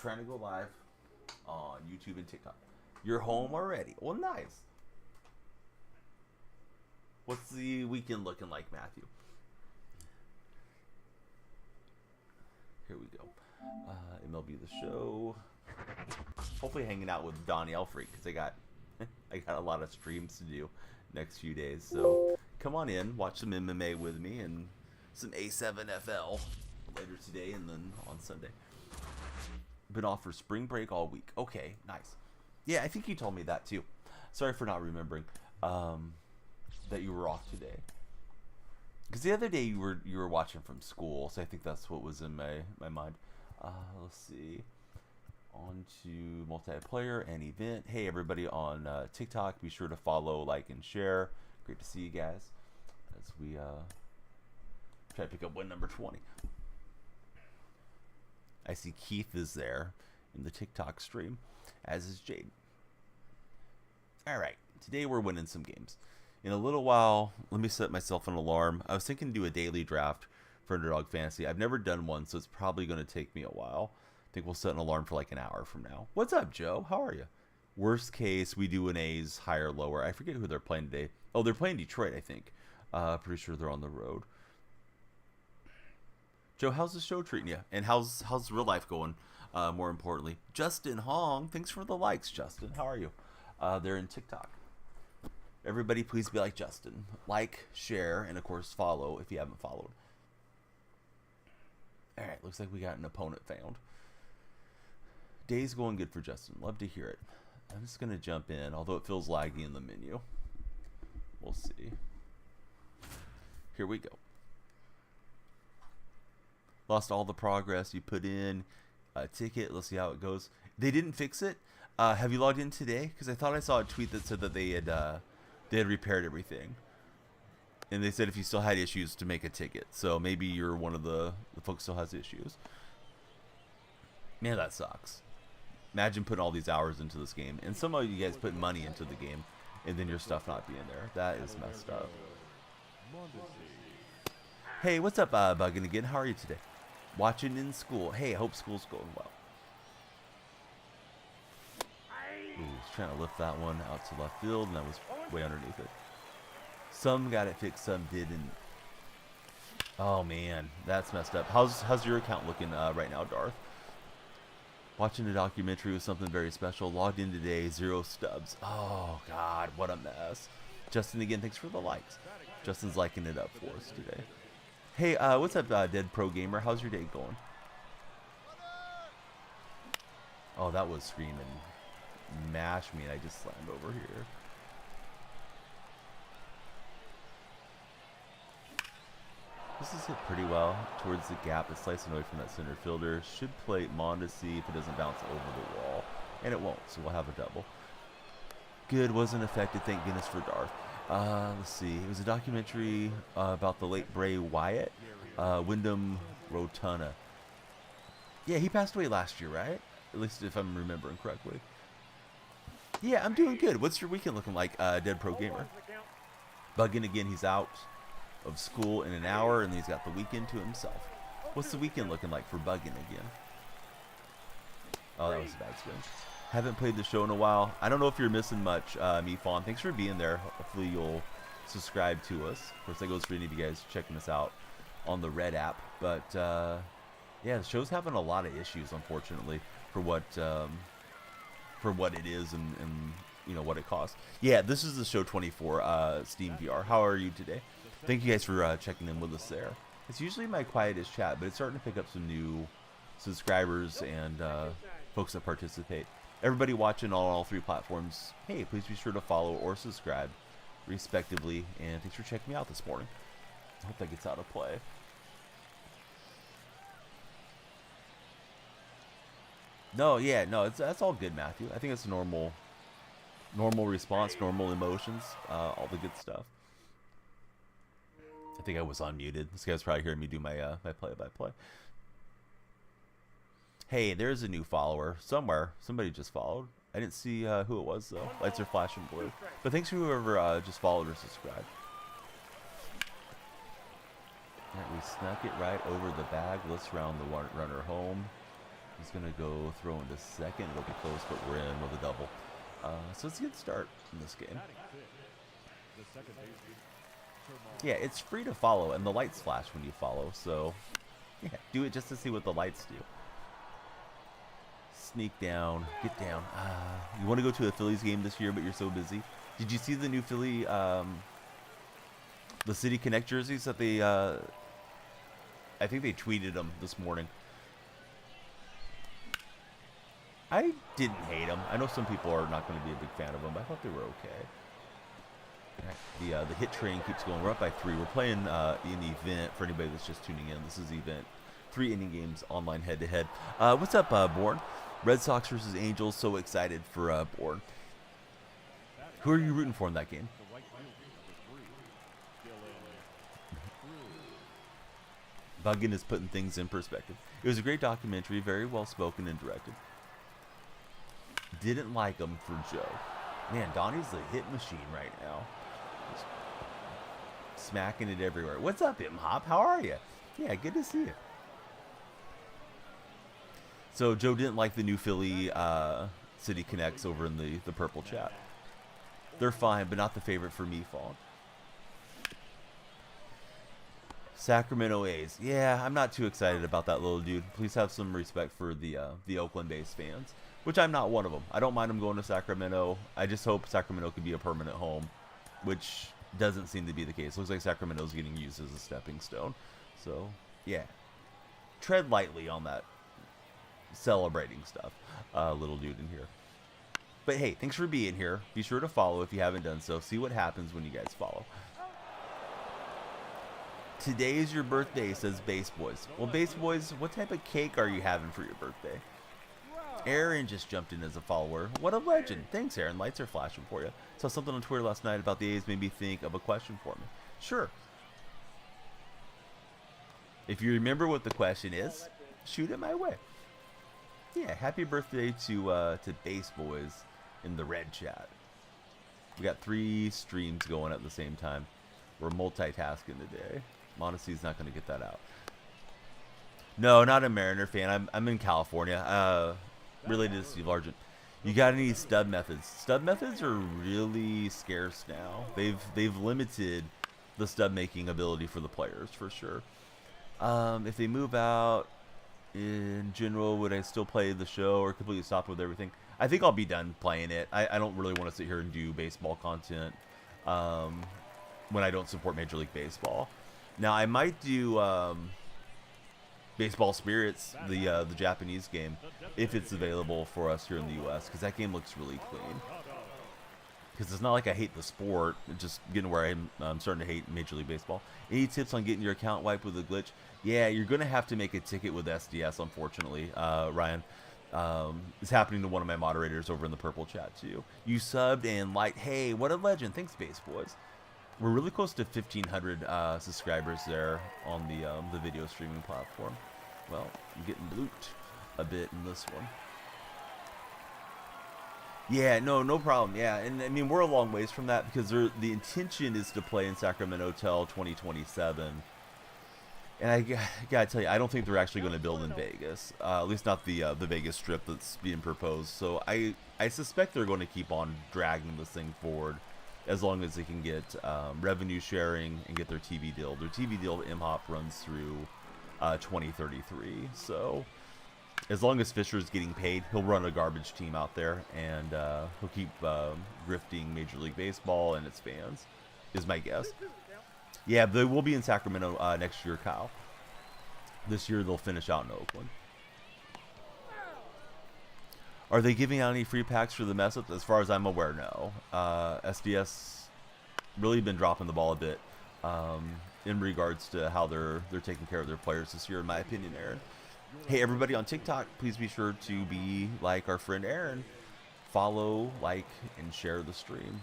trying to go live on YouTube and TikTok. You're home already. Well, nice. What's the weekend looking like, Matthew? Here we go. MLB The Show. Hopefully hanging out with Danielle Freak because I got a lot of streams to do next few days. So come on in, watch some MMA with me and some A7FL later today and then on Sunday. Been off for spring break all week. Okay, nice. Yeah, I think you told me that too. Sorry for not remembering that you were off today. Because the other day you were watching from school, so I think that's what was in my mind. Let's see. On to multiplayer and event. Hey, everybody on TikTok, be sure to follow, like, and share. Great to see you guys as we try to pick up win number 20. I see Keith is there in the TikTok stream, as is Jade. All right, today we're winning some games. In a little while, let me set myself an alarm. I was thinking to do a daily draft for Underdog Fantasy. I've never done one, so it's probably going to take me a while. I think we'll set an alarm for like an hour from now. What's up, Joe? How are you? Worst case, we do an A's higher, lower. I forget who they're playing today. Oh, they're playing Detroit, I think. Pretty sure they're on the road. Joe, how's the show treating you? And how's real life going? More importantly, Justin Hong. Thanks for the likes, Justin. How are you? They're in TikTok. Everybody, please be like Justin. Like, share, and of course, follow if you haven't followed. All right, looks like we got an opponent found. Day's going good for Justin. Love to hear it. I'm just going to jump in, although it feels laggy in the menu. We'll see. Here we go. Lost all the progress you put in. Ticket. Let's see how it goes. They didn't fix it. Have you logged in today? Because I thought I saw a tweet that said that they had repaired everything. And they said if you still had issues to make a ticket. So maybe you're one of the folks who still has issues. Man, that sucks. Imagine putting all these hours into this game. And some of you guys put money into the game. And then your stuff not being there. That is messed up. Hey, what's up, Buggin' again? How are you today? Watching in school. Hey, I hope school's going well. Ooh, he's trying to lift that one out to left field, and that was way underneath it. Some got it fixed, some didn't. Oh man, that's messed up. How's your account looking right now, Darth? Watching a documentary was something very special. Logged in today, 0 stubs. Oh God, what a mess. Justin again, thanks for the likes. Justin's liking it up for us today. Hey, what's up, Dead Pro Gamer? How's your day going? Oh, that was screaming. Mash me, and I just slammed over here. This is hit pretty well towards the gap. It's slicing away from that center fielder. Should play Mondesi if it doesn't bounce over the wall. And it won't, so we'll have a double. Good, wasn't affected. Thank goodness for Darth. Let's see. It was a documentary about the late Bray Wyatt. Wyndham Rotunda. Yeah, he passed away last year, right? At least if I'm remembering correctly. Yeah, I'm doing good. What's your weekend looking like, Dead Pro Gamer? Bugging again, he's out of school in an hour, and he's got the weekend to himself. What's the weekend looking like for Bugging again? Oh, that was a bad swing. Haven't played the show in a while. I don't know if you're missing much, Mifon. Thanks for being there. Hopefully you'll subscribe to us. Of course, that goes for any of you guys checking us out on the Red app. But, yeah, the show's having a lot of issues, unfortunately, for what it is and you know what it costs. Yeah, this is the show 24 Steam VR. How are you today? Thank you guys for checking in with us there. It's usually my quietest chat, but it's starting to pick up some new subscribers and folks that participate. Everybody watching on all 3 platforms, hey, please be sure to follow or subscribe respectively, and thanks for checking me out this morning. I hope that gets out of play. No, yeah, no, that's all good, Matthew. I think it's a normal response, normal emotions, all the good stuff. I think I was unmuted. This guy's probably hearing me do my my play-by-play. Hey, there's a new follower somewhere. Somebody just followed. I didn't see who it was though. Lights are flashing blue. But thanks for whoever just followed or subscribed. All right, we snuck it right over the bag. Let's round the runner home. He's going to go throw into second. It'll be close, but we're in with a double. So it's a good start in this game. Yeah, it's free to follow, and the lights flash when you follow. So, yeah, do it just to see what the lights do. Sneak down, get down. You want to go to a Phillies game this year, but you're so busy. Did you see the new Philly, the City Connect jerseys that they, I think they tweeted them this morning. I didn't hate them. I know some people are not going to be a big fan of them, but I thought they were okay. The hit train keeps going. We're up by 3. We're playing in event for anybody that's just tuning in. This is event 3 inning games online head-to-head. What's up, Bourne? Red Sox versus Angels. So excited for Bourne. Who are you rooting for in that game? Buggin is putting things in perspective. It was a great documentary, very well spoken and directed. Didn't like him for Joe. Man, Donnie's a hit machine right now. Just smacking it everywhere. What's up, M-Hop? How are you? Yeah, good to see you. So Joe didn't like the new Philly City Connects over in the purple chat. They're fine, but not the favorite for me, Fawn. Sacramento A's. Yeah, I'm not too excited about that little dude. Please have some respect for the Oakland-based fans, which I'm not one of them. I don't mind them going to Sacramento. I just hope Sacramento could be a permanent home, which doesn't seem to be the case. Looks like Sacramento's getting used as a stepping stone. So, yeah. Tread lightly on that celebrating stuff, little dude in here. But hey, thanks for being here. Be sure to follow if you haven't done so. See what happens when you guys follow. Today is your birthday, says Base Boys. Well, Base Boys, what type of cake are you having for your birthday? Aaron just jumped in as a follower. What a legend. Thanks, Aaron. Lights are flashing for you. Saw something on Twitter last night about the A's, made me think of a question for me. Sure. If you remember what the question is, shoot it my way. Yeah, happy birthday to Base Boys in the red chat. We got 3 streams going at the same time. We're multitasking today. Montesi's not going to get that out. No, not a Mariner fan. I'm in California. Related to Steve Largent. You got any stud methods? Stud methods are really scarce now. They've limited the stud making ability for the players for sure. If they move out, in general, would I still play the show or completely stop with everything? I think I'll be done playing it. I don't really want to sit here and do baseball content when I don't support Major League Baseball. Now I might do Baseball Spirits, the Japanese game, if it's available for us here in the U.S. because that game looks really clean. Because it's not like I hate the sport, it's just getting where I'm starting to hate Major League Baseball. Any tips on getting your account wiped with a glitch? Yeah, you're going to have to make a ticket with SDS, unfortunately, Ryan. It's happening to one of my moderators over in the purple chat, too. You subbed and liked. Hey, what a legend. Thanks, Base Boys. We're really close to 1,500 subscribers there on the video streaming platform. Well, I'm getting blooped a bit in this one. Yeah, no problem. Yeah, and I mean, we're a long ways from that because the intention is to play in Sacramento till 2027. And I gotta tell you, I don't think they're actually going to build in Vegas. At least not the Vegas Strip that's being proposed. So I suspect they're going to keep on dragging this thing forward as long as they can get revenue sharing and get their TV deal. Their TV deal with M-Hop runs through 2033. So as long as Fisher's getting paid, he'll run a garbage team out there, and he'll keep grifting Major League Baseball and its fans, is my guess. Yeah, they will be in Sacramento next year, Kyle. This year they'll finish out in Oakland. Are they giving out any free packs for the mess-ups? As far as I'm aware, no. SDS really been dropping the ball a bit in regards to how they're taking care of their players this year, in my opinion, Aaron. Hey, everybody on TikTok, please be sure to be like our friend Aaron. Follow, like, and share the stream.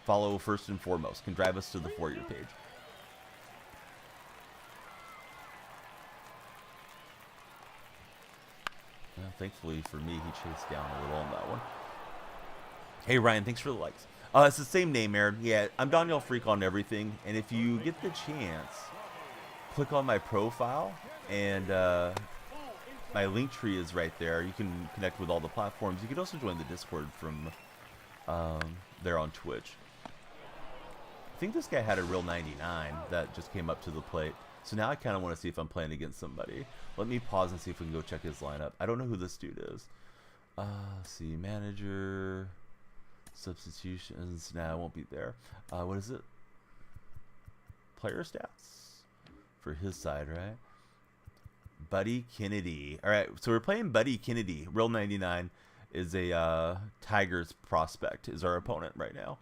Follow first and foremost. Can drive us to the For You page. Well, thankfully for me, he chased down a little on that one. Hey, Ryan, thanks for the likes. It's the same name, Aaron. Yeah, I'm Daniel Freak on everything. And if you get the chance, click on my profile and my link tree is right there. You can connect with all the platforms. You can also join the Discord from there on Twitch. I think this guy had a real 99 that just came up to the plate. So now I kind of want to see if I'm playing against somebody. Let me pause and see if we can go check his lineup. I don't know who this dude is. Let's see, manager, substitutions. Nah, I won't be there. What is it? Player stats for his side, right? Buddy Kennedy. All right, so we're playing Buddy Kennedy. Real 99 is a Tigers prospect. Is our opponent right now.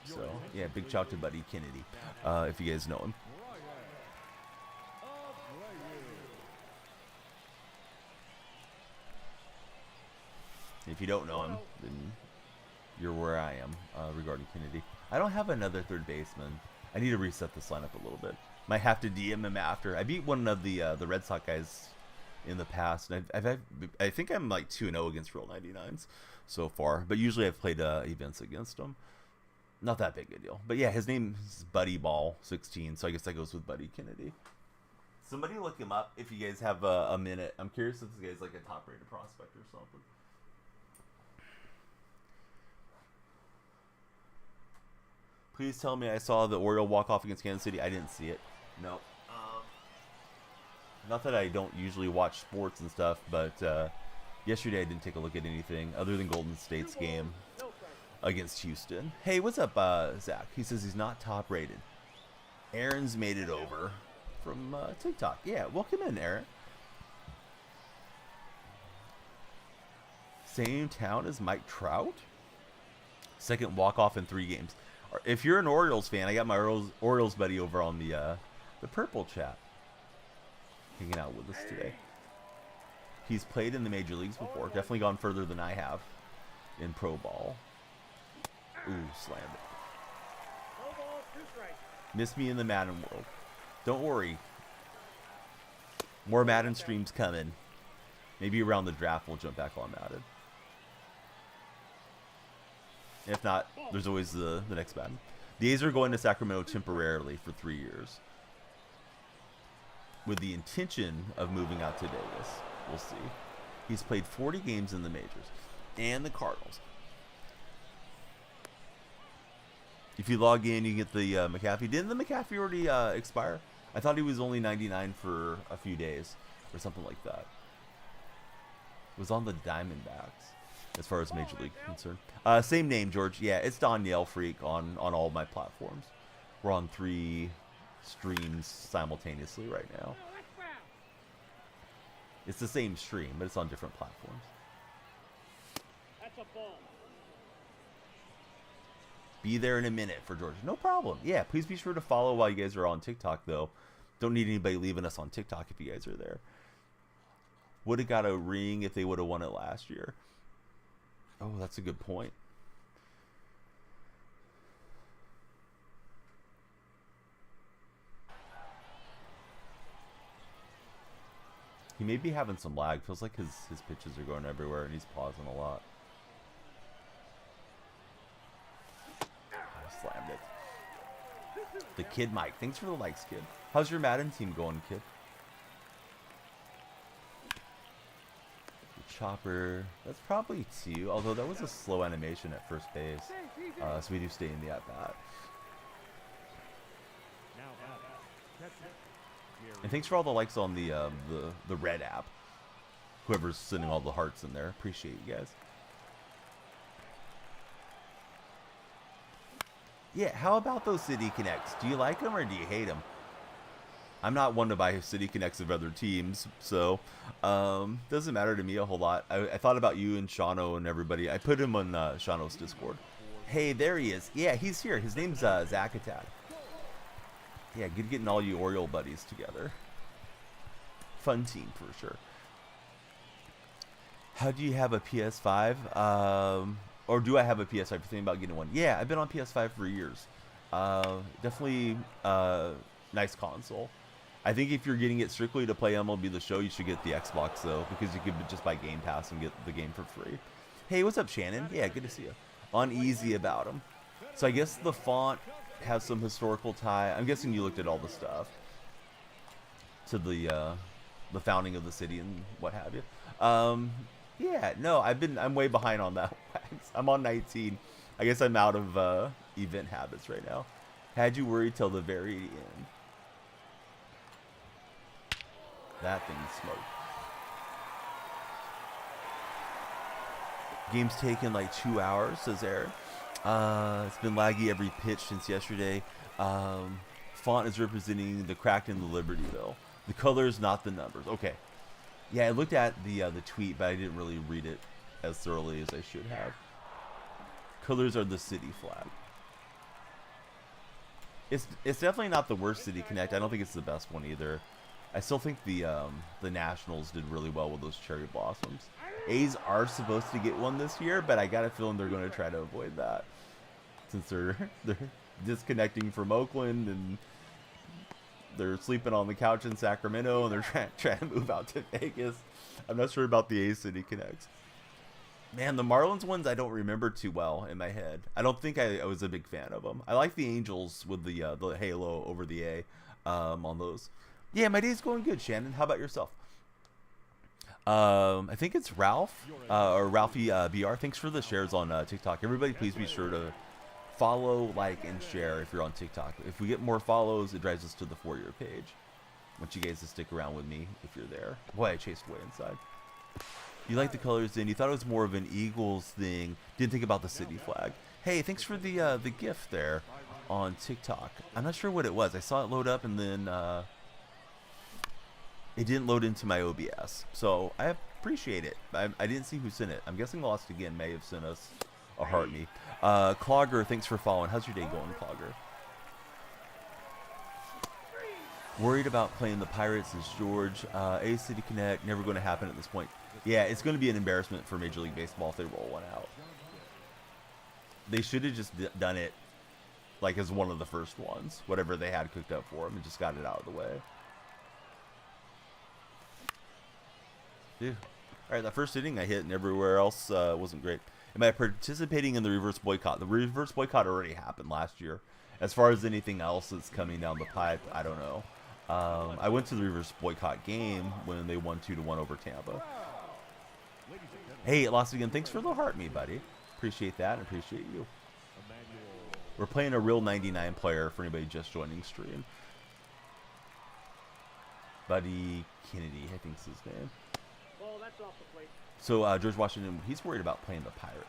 So yeah, big shout to Buddy Kennedy, if you guys know him. If you don't know him, then you're where I am regarding Kennedy. I don't have another third baseman. I need to reset this lineup a little bit. Might have to DM him after. I beat one of the Red Sox guys in the past, and I think I'm like 2-0 against real 99s so far. But usually I've played events against them. Not that big a deal. But yeah, his name is Buddy Ball 16, so I guess that goes with Buddy Kennedy. Somebody look him up if you guys have a minute. I'm curious if this guy's like a top-rated prospect or something. Please tell me I saw the Oriole walk-off against Kansas City. I didn't see it. No. Not that I don't usually watch sports and stuff, but yesterday I didn't take a look at anything other than Golden State's game against Houston. Hey, what's up, Zach? He says he's not top-rated. Aaron's made it over from TikTok. Yeah, welcome in, Aaron. Same town as Mike Trout? Second walk-off in 3 games. If you're an Orioles fan, I got my Orioles buddy over on the purple chat, hanging out with us today. He's played in the major leagues before. Definitely gone further than I have in pro ball. Ooh, slammed it. Miss me in the Madden world. Don't worry. More Madden streams coming. Maybe around the draft we'll jump back on Madden. If not, there's always the next Madden. The A's are going to Sacramento temporarily for 3 years, with the intention of moving out to Vegas. We'll see. He's played 40 games in the majors and the Cardinals. If you log in, you get the McAfee. Didn't the McAfee already expire? I thought he was only 99 for a few days or something like that. It was on the Diamondbacks as far as Major League concerned. Same name, George. Yeah, it's KontrolFreeks on all my platforms. We're on 3 streams simultaneously right now. It's the same stream, but it's on different platforms. That's a ball. Be there in a minute for George. No problem. Yeah, please be sure to follow while you guys are on TikTok, though. Don't need anybody leaving us on TikTok if you guys are there. Would have got a ring if they would have won it last year. Oh, that's a good point. He may be having some lag. Feels like his pitches are going everywhere and he's pausing a lot. I slammed it. The Kid Mike. Thanks for the likes, Kid. How's your Madden team going, Kid? The Chopper. That's probably 2, although that was a slow animation at first base. So we do stay in the at-bat. And thanks for all the likes on the Red app. Whoever's sending all the hearts in there. Appreciate you guys. Yeah, how about those City Connects? Do you like them or do you hate them? I'm not one to buy City Connects of other teams, so doesn't matter to me a whole lot. I thought about you and Shano and everybody. I put him on Shano's Discord. Hey, there he is. Yeah, he's here. His name's Zach Attack. Yeah, good getting all you Oriole buddies together. Fun team for sure. How do you have a PS5? Or do I have a PS5? Thinking about getting one. Yeah, I've been on PS5 for years. Definitely nice console. I think if you're getting it strictly to play MLB The Show, you should get the Xbox though, because you could just buy Game Pass and get the game for free. Hey, what's up, Shannon? Yeah, good to see you. Uneasy about him. So I guess the font has some historical tie. I'm guessing you looked at all the stuff to the the founding of the city and what have you. Yeah, no, I'm way behind on that. I'm on 19. I guess I'm out of event habits right now. Had you worried till the very end? That thing smoked. Game's taken like 2 hours, says Aaron. It's been laggy every pitch since yesterday. Font is representing the cracked in the Libertyville. The colors, not the numbers. Okay. Yeah, I looked at the tweet, but I didn't really read it as thoroughly as I should have. Colors are the city flag. It's definitely not the worst City Connect. I don't think it's the best one either. I still think the Nationals did really well with those cherry blossoms. A's are supposed to get one this year, but I got a feeling they're going to try to avoid that since they're disconnecting from Oakland and they're sleeping on the couch in Sacramento and they're trying to move out to Vegas. I'm not sure about the A's City Connects. Man, the Marlins ones I don't remember too well in my head. I don't think I was a big fan of them. I like the Angels with the halo over the A on those. Yeah, my day's going good, Shannon. How about yourself? I think it's Ralph or Ralphie BR. Thanks for the shares on TikTok. Everybody, please be sure to follow, like, and share if you're on TikTok. If we get more follows, it drives us to the For Your page. I want you guys to stick around with me if you're there. Boy, I chased way inside. You like the colors, then you thought it was more of an Eagles thing. Didn't think about the city flag. Hey, thanks for the gift there on TikTok. I'm not sure what it was. I saw it load up and then it didn't load into my OBS. So I appreciate it. I didn't see who sent it. I'm guessing Lost Again may have sent us a heart me. Clogger, thanks for following. How's your day going, Clogger? Worried about playing the Pirates as George. A City Connect, never going to happen at this point. Yeah, it's going to be an embarrassment for Major League Baseball if they roll one out. They should have just done it like as one of the first ones. Whatever they had cooked up for them and just got it out of the way. Dude. All right, that first inning I hit and everywhere else wasn't great. Am I participating in the reverse boycott? The reverse boycott already happened last year. As far as anything else that's coming down the pipe, I don't know. I went to the reverse boycott game when they won 2-1 over Tampa. Hey, Lost Again, thanks for the heart me, buddy. Appreciate that and appreciate you. We're playing a real 99 player for anybody just joining stream. Buddy Kennedy, I think is his name. Oh, that's off the plate. So George Washington, he's worried about playing the Pirates.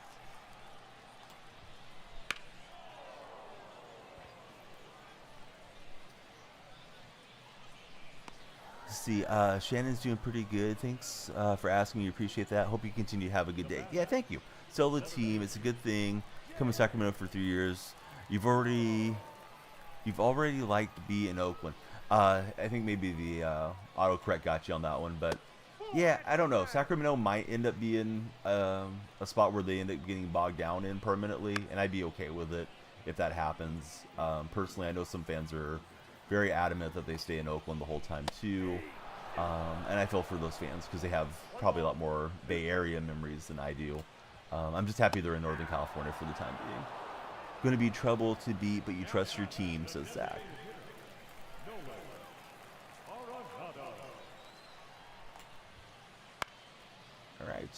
Let's see, Shannon's doing pretty good. Thanks for asking. We appreciate that. Hope you continue to have a good day. Yeah, thank you. Sell the team. It's a good thing. Come to Sacramento for 3 years. You've already liked B in Oakland. I think maybe the autocorrect got you on that one, but yeah, I don't know. Sacramento might end up being a spot where they end up getting bogged down in permanently, and I'd be okay with it if that happens. Personally, I know some fans are very adamant that they stay in Oakland the whole time too, and I feel for those fans because they have probably a lot more Bay Area memories than I do. I'm just happy they're in Northern California for the time being. Going to be trouble to beat, but you trust your team, says Zach. All right.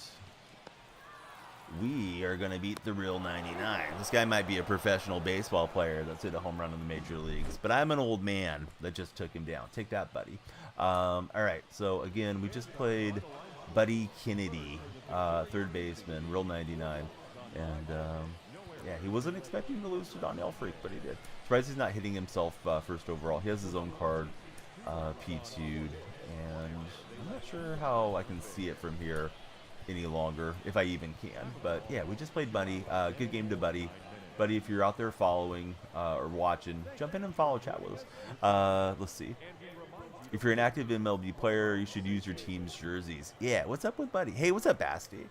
We are going to beat the real 99. This guy might be a professional baseball player that's hit a home run in the major leagues, but I'm an old man that just took him down. Take that, buddy. All right. So, again, we just played Buddy Kennedy, third baseman, real 99. And, yeah, he wasn't expecting to lose to Donnell Freak, but he did. Surprised he's not hitting himself first overall. He has his own card, P2'd, and I'm not sure how I can see it from here any longer, if I even can. But yeah, we just played Buddy. Good game to Buddy. Buddy, if you're out there following or watching, jump in and follow chat with us. Let's see. If you're an active MLB player, you should use your team's jerseys. Yeah, what's up with Buddy? Hey, what's up, Basti?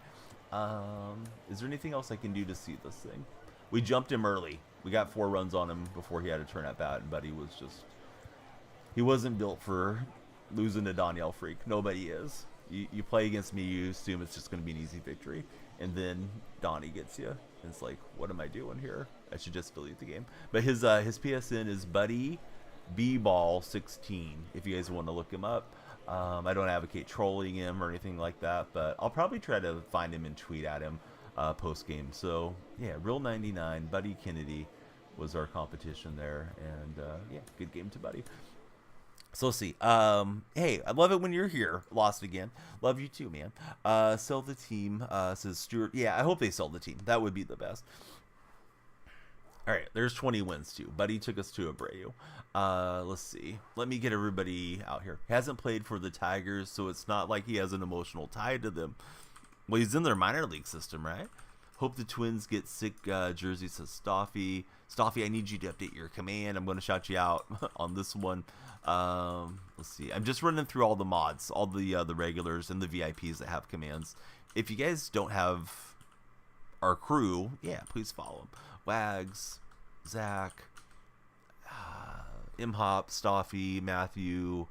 Is there anything else I can do to see this thing? We jumped him early. We got 4 runs on him before he had to turn at bat, and Buddy was just... He wasn't built for losing to Donnell Freak. Nobody is. You play against me, you assume it's just going to be an easy victory. And then Donnie gets you. And it's like, what am I doing here? I should just delete the game. But his PSN is Buddy B-Ball 16, if you guys want to look him up. I don't advocate trolling him or anything like that, but I'll probably try to find him and tweet at him post game. So yeah, Real 99, Buddy Kennedy was our competition there, and yeah, good game to Buddy. So let's see. Hey, I love it when you're here. Lost again. Love you too, man. Sell the team, says Stuart. Yeah, I hope they sell the team. That would be the best. All right, there's 20 wins too. Buddy took us to Abreu. Let's see. Let me get everybody out here. He hasn't played for the Tigers, so it's not like he has an emotional tie to them. Well, he's in their minor league system, right? Hope the Twins get sick jersey, says Staffy. Staffy, I need you to update your command. I'm going to shout you out on this one. Let's see. I'm just running through all the mods, all the regulars and the VIPs that have commands. If you guys don't have our crew, yeah, please follow them. Wags, Zach, Imhop, Staffy, Matthew.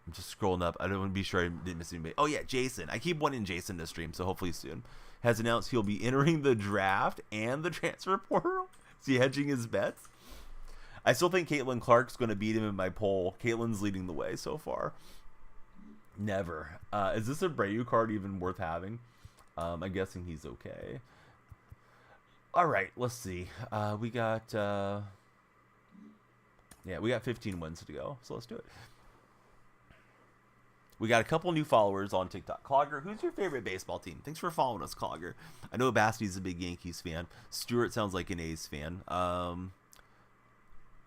I'm just scrolling up. I don't want to be sure I didn't miss anybody. Oh yeah, Jason. I keep wanting Jason to stream, so hopefully soon. Has announced he'll be entering the draft and the transfer portal. Is he hedging his bets? I still think Caitlin Clark's going to beat him in my poll. Caitlin's leading the way so far. Never. Is this a Abreu card even worth having? I'm guessing he's okay. All right, let's see. We got we got 15 wins to go, so let's do it. We got a couple new followers on TikTok. Clogger, who's your favorite baseball team? Thanks for following us, Clogger. I know Basti's a big Yankees fan. Stuart sounds like an A's fan.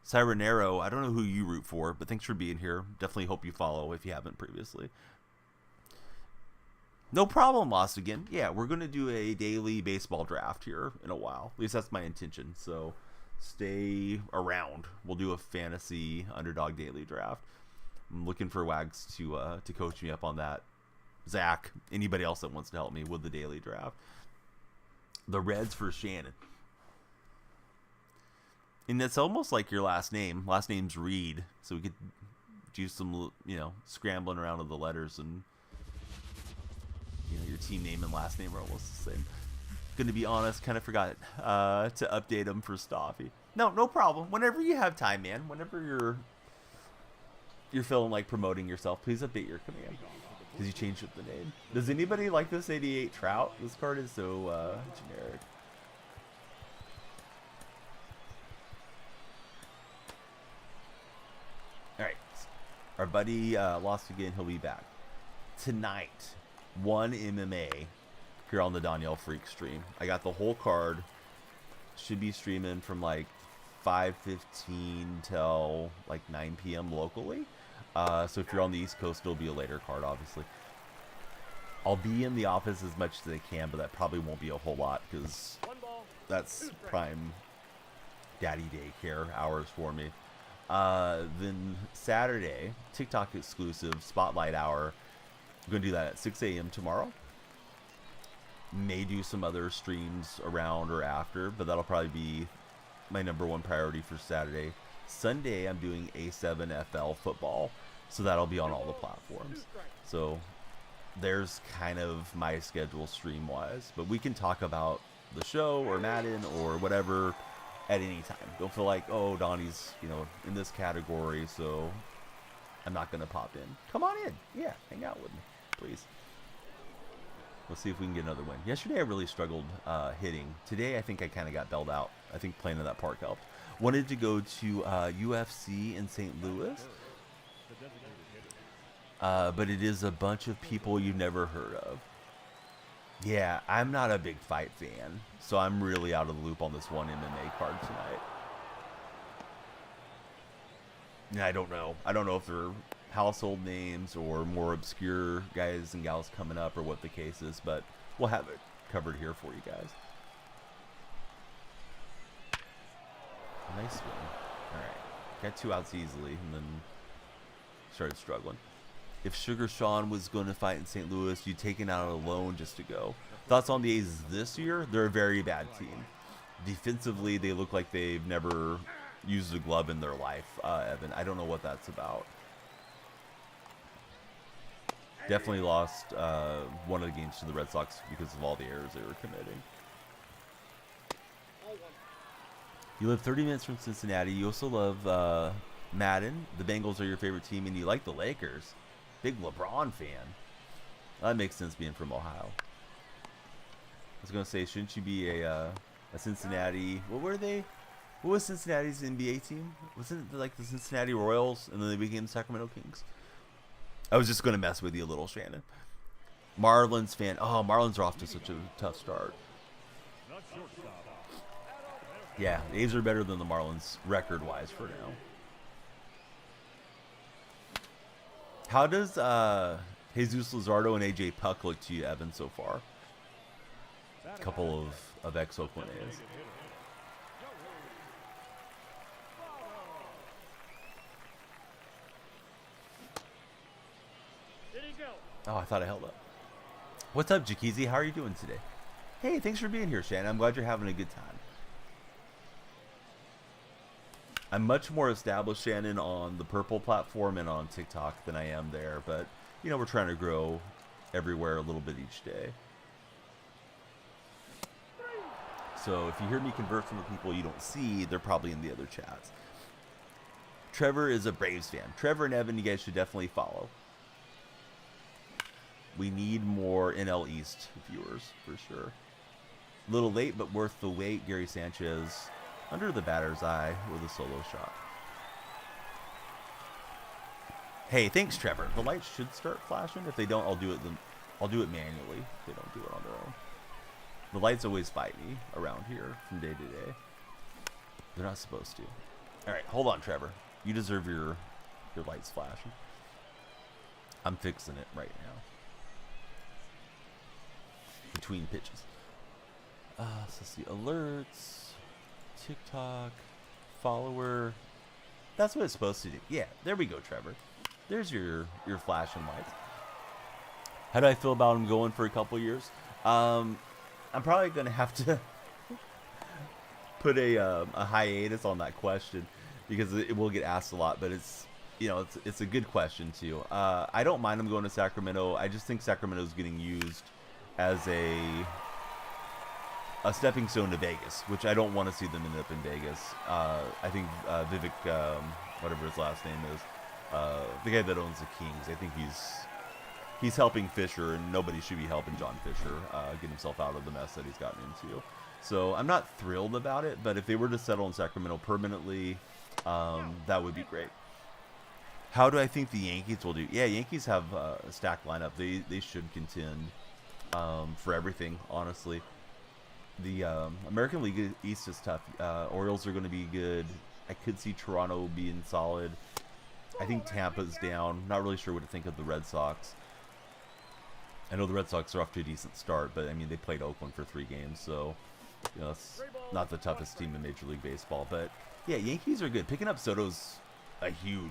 Sirenero, I don't know who you root for, but thanks for being here. Definitely hope you follow if you haven't previously. No problem, Lost again. Yeah, we're going to do a daily baseball draft here in a while. At least that's my intention. So stay around. We'll do a fantasy underdog daily draft. I'm looking for Wags to coach me up on that. Zach, anybody else that wants to help me with the daily draft. The Reds for Shannon. And it's almost like your last name. Last name's Reed. So we could do some, scrambling around of the letters, and your team name and last name are almost the same. Gonna be honest, kind of forgot to update them for Staffy. No problem. Whenever you have time, man. Whenever you're feeling like promoting yourself, please update your command, because you changed the name. Does anybody like this 88 Trout? This card is so generic. All right, our buddy lost again. He'll be back tonight. ONE MMA here on the KontrolFreeks stream. I got the whole card. Should be streaming from like 5:15 till like 9 p.m. locally. So if you're on the East Coast, it'll be a later card, obviously. I'll be in the office as much as I can, but that probably won't be a whole lot, because that's prime daddy daycare hours for me. Then Saturday, TikTok exclusive Spotlight Hour. I'm going to do that at 6 a.m. tomorrow. May do some other streams around or after, but that'll probably be my number one priority for Saturday. Sunday, I'm doing A7FL football, so that'll be on all the platforms. So there's kind of my schedule stream-wise, but we can talk about the show or Madden or whatever at any time. Don't feel like, oh, Donnie's, in this category, so I'm not going to pop in. Come on in. Yeah, hang out with me, please. Let's see if we can get another win. Yesterday, I really struggled hitting. Today, I think I kind of got bailed out. I think playing in that park helped. Wanted to go to UFC in St. Louis, but it is a bunch of people you've never heard of. Yeah, I'm not a big fight fan, so I'm really out of the loop on this ONE MMA card tonight. And I don't know. I don't know if they're household names or more obscure guys and gals coming up, or what the case is, but we'll have it covered here for you guys. Nice win. Alright. Got 2 outs easily, and then started struggling. If Sugar Sean was going to fight in St. Louis, you'd take it out alone just to go. Thoughts on the A's this year? They're a very bad team. Defensively, they look like they've never used a glove in their life, Evan. I don't know what that's about. Definitely lost one of the games to the Red Sox because of all the errors they were committing. You live 30 minutes from Cincinnati. You also love Madden. The Bengals are your favorite team, and you like the Lakers. Big LeBron fan. That makes sense being from Ohio. I was gonna say, shouldn't you be a Cincinnati? What were they? What was Cincinnati's NBA team? Wasn't it like the Cincinnati Royals, and then they became the Sacramento Kings? I was just gonna mess with you a little, Shannon. Marlins fan. Oh, Marlins are off to such a tough start. Yeah, the A's are better than the Marlins record-wise for now. How does Jesus Luzardo and AJ Puck look to you, Evan, so far? A couple of ex-Oakland A's. Oh, I thought I held up. What's up, Jakizi? How are you doing today? Hey, thanks for being here, Shannon. I'm glad you're having a good time. I'm much more established, Shannon, on the Purple platform and on TikTok than I am there. But, you know, we're trying to grow everywhere a little bit each day. So if you hear me conversing with people you don't see, they're probably in the other chats. Trevor is a Braves fan. Trevor and Evan, you guys should definitely follow. We need more NL East viewers, for sure. A little late, but worth the wait. Gary Sanchez under the batter's eye with a solo shot. Hey, thanks, Trevor. The lights should start flashing. If they don't, I'll do it manually. If they don't do it on their own. The lights always fight me around here from day to day. They're not supposed to. All right, hold on, Trevor. You deserve your lights flashing. I'm fixing it right now. Between pitches. So let's see. Alerts. TikTok. Follower. That's what it's supposed to do. Yeah, there we go, Trevor. There's your flashing lights. How do I feel about him going for a couple years? I'm probably going to have to put a hiatus on that question because it will get asked a lot, but it's a good question too. I don't mind him going to Sacramento. I just think Sacramento's getting used as a stepping stone to Vegas, which I don't want to see them end up in Vegas. I think Vivek, whatever his last name is, the guy that owns the Kings, I think he's helping Fisher, and nobody should be helping John Fisher get himself out of the mess that he's gotten into. So I'm not thrilled about it, but if they were to settle in Sacramento permanently, that would be great. How do I think the Yankees will do? Yeah, Yankees have a stacked lineup. They should contend for everything, honestly. The American League East is tough. Orioles are going to be good. I could see Toronto being solid. I think Tampa's down. Not really sure what to think of the Red Sox. I know the Red Sox are off to a decent start, but I mean they played Oakland for 3 games, so it's not the toughest team in Major League Baseball. But yeah, Yankees are good. Picking up Soto's a huge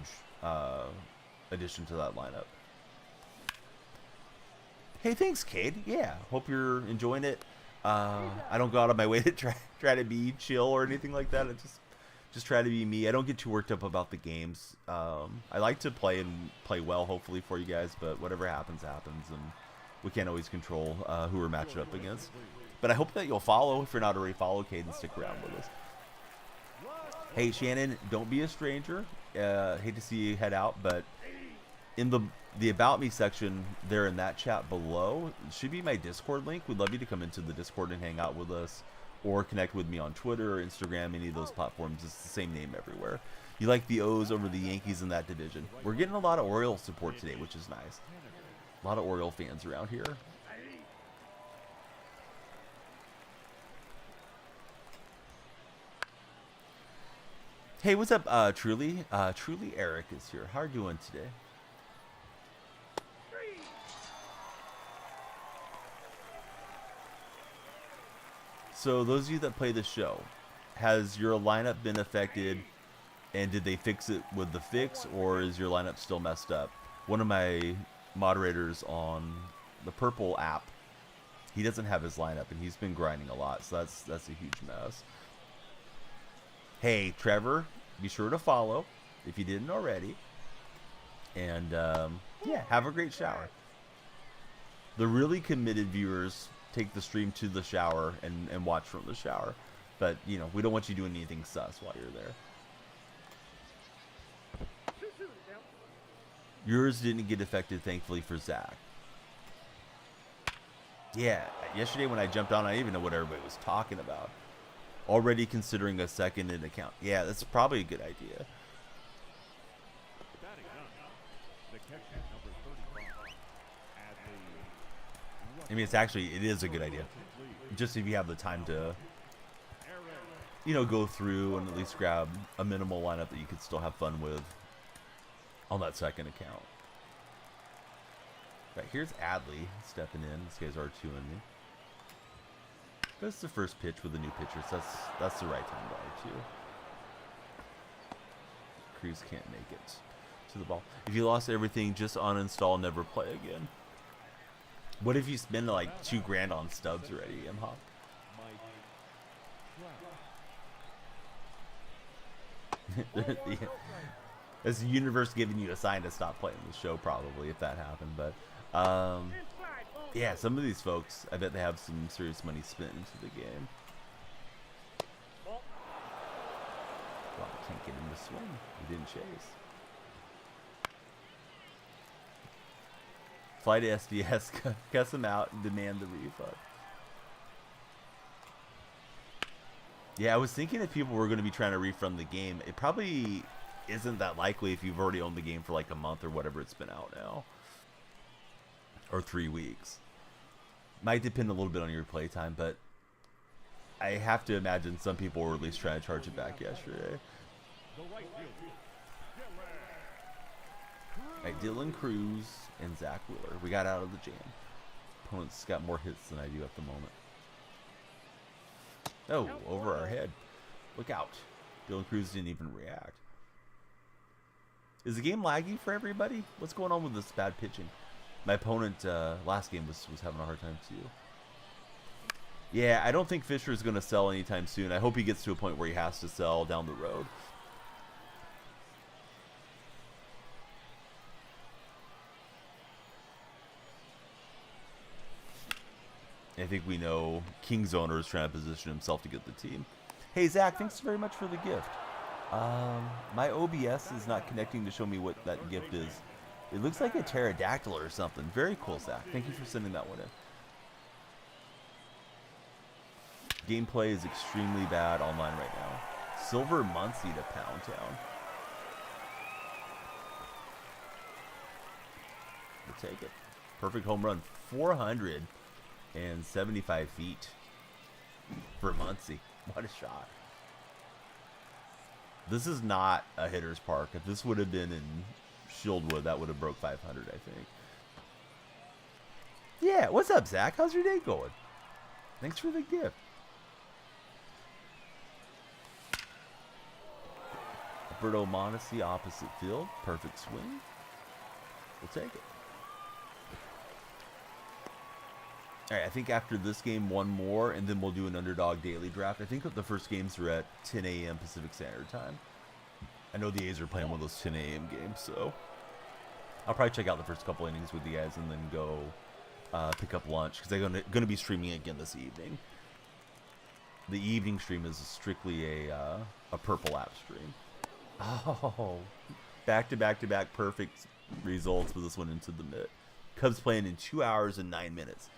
addition to that lineup. Hey, thanks, Cade. Yeah, hope you're enjoying it. I don't go out of my way to try to be chill or anything like that. I just try to be me. I don't get too worked up about the games. I like to play well, hopefully, for you guys, but whatever happens, happens, and we can't always control who we're matched up against. But I hope that you'll follow. If you're not already followed, Cade, and stick around with us. Hey, Shannon, don't be a stranger. Hate to see you head out, but in the About Me section there in that chat below should be my Discord link. We'd love you to come into the Discord and hang out with us, or connect with me on Twitter or Instagram, any of those platforms. It's the same name everywhere. You like the O's over the Yankees in that division. We're getting a lot of Orioles support today, which is nice. A lot of Oriole fans around here. Hey, what's up, Truly? Truly Eric is here. How are you doing today? So those of you that play the show, has your lineup been affected, and did they fix it with the fix, or is your lineup still messed up? One of my moderators on the Purple app, he doesn't have his lineup, and he's been grinding a lot, so that's a huge mess. Hey, Trevor, be sure to follow if you didn't already, and yeah, have a great shower. The really committed viewers take the stream to the shower and watch from the shower, but you know, we don't want you doing anything sus while you're there. Yours didn't get affected, thankfully, for Zach. Yeah, yesterday when I jumped on, I didn't even know what everybody was talking about. Already considering a second in account. Yeah, that's probably a good idea. I mean, it is a good idea. Just if you have the time to, you know, go through and at least grab a minimal lineup that you could still have fun with on that second account. Right, here's Adley stepping in. These guys are 2-ing me. That's the first pitch with the new pitcher, so that's the right time to R2. Cruz can't make it to the ball. If you lost everything, just uninstall, never play again. What if you spend like $2 grand on stubs already, M-Hop? It's the universe giving you a sign to stop playing the show, probably, if that happened. But yeah, some of these folks, I bet they have some serious money spent into the game. Well, I can't get him to swing. He didn't chase. Fly to SDS, cuss him out, and demand the refund. Yeah, I was thinking if people were going to be trying to refund the game, it probably isn't that likely if you've already owned the game for like a month or whatever it's been out now. Or 3 weeks. Might depend a little bit on your play time, but I have to imagine some people were at least trying to charge it back yesterday. Right, Dylan Cruz and Zach Wheeler. We got out of the jam. Opponent's got more hits than I do at the moment. Oh, over our head. Look out. Dylan Cruz didn't even react. Is the game laggy for everybody? What's going on with this bad pitching? My opponent last game was having a hard time too. Yeah, I don't think Fisher is going to sell anytime soon. I hope he gets to a point where he has to sell down the road. I think we know King's owner is trying to position himself to get the team. Hey, Zach, thanks very much for the gift. My OBS is not connecting to show me what that gift is. It looks like a pterodactyl or something. Very cool, Zach. Thank you for sending that one in. Gameplay is extremely bad online right now. Silver Muncie to Pound Town. We'll take it. Perfect home run. 475 feet for Muncie. What a shot. This is not a hitter's park. If this would have been in Shieldwood, that would have broke 500, I think. Yeah, what's up, Zach? How's your day going? Thanks for the gift. Alberto Mondesi, opposite field. Perfect swing. We'll take it. All right, I think after this game, one more, and then we'll do an underdog daily draft. I think the first games are at 10 a.m. Pacific Standard Time. I know the A's are playing one of those 10 a.m. games, so I'll probably check out the first couple innings with you guys and then go pick up lunch because I'm going to be streaming again this evening. The evening stream is strictly a purple app stream. Oh, back-to-back-to-back perfect results with this one into the mid. Cubs playing in 2 hours and 9 minutes.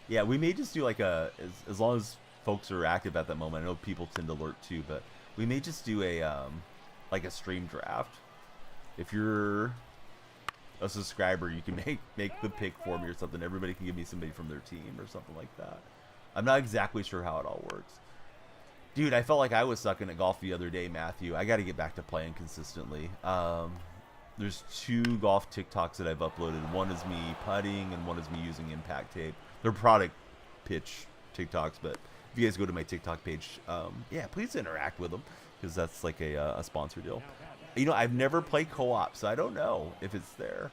Yeah, we may just do like as long as folks are active at that moment. I know people tend to alert too, but we may just do like a stream draft. If you're a subscriber, you can make the pick for me or something. Everybody can give me somebody from their team or something like that. I'm not exactly sure how it all works. Dude, I felt like I was sucking at golf the other day, Matthew. I got to get back to playing consistently. There's 2 golf TikToks that I've uploaded. One is me putting and one is me using impact tape. They're product pitch TikToks, but if you guys go to my TikTok page, yeah, please interact with them because that's like a sponsor deal. You know, I've never played co-op, so I don't know if it's there.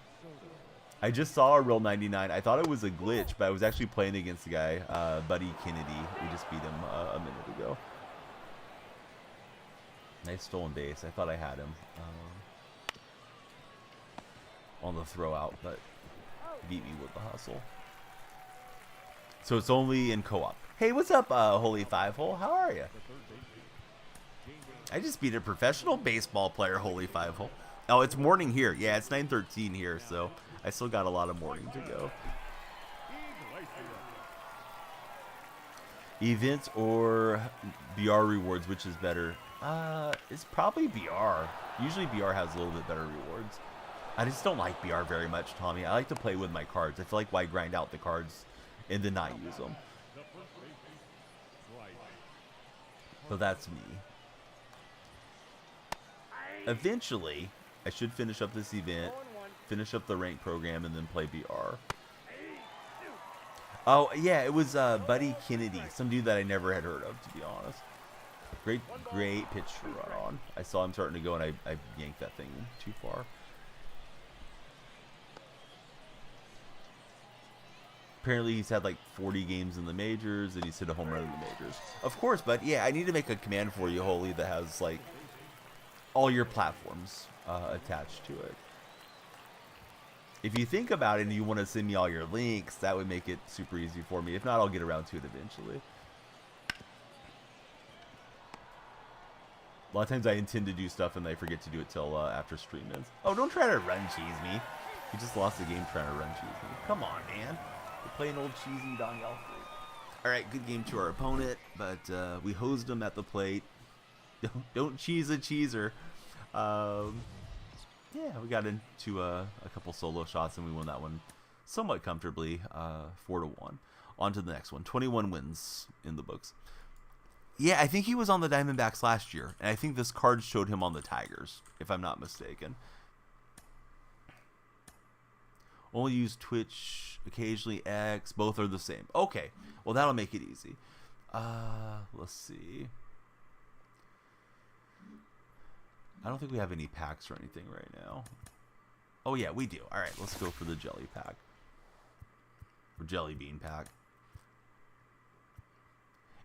I just saw a real 99. I thought it was a glitch, but I was actually playing against the guy, Buddy Kennedy. We just beat him a minute ago. Nice stolen base. I thought I had him on the throw out, but beat me with the hustle. So it's only in co-op. Hey, what's up, Holy Five Hole? How are you? I just beat a professional baseball player, Holy Five Hole. Oh, it's morning here. Yeah, it's 9:13 here, so I still got a lot of morning to go. Events or BR rewards, which is better? It's probably BR. Usually BR has a little bit better rewards. I just don't like BR very much, Tommy. I like to play with my cards. I feel like why grind out the cards and then not use them. So that's me. Eventually, I should finish up this event, finish up the rank program, and then play BR. Oh, yeah, it was Buddy Kennedy, some dude that I never had heard of, to be honest. Great pitch to run on. I saw him starting to go, and I yanked that thing too far. Apparently, he's had like 40 games in the majors, and he's hit a home run in the majors. Of course, but yeah, I need to make a command for you, Holy, that has like all your platforms attached to it. If you think about it and you want to send me all your links, that would make it super easy for me. If not, I'll get around to it eventually. A lot of times I intend to do stuff and I forget to do it till after stream ends. Oh, don't try to run cheese me. You just lost the game trying to run cheese me. Come on, man. We're playing old cheesy Danielle. Alright, good game to our opponent, but we hosed him at the plate. Don't cheese a cheeser. Yeah, we got into a couple solo shots and we won that one somewhat comfortably, 4-1. On to the next one. 21 wins in the books. Yeah, I think he was on the Diamondbacks last year, and I think this card showed him on the Tigers, if I'm not mistaken. Only use Twitch, occasionally X, both are the same. Okay, well that'll make it easy. Let's see. I don't think we have any packs or anything right now. Oh yeah, we do. Alright, let's go for the jelly pack. Or jelly bean pack.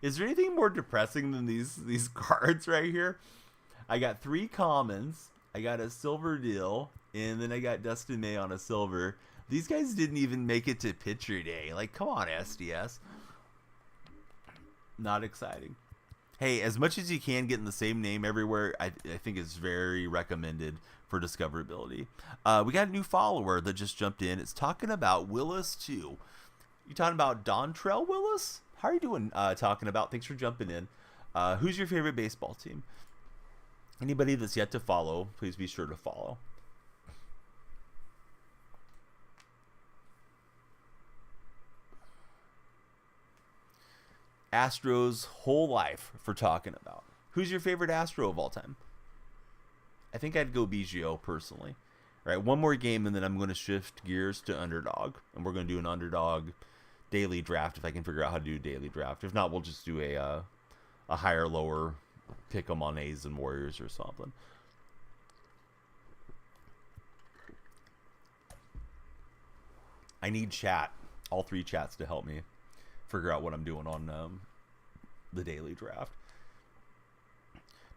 Is there anything more depressing than these cards right here? I got 3 commons, I got a silver deal, and then I got Dustin May on a silver. These guys didn't even make it to pitcher day. Like, come on, SDS. Not exciting. Hey, as much as you can get in the same name everywhere, I think is very recommended for discoverability. We got a new follower that just jumped in. It's talking about Willis too. You talking about Dontrell Willis? How are you doing? Talking about. Thanks for jumping in. Who's your favorite baseball team? Anybody that's yet to follow, please be sure to follow. Astros whole life for talking about. Who's your favorite Astro of all time? I think I'd go Biggio personally. All right, one more game and then I'm going to shift gears to Underdog. And we're going to do an Underdog daily draft if I can figure out how to do a daily draft. If not, we'll just do a higher, lower, pick 'em on A's and Warriors or something. I need chat, all 3 chats to help me figure out what I'm doing on the daily draft.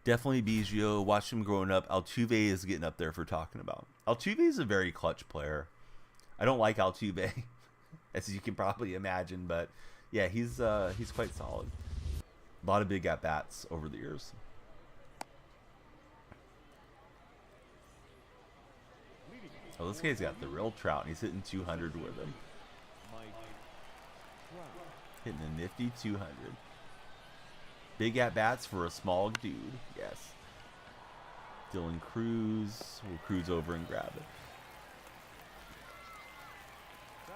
Definitely Biggio. Watched him growing up. Altuve is getting up there for talking about. Altuve is a very clutch player. I don't like Altuve, as you can probably imagine, but yeah, he's quite solid. A lot of big at bats over the years. Oh, this guy's got the real Trout, and he's hitting 200 with him. Hitting a nifty 200. Big at bats for a small dude. Yes. Dylan Cruz will cruise over and grab it.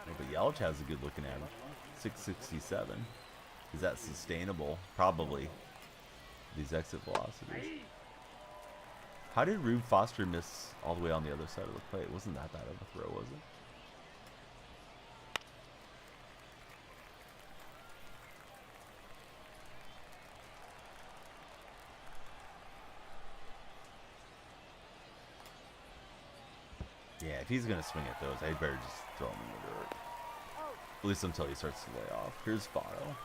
Oh, but Yelich has a good looking average. 667. Is that sustainable? Probably. These exit velocities. How did Rube Foster miss all the way on the other side of the plate? It wasn't that bad of a throw, was it? Yeah, if he's going to swing at those, I'd better just throw him in the dirt. At least until he starts to lay off. Here's Fano.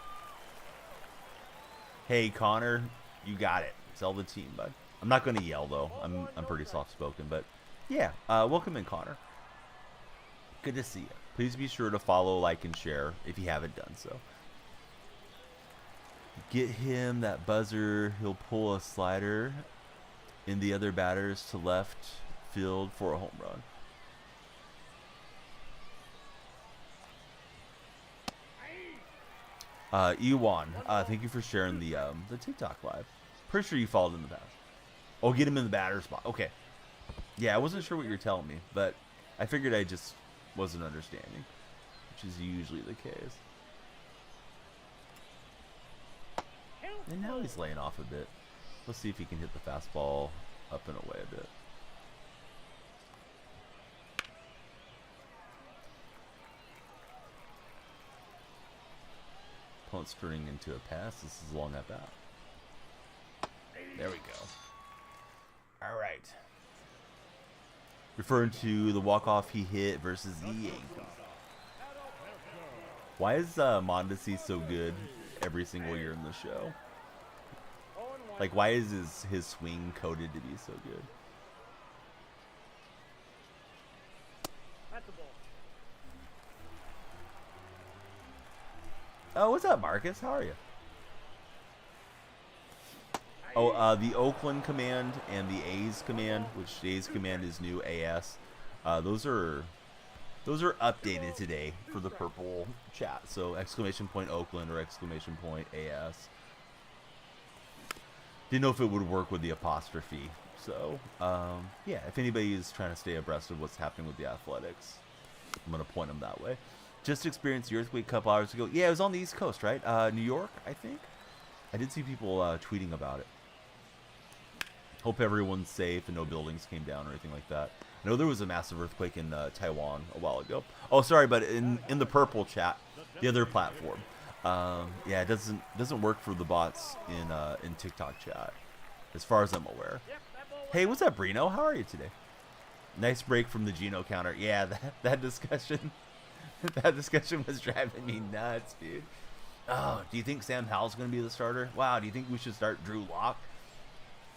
Hey, Connor, you got it. Sell the team, bud. I'm not going to yell, though. I'm pretty soft-spoken, but yeah. Welcome in, Connor. Good to see you. Please be sure to follow, like, and share if you haven't done so. Get him that buzzer. He'll pull a slider in the other batters to left field for a home run. Ewan, thank you for sharing the TikTok live. Pretty sure you followed in the past. Oh, get him in the batter spot. Okay. Yeah, I wasn't sure what you're telling me, but I figured I just wasn't understanding, which is usually the case. And now he's laying off a bit. Let's see if he can hit the fastball up and away a bit. Opponent's turning into a pass. This is long at bat. There we go. All right. Referring to the walk-off he hit versus the Yankees. Why is Mondesi so good every single year in the show? Like, why is his swing coded to be so good? Oh, what's up, Marcus? How are you? Oh, the Oakland command and the A's command, which the A's command is new AS. Those are updated today for the purple chat. So exclamation point Oakland or exclamation point AS. Didn't know if it would work with the apostrophe. So yeah, if anybody is trying to stay abreast of what's happening with the Athletics, I'm gonna point them that way. Just experienced the earthquake a couple hours ago. Yeah, it was on the East Coast, right? New York, I think. I did see people tweeting about it. Hope everyone's safe and no buildings came down or anything like that. I know there was a massive earthquake in Taiwan a while ago. Oh, sorry, but in the purple chat, the other platform, yeah, it doesn't work for the bots in TikTok chat, as far as I'm aware. Hey, what's up, Brino? How are you today? Nice break from the Geno counter. Yeah, that discussion, that discussion was driving me nuts, dude. Oh, do you think Sam Howell's going to be the starter? Wow, do you think we should start Drew Lock?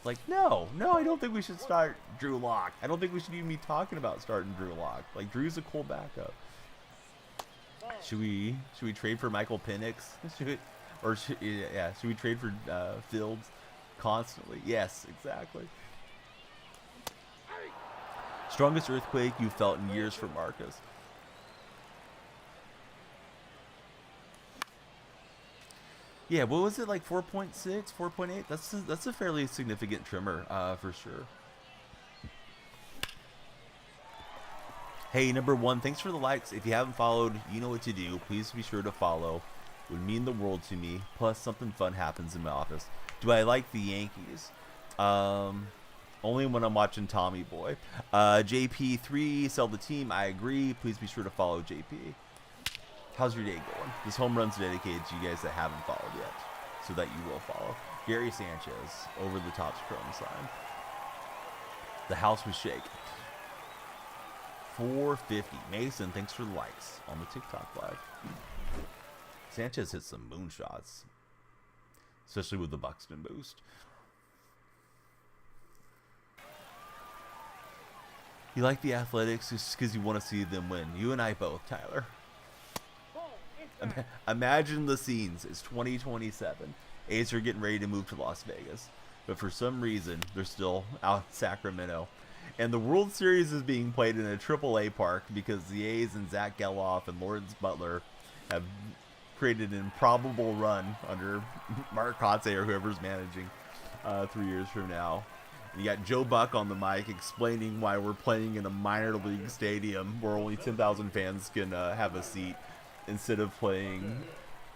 Like, no, I don't think we should start Drew Lock. I don't think we should even be talking about starting Drew Lock. Like, Drew's a cool backup. Should we trade for Michael Penix? Should we trade for Fields constantly? Yes, exactly. Strongest earthquake you felt in years for Marcus. Yeah, what was it, like 4.6, 4.8? That's a fairly significant tremor, for sure. Hey, number one, thanks for the likes. If you haven't followed, you know what to do. Please be sure to follow. It would mean the world to me. Plus, something fun happens in my office. Do I like the Yankees? Only when I'm watching Tommy Boy. JP3, sell the team. I agree. Please be sure to follow JP. How's your day going? This home run's dedicated to you guys that haven't followed yet, so that you will follow. Gary Sanchez, over the top scrum sign. The house was shaking. 450. Mason, thanks for the likes on the TikTok live. Sanchez hit some moonshots, especially with the Buxton boost. You like the Athletics just because you want to see them win. You and I both, Tyler. Imagine the scenes. It's 2027. A's are getting ready to move to Las Vegas, but for some reason they're still out in Sacramento, and the World Series is being played in a AAA park because the A's and Zach Geloff and Lawrence Butler have created an improbable run under Mark Kotsay or whoever's managing 3 years from now. You got Joe Buck on the mic explaining why we're playing in a minor league stadium where only 10,000 fans can have a seat, instead of playing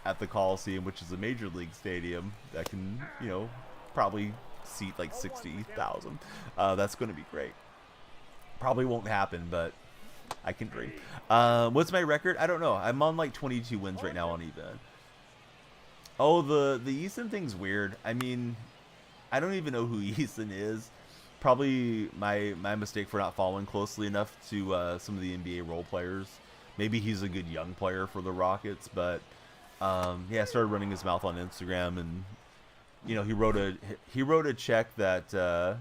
at the Coliseum, which is a major league stadium that can, you know, probably seat like 60,000. That's going to be great. Probably won't happen, but I can dream. What's my record? I don't know. I'm on like 22 wins right now on even. Oh, the Eason thing's weird. I mean, I don't even know who Eason is. Probably my mistake for not following closely enough to some of the NBA role players. Maybe he's a good young player for the Rockets, but yeah, I started running his mouth on Instagram, and you know, he wrote a check that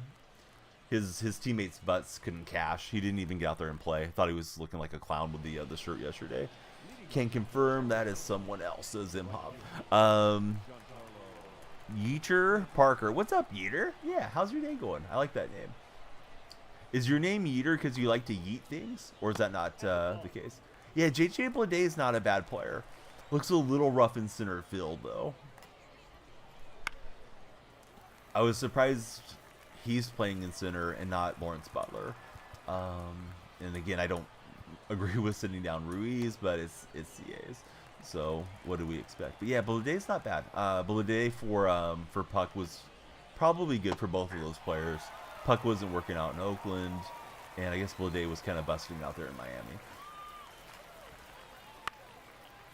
his teammates' butts couldn't cash. He didn't even get out there and play. Thought he was looking like a clown with the shirt yesterday. Can confirm that is someone else, says Imhop. Yeeter Parker, what's up, Yeeter? Yeah, how's your day going? I like that name. Is your name Yeeter because you like to yeet things? Or is that not the case? Yeah, JJ Blade is not a bad player. Looks a little rough in center field, though. I was surprised he's playing in center and not Lawrence Butler. And again, I don't agree with sitting down Ruiz, but it's CA's. So what do we expect? But yeah, Blade's not bad. Blade for Puck was probably good for both of those players. Puck wasn't working out in Oakland, and I guess Blade was kind of busting out there in Miami.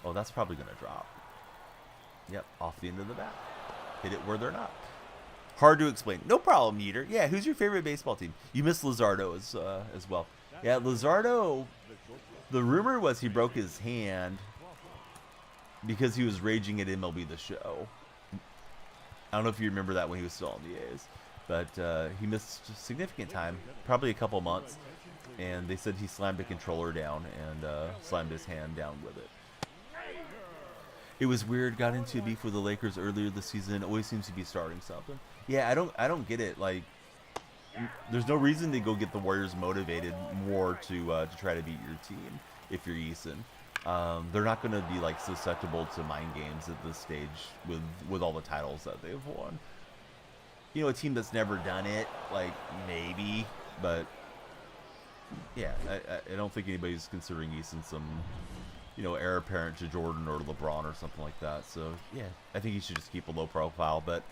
Oh, that's probably going to drop. Yep, off the end of the bat. Hit it where they're not. Hard to explain. No problem, Yeeter. Yeah, who's your favorite baseball team? You missed Luzardo as well. Yeah, Luzardo, the rumor was he broke his hand because he was raging at MLB The Show. I don't know if you remember that when he was still on the A's. But he missed significant time, probably a couple months. And they said he slammed a controller down and slammed his hand down with it. It was weird. Got into a beef with the Lakers earlier this season. Always seems to be starting something. Yeah, I don't get it. Like, there's no reason to go get the Warriors motivated more to try to beat your team if you're Eason. They're not going to be like susceptible to mind games at this stage with all the titles that they've won. You know, a team that's never done it, like maybe, but yeah, I don't think anybody's considering Eason some, you know, heir apparent to Jordan or LeBron or something like that. So yeah, I think he should just keep a low profile. But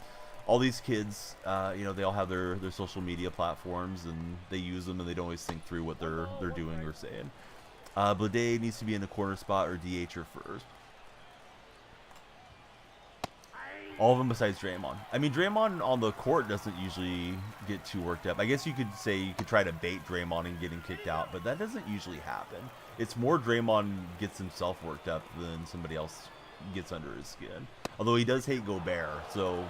all these kids, you know, they all have their social media platforms and they use them and they don't always think through what they're doing or saying. Blade needs to be in the corner spot or DH or first. All of them besides Draymond. I mean, Draymond on the court doesn't usually get too worked up. I guess you could say you could try to bait Draymond and get him kicked out, but that doesn't usually happen. It's more Draymond gets himself worked up than somebody else gets under his skin. Although he does hate Gobert, so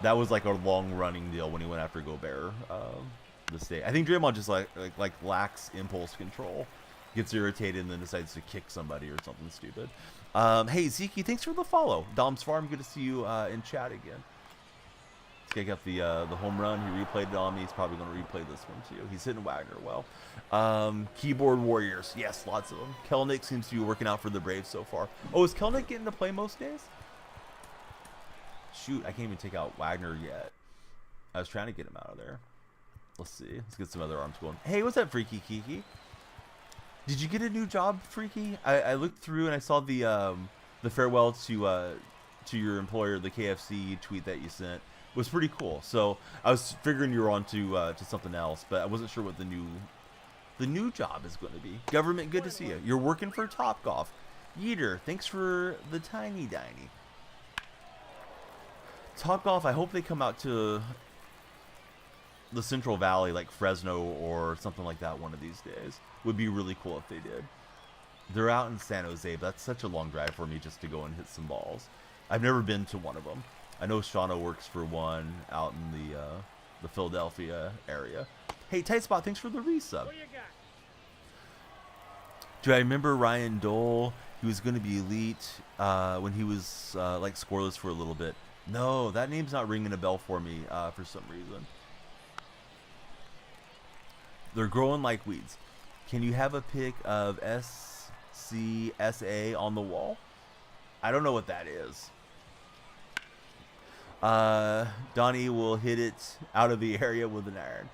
that was like a long-running deal when he went after Gobert this day. I think Draymond just like lacks impulse control, gets irritated, and then decides to kick somebody or something stupid. Hey, Zeke, thanks for the follow. Dom's Farm, good to see you in chat again. This guy got the home run. He replayed it on me. He's probably going to replay this one too. He's hitting Wagner well. Keyboard Warriors. Yes, lots of them. Kelnick seems to be working out for the Braves so far. Oh, is Kelnick getting to play most days? Shoot, I can't even take out Wagner yet. I was trying to get him out of there. Let's see. Let's get some other arms going. Hey, what's up, Freaky Kiki? Did you get a new job, Freaky? I looked through and I saw the farewell to your employer, the KFC tweet that you sent. It was pretty cool. So I was figuring you were on to something else, but I wasn't sure what the new job is going to be. Government, good to see you. You're working for Topgolf. Yeeter, thanks for the tiny diny. Topgolf, I hope they come out to the Central Valley, like Fresno or something like that one of these days. Would be really cool if they did. They're out in San Jose, but that's such a long drive for me just to go and hit some balls. I've never been to one of them. I know Shauna works for one out in the Philadelphia area. Hey, Tight Spot, thanks for the resub. Do I remember Ryan Dole? He was going to be elite when he was like scoreless for a little bit. No, that name's not ringing a bell for me for some reason. They're growing like weeds. Can you have a pic of SCSA on the wall? I don't know what that is. Donnie will hit it out of the area with an iron.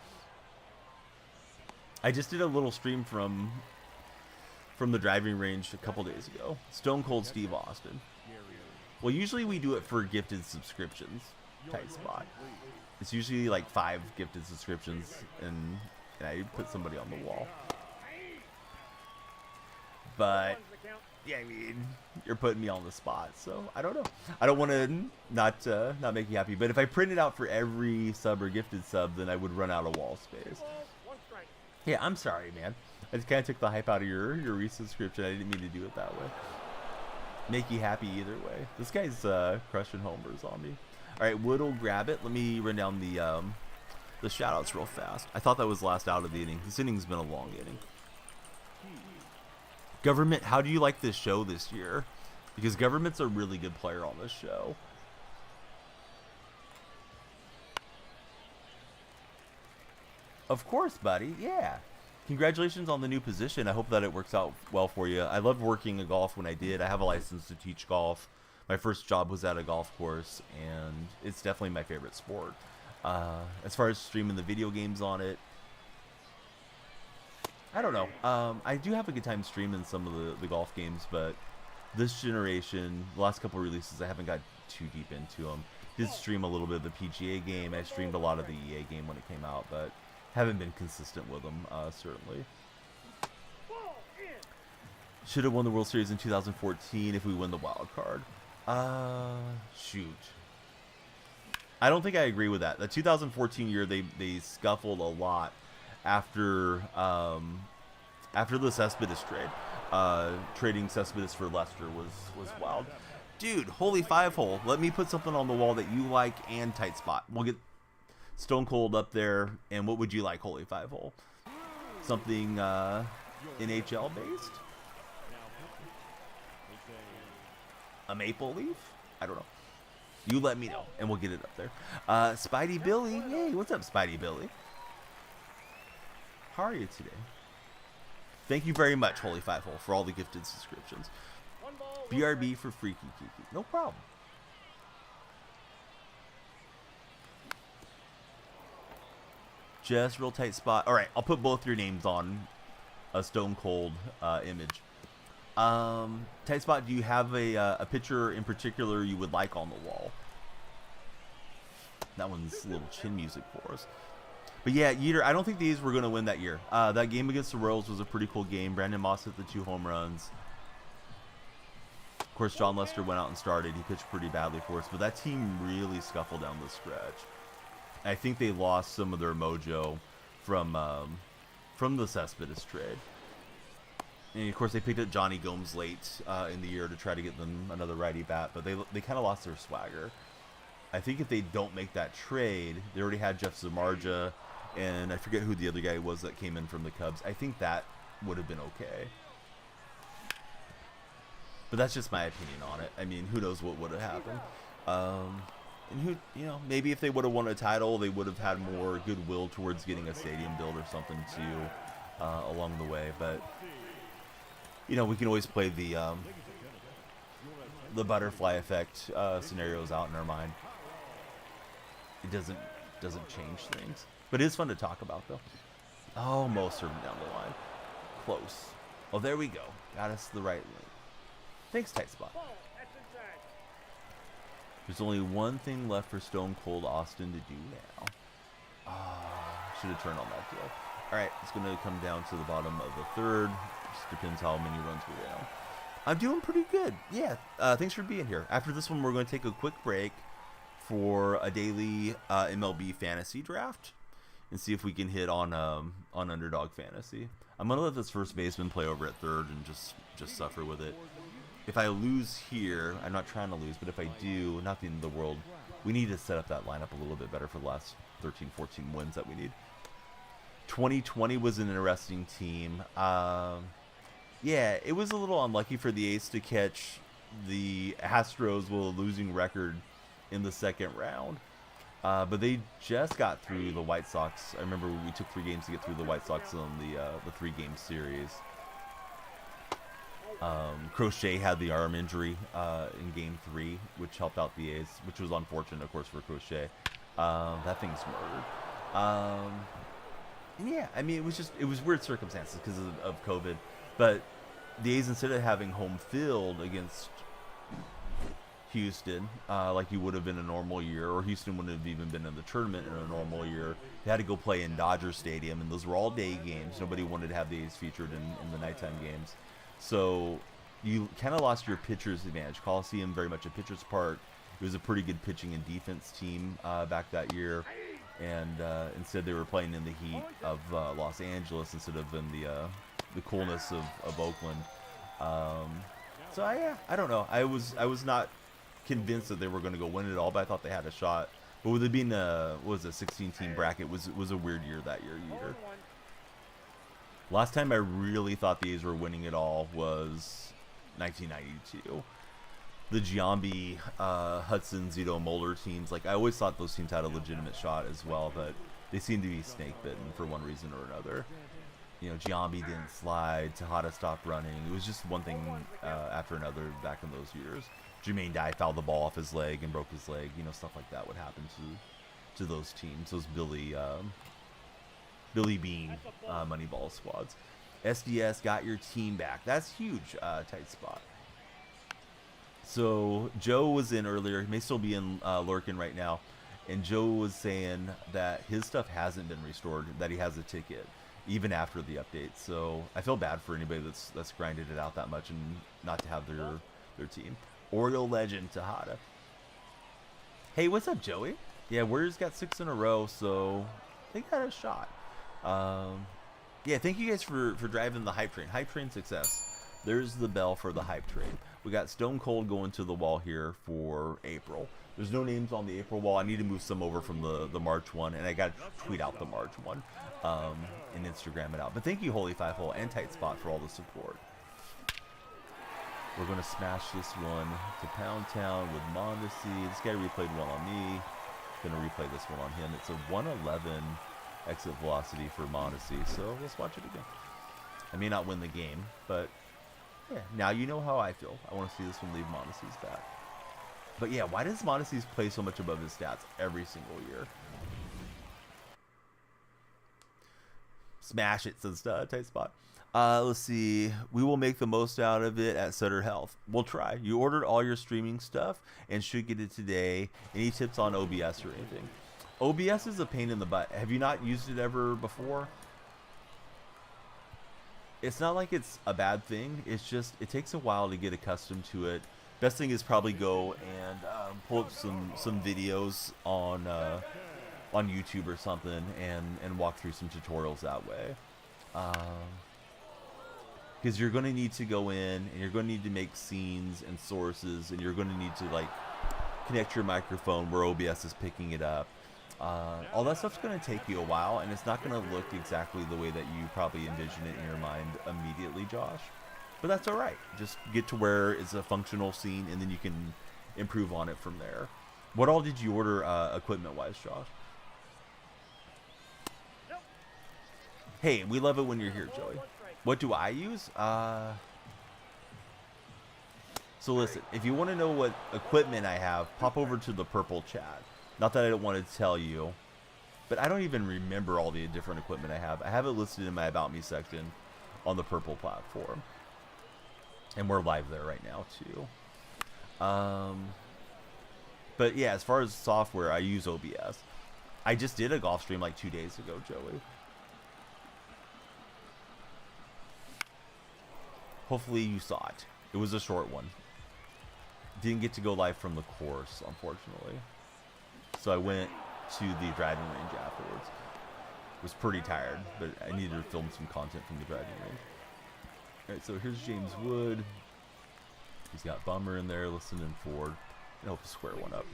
I just did a little stream from the driving range a couple days ago. Stone Cold Steve Austin. Well, usually we do it for gifted subscriptions. Tight Spot. It's usually like 5 gifted subscriptions, and I put somebody on the wall. But yeah, I mean, you're putting me on the spot, so I don't know. I don't want to not make you happy, but if I printed out for every sub or gifted sub, then I would run out of wall space. Yeah, I'm sorry, man. I just kind of took the hype out of your resubscription. I didn't mean to do it that way. Make you happy either way. This guy's crushing homers on me. All right, Wood will grab it. Let me run down the shout-outs real fast. I thought that was last out of the inning. This inning's been a long inning. Government, how do you like this show this year? Because Government's a really good player on this show. Of course, buddy. Yeah. Congratulations on the new position. I hope that it works out well for you. I loved working at golf when I did. I have a license to teach golf. My first job was at a golf course, and it's definitely my favorite sport. As far as streaming the video games on it, I don't know. I do have a good time streaming some of the golf games, but this generation, the last couple releases, I haven't got too deep into them. Did stream a little bit of the PGA game. I streamed a lot of the EA game when it came out, but haven't been consistent with them, certainly. Should have won the World Series in 2014 if we win the wild card. Shoot. I don't think I agree with that. The 2014 year, they scuffled a lot after the Cespedes trade. Trading Cespedes for Lester was wild. Dude, holy 5-hole. Let me put something on the wall that you like and tight spot. We'll get Stone Cold up there. And what would you like, holy 5-hole? Something NHL based? A maple leaf? I don't know. You let me know, and we'll get it up there. Spidey Billy. Hey, what's up, Spidey Billy? How are you today? Thank you very much, Holy 5-hole, for all the gifted subscriptions. BRB for Freaky Kiki. No problem. Just real tight spot. All right, I'll put both your names on a Stone Cold image. Tight spot, do you have a picture in particular you would like on the wall? That one's a little chin music for us. But yeah, Yeater, I don't think these were going to win that year. That game against the Royals was a pretty cool game. Brandon Moss hit the 2 home runs. Of course, John Lester went out and started. He pitched pretty badly for us, but that team really scuffled down the stretch. I think they lost some of their mojo from the Cespedes trade. And of course, they picked up Johnny Gomes late in the year to try to get them another righty bat, but they kind of lost their swagger. I think if they don't make that trade, they already had Jeff Zamarja, and I forget who the other guy was that came in from the Cubs. I think that would have been okay. But that's just my opinion on it. I mean, who knows what would have happened. And who, you know, maybe if they would have won a title, they would have had more goodwill towards getting a stadium built or something too along the way. But you know, we can always play the butterfly effect scenarios out in our mind. It doesn't change things, but it is fun to talk about though. Oh, most certainly down the line, close. Oh, there we go. Got us the right lane. Thanks, tight spot. There's only one thing left for Stone Cold Austin to do now. Should have turned on that deal. All right, it's going to come down to the bottom of the third. Just depends how many runs we're down. I'm doing pretty good. Yeah, thanks for being here. After this one, we're going to take a quick break for a daily MLB fantasy draft and see if we can hit on Underdog Fantasy. I'm going to let this first baseman play over at third and just suffer with it. If I lose here, I'm not trying to lose, but if I do, not the end of the world. We need to set up that lineup a little bit better for the last 13, 14 wins that we need. 2020 was an interesting team. Yeah, it was a little unlucky for the A's to catch the Astros with a losing record in the second round. But they just got through the White Sox. I remember we took 3 games to get through the White Sox on the 3-game series. Crochet had the arm injury in Game 3, which helped out the A's, which was unfortunate, of course, for Crochet. That thing's murdered. Yeah, I mean, it was weird circumstances because of COVID. But the A's, instead of having home field against Houston, like you would have been a normal year, or Houston wouldn't have even been in the tournament in a normal year, they had to go play in Dodger Stadium, and those were all day games. Nobody wanted to have the A's featured in the nighttime games. So you kind of lost your pitcher's advantage. Coliseum, very much a pitcher's park. It was a pretty good pitching and defense team back that year. And instead they were playing in the heat of Los Angeles instead of in the coolness of Oakland. So I don't know. I was not convinced that they were going to go win it all, but I thought they had a shot. But with it being a 16-team bracket, was a weird year that year either. Last time I really thought the A's were winning it all was 1992. The Giambi, Hudson, Zito, Moeller teams. Like, I always thought those teams had a legitimate shot as well, but they seem to be snake bitten for one reason or another. You know, Giambi didn't slide, Tejada stopped running. It was just one thing after another back in those years. Jermaine Dye fouled the ball off his leg and broke his leg. You know, stuff like that would happen to those teams, those Billy Bean Moneyball squads. SDS got your team back. That's huge. Tight spot. So Joe was in earlier. He may still be in lurking right now. And Joe was saying that his stuff hasn't been restored, that he has a ticket even after the update. So I feel bad for anybody that's grinded it out that much and not to have their team. Oriole legend Tejada. Hey, what's up, Joey? Yeah, Warriors got 6 in a row, so they got a shot. Yeah, thank you guys for driving the hype train. Hype train success. There's the bell for the hype train. We got Stone Cold going to the wall here for April. There's no names on the April wall. I need to move some over from the March one, and I got to tweet out the March one and Instagram it out. But thank you, Holy Five Hole and Tight Spot, for all the support. We're going to smash this one to Pound Town with Mondesi. This guy replayed well on me. Going to replay this one on him. It's a 111 exit velocity for Mondesi, so let's watch it again. I may not win the game, but yeah, now you know how I feel. I want to see this one leave Mondesi's back. But yeah, why does Mondesi's play so much above his stats every single year? Smash it, says Tight Spot. Let's see. We will make the most out of it at Sutter Health. We'll try. You ordered all your streaming stuff and should get it today. Any tips on OBS or anything? OBS is a pain in the butt. Have you not used it ever before? It's not like it's a bad thing. It's just, it takes a while to get accustomed to it. Best thing is probably go and pull up some videos on YouTube or something and walk through some tutorials that way. Because you're going to need to go in and you're going to need to make scenes and sources, and you're going to need to like connect your microphone where OBS is picking it up. All that stuff's going to take you a while, and it's not going to look exactly the way that you probably envision it in your mind immediately, Josh. But that's all right. Just get to where it's a functional scene, and then you can improve on it from there. What all did you order equipment-wise, Josh? Hey, we love it when you're here, Joey. What do I use? So listen, if you want to know what equipment I have, pop over to the purple chat. Not that I don't want to tell you, but I don't even remember all the different equipment I have. I have it listed in my About Me section on the purple platform. And we're live there right now, too. But yeah, as far as software, I use OBS. I just did a golf stream like 2 days ago, Joey. Hopefully you saw it. It was a short one. Didn't get to go live from the course, unfortunately. So I went to the driving range afterwards. Was pretty tired, but I needed to film some content from the driving range. Alright, so here's James Wood. He's got Bummer in there, listening Ford. I hope to square one up.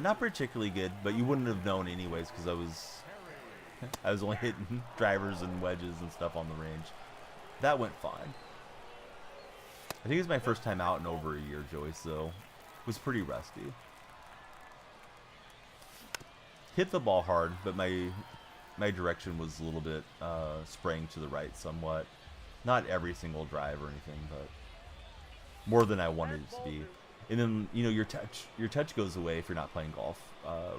Not particularly good, but you wouldn't have known anyways, because I was only hitting drivers and wedges and stuff on the range. That went fine. I think it's my first time out in over a year, Joey, so it was pretty rusty. Hit the ball hard, but my direction was a little bit spraying to the right somewhat. Not every single drive or anything, but more than I wanted it to be. And then, you know, your touch goes away if you're not playing golf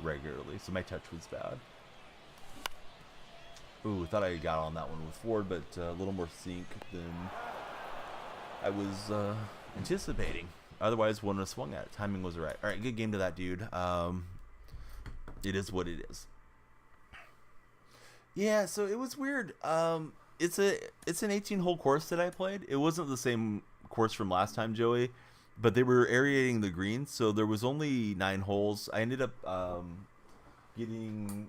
regularly, so my touch was bad. Ooh, thought I got on that one with Ford, but a little more sync than I was anticipating. Otherwise, wouldn't have swung at it. Timing was right. All right, good game to that dude. It is what it is. Yeah, so it was weird. It's an 18-hole course that I played. It wasn't the same course from last time, Joey, but they were aerating the greens, so there was only 9 holes. I ended up getting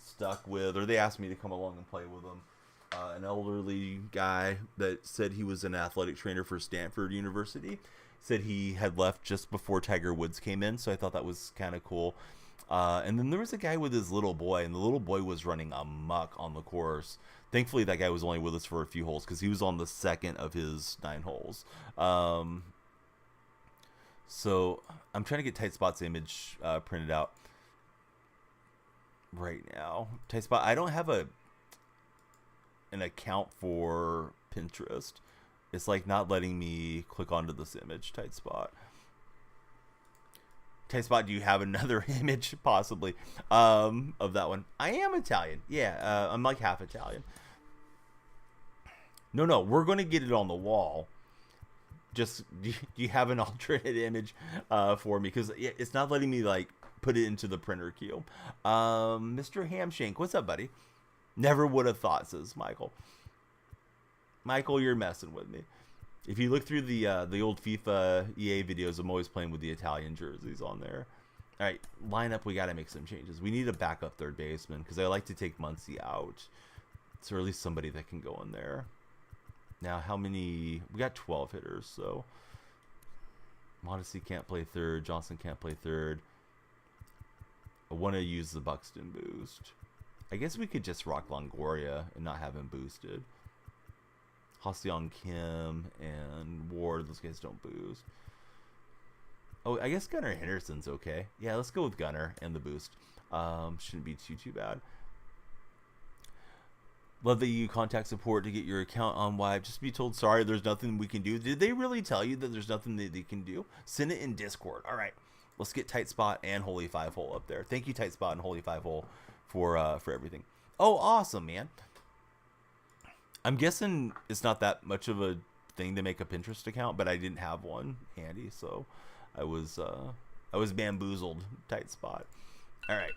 stuck with, or they asked me to come along and play with them. An elderly guy that said he was an athletic trainer for Stanford University. Said he had left just before Tiger Woods came in, so I thought that was kind of cool. And then there was a guy with his little boy, and the little boy was running amok on the course. Thankfully, that guy was only with us for a few holes because he was on the second of his 9 holes. So I'm trying to get Tight Spot's image printed out. right now. Tight spot. I don't have an account for Pinterest. It's like not letting me click onto this image. Tight spot. Tight spot. Do you have another image possibly of that one? I am Italian. Yeah, I'm like half Italian. No, we're going to get it on the wall. Just, do you have an alternate image for me? Because it's not letting me, like, put it into the printer queue. Mr. Hamshank, what's up, buddy? Never would have thought, says Michael. Michael, you're messing with me. If you look through the old FIFA EA videos, I'm always playing with the Italian jerseys on there. All right, lineup, we got to make some changes. We need a backup third baseman because I like to take Muncy out. So, or at least somebody that can go in there. Now, how many? We got 12 hitters, so Modesty can't play third. Johnson can't play third. I want to use the Buxton boost. I guess we could just rock Longoria and not have him boosted. Halcyon Kim and Ward, those guys don't boost. Oh, I guess Gunnar Henderson's okay. Yeah, let's go with Gunnar and the boost. Shouldn't be too bad. Love that you contact support to get your account unwiped. Just be told, sorry, there's nothing we can do. Did they really tell you that there's nothing that they can do? Send it in Discord. All right. Let's get Tight Spot and Holy Five Hole up there. Thank you, Tight Spot and Holy Five Hole, for everything. Oh, awesome, man. I'm guessing it's not that much of a thing to make a Pinterest account, but I didn't have one handy, so I was bamboozled. Tight Spot. All right.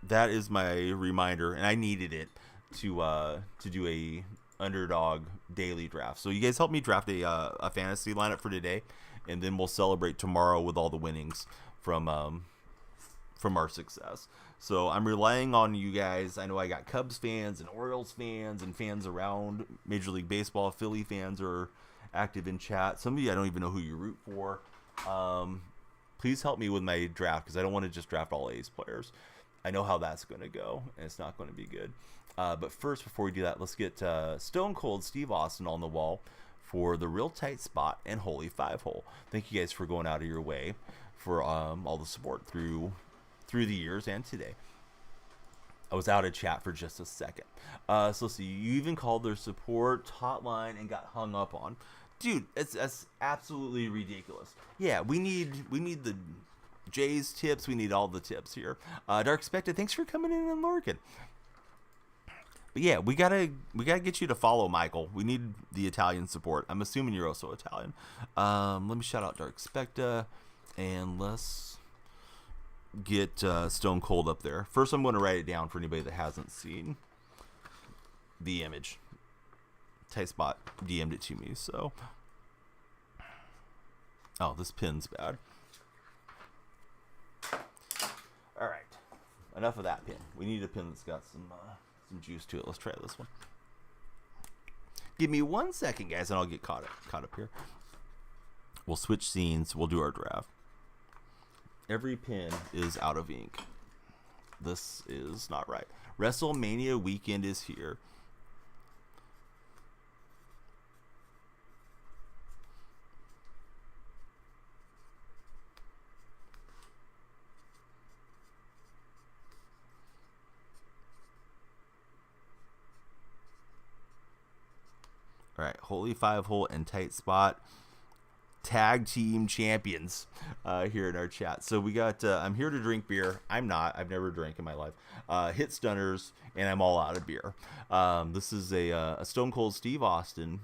That is my reminder, and I needed it to do a underdog daily draft. So you guys help me draft a fantasy lineup for today, and then we'll celebrate tomorrow with all the winnings from our success. So I'm relying on you guys. I know I got Cubs fans and Orioles fans and fans around Major League Baseball. Philly fans are active in chat. Some of you I don't even know who you root for. Please help me with my draft because I don't want to just draft all A's players. I know how that's going to go, and it's not going to be good. But first, before we do that, let's get Stone Cold Steve Austin on the wall for the Real Tight Spot and Holy Five Hole. Thank you guys for going out of your way for all the support through the years and today. I was out of chat for just a second. So let's see. You even called their support hotline and got hung up on. Dude, that's absolutely ridiculous. Yeah, we need the Jay's tips. We need all the tips here. Dark Spectre, thanks for coming in and lurking. But yeah, we gotta get you to follow Michael. We need the Italian support. I'm assuming you're also Italian. Let me shout out Dark Spectre, and let's get Stone Cold up there. First, I'm going to write it down for anybody that hasn't seen the image. Tight Spot DM'd it to me, so. Oh, this pin's bad. All right, enough of that pin. We need a pin that's got some juice to it. Let's try this one. Give me 1 second, guys, and I'll get caught up here. We'll switch scenes. We'll do our draft. Every pin is out of ink. This is not right. WrestleMania weekend is here. All right, Holy Five Hole and Tight Spot tag team champions here in our chat. So we got I'm here to drink beer. I'm not. I've never drank in my life. Hit stunners, and I'm all out of beer. This is a Stone Cold Steve Austin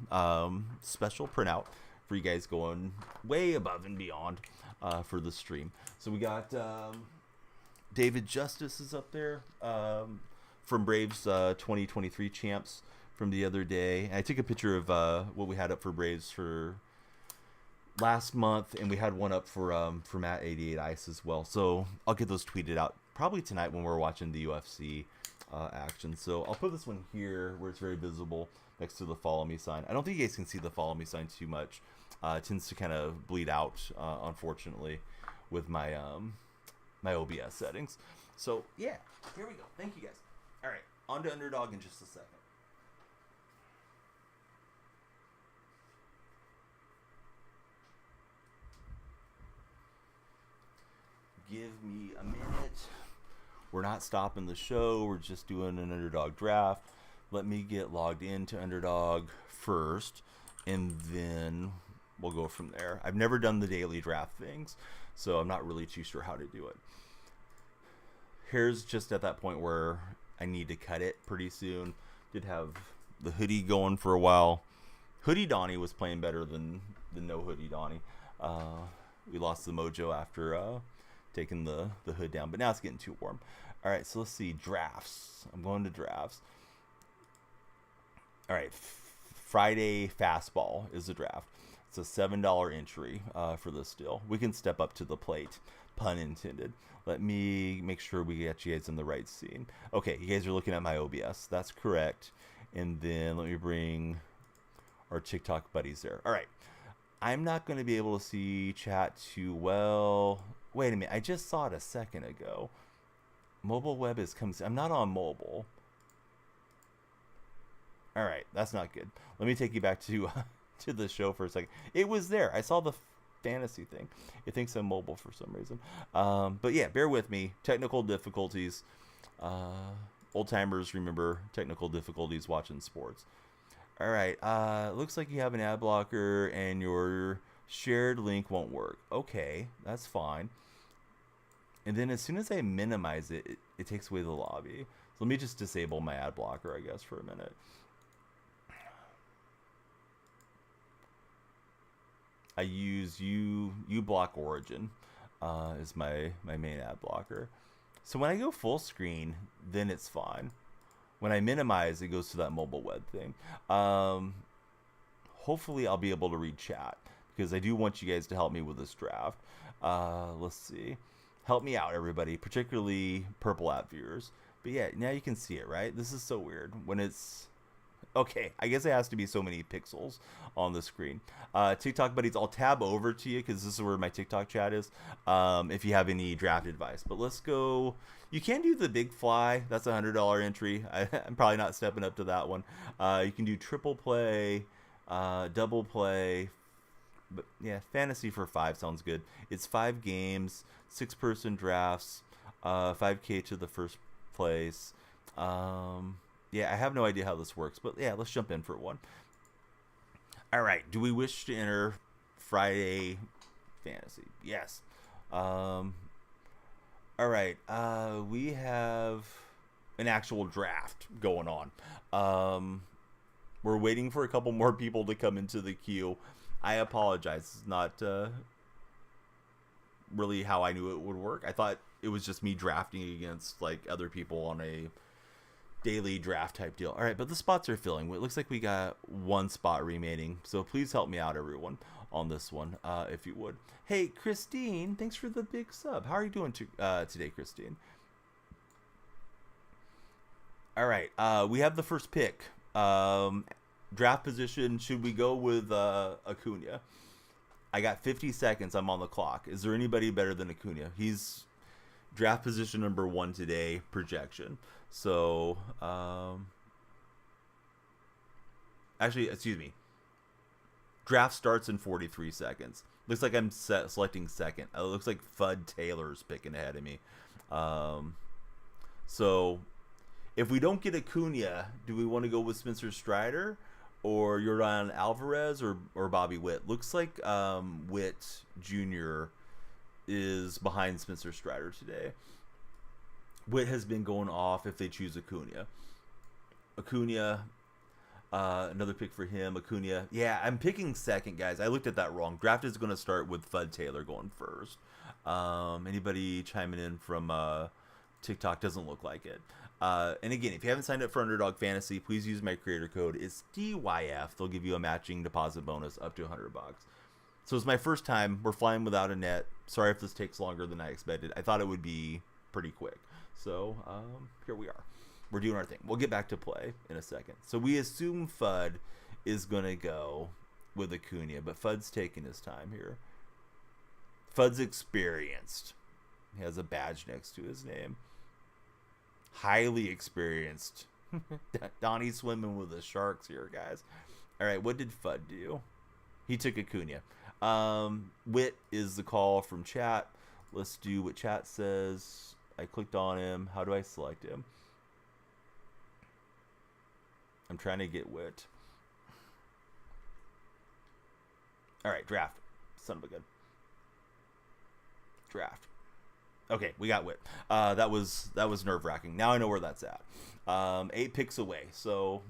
special printout for you guys going way above and beyond for the stream. So we got David Justice is up there from Braves 2023 champs from the other day. I took a picture of what we had up for Braves for last month, and we had one up for Matt 88 Ice as well. So I'll get those tweeted out probably tonight when we're watching the UFC action. So I'll put this one here where it's very visible next to the follow me sign. I don't think you guys can see the follow me sign too much. It tends to kind of bleed out, unfortunately, with my my OBS settings. So yeah, here we go. Thank you guys. All right, on to Underdog in just a second. Give me a minute. We're not stopping the show. We're just doing an underdog draft. Let me get logged into underdog first, and then we'll go from there. I've never done the daily draft things, so I'm not really too sure how to do it. Here's just at that point where I need to cut it pretty soon. Did have the hoodie going for a while. Hoodie Donnie was playing better than no hoodie Donnie. We lost the mojo after taking the hood down, but now it's getting too warm. All right, so let's see. Drafts. I'm going to drafts. All right, Friday Fastball is the draft. It's a $7 entry for this deal. We can step up to the plate, pun intended. Let me make sure we get you guys in the right scene. Okay, you guys are looking at my OBS. That's correct. And then let me bring our TikTok buddies there. All right. I'm not going to be able to see chat too well. Wait a minute. I just saw it a second ago. Mobile web is coming. I'm not on mobile. All right. That's not good. Let me take you back to the show for a second. It was there. I saw the fantasy thing. It thinks I'm mobile for some reason. But yeah, bear with me. Technical difficulties. Old timers remember technical difficulties watching sports. All right. Looks like you have an ad blocker and your shared link won't work. Okay, that's fine. And then as soon as I minimize it, it takes away the lobby. So let me just disable my ad blocker, I guess, for a minute. I use uBlock Origin is my main ad blocker. So when I go full screen, then it's fine. When I minimize, it goes to that mobile web thing. Hopefully I'll be able to read chat because I do want you guys to help me with this draft. Let's see. Help me out, everybody, particularly Purple app viewers. But yeah, now you can see it, right? This is so weird when it's... Okay, I guess it has to be so many pixels on the screen. TikTok buddies, I'll tab over to you because this is where my TikTok chat is if you have any draft advice. But let's go. You can do the big fly. That's a $100 entry. I'm probably not stepping up to that one. You can do triple play, double play. But yeah, fantasy for 5 sounds good. It's 5 games, 6-person drafts, 5K to the first place. Yeah, I have no idea how this works, but yeah, let's jump in for one. All right, do we wish to enter Friday Fantasy? Yes. All right, we have an actual draft going on. We're waiting for a couple more people to come into the queue. I apologize. It's not really how I knew it would work. I thought it was just me drafting against like other people on a daily draft type deal. All right, but the spots are filling. It looks like we got 1 spot remaining, so please help me out, everyone, on this one, if you would. Hey, Christine, thanks for the big sub. How are you doing today, Christine? All right, we have the first pick. Draft position, should we go with Acuna? I got 50 seconds. I'm on the clock. Is there anybody better than Acuna? He's draft position number 1 today, projection. So, actually, excuse me. Draft starts in 43 seconds. Looks like I'm selecting second. It looks like Fudd Taylor's picking ahead of me. So, if we don't get Acuna, do we want to go with Spencer Strider or Yordan Alvarez or Bobby Witt? Looks like Witt Jr. is behind Spencer Strider today. Witt has been going off if they choose Acuna. Another pick for him. Acuna. Yeah, I'm picking second, guys. I looked at that wrong. Draft is going to start with Fudd Taylor going first. Anybody chiming in from TikTok? Doesn't look like it. And again, if you haven't signed up for Underdog Fantasy, please use my creator code. It's DYF. They'll give you a matching deposit bonus up to $100. So it's my first time. We're flying without a net. Sorry if this takes longer than I expected. I thought it would be pretty quick. So here we are. We're doing our thing. We'll get back to play in a second. So we assume Fudd is going to go with Acuna, but Fudd's taking his time here. Fudd's experienced. He has a badge next to his name. Highly experienced. Donnie's swimming with the sharks here, guys. All right, what did Fudd do? He took Acuna. Witt is the call from chat. Let's do what chat says. I clicked on him. How do I select him? I'm trying to get Wit. All right, draft. Son of a gun. Draft. Okay, we got Wit. That was nerve-wracking. Now I know where that's at. 8 picks away. So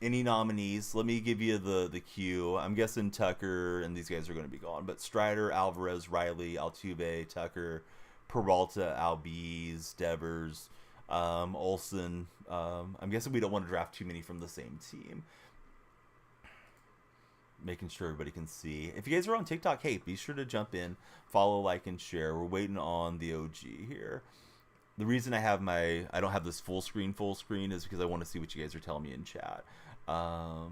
any nominees? Let me give you the queue. I'm guessing Tucker and these guys are going to be gone, but Strider, Alvarez, Riley, Altuve, Tucker, Peralta, Albies, Devers, Olsen. I'm guessing we don't want to draft too many from the same team. Making sure everybody can see. If you guys are on TikTok, hey, be sure to jump in, follow, like, and share. We're waiting on the OG here. The reason I don't have this full screen is because I want to see what you guys are telling me in chat. Yeah,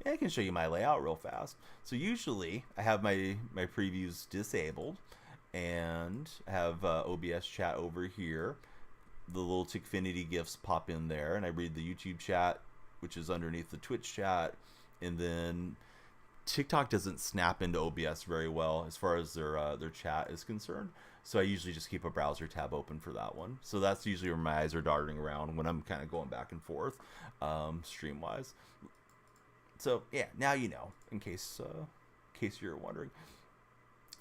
I can show you my layout real fast. So usually I have my previews disabled, and I have OBS chat over here. The little Tickfinity gifs pop in there, and I read the YouTube chat, which is underneath the Twitch chat. And then TikTok doesn't snap into OBS very well as far as their chat is concerned. So I usually just keep a browser tab open for that one. So that's usually where my eyes are darting around when I'm kind of going back and forth, stream-wise. So yeah, now you know, in case you're wondering.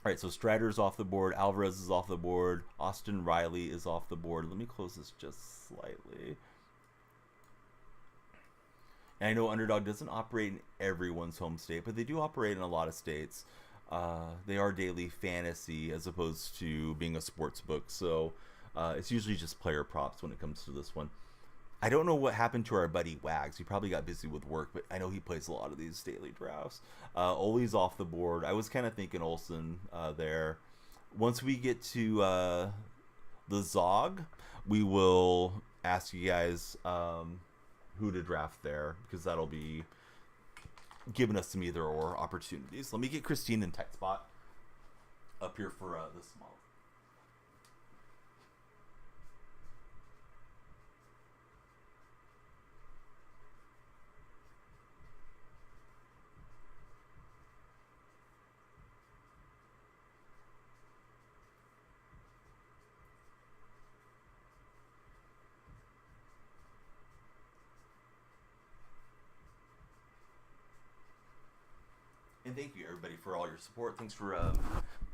All right, so Strider's off the board. Alvarez is off the board. Austin Riley is off the board. Let me close this just slightly. And I know Underdog doesn't operate in everyone's home state, but they do operate in a lot of states. They are daily fantasy as opposed to being a sports book, so it's usually just player props when it comes to this one. I don't know what happened to our buddy Wags. He probably got busy with work, but I know he plays a lot of these daily drafts. Ole's off the board. I was kind of thinking Olsen there. Once we get to the Zog, we will ask you guys who to draft there, because that'll be giving us some either or opportunities. Let me get Christine in tight spot up here for the small. And thank you, everybody, for all your support. Thanks for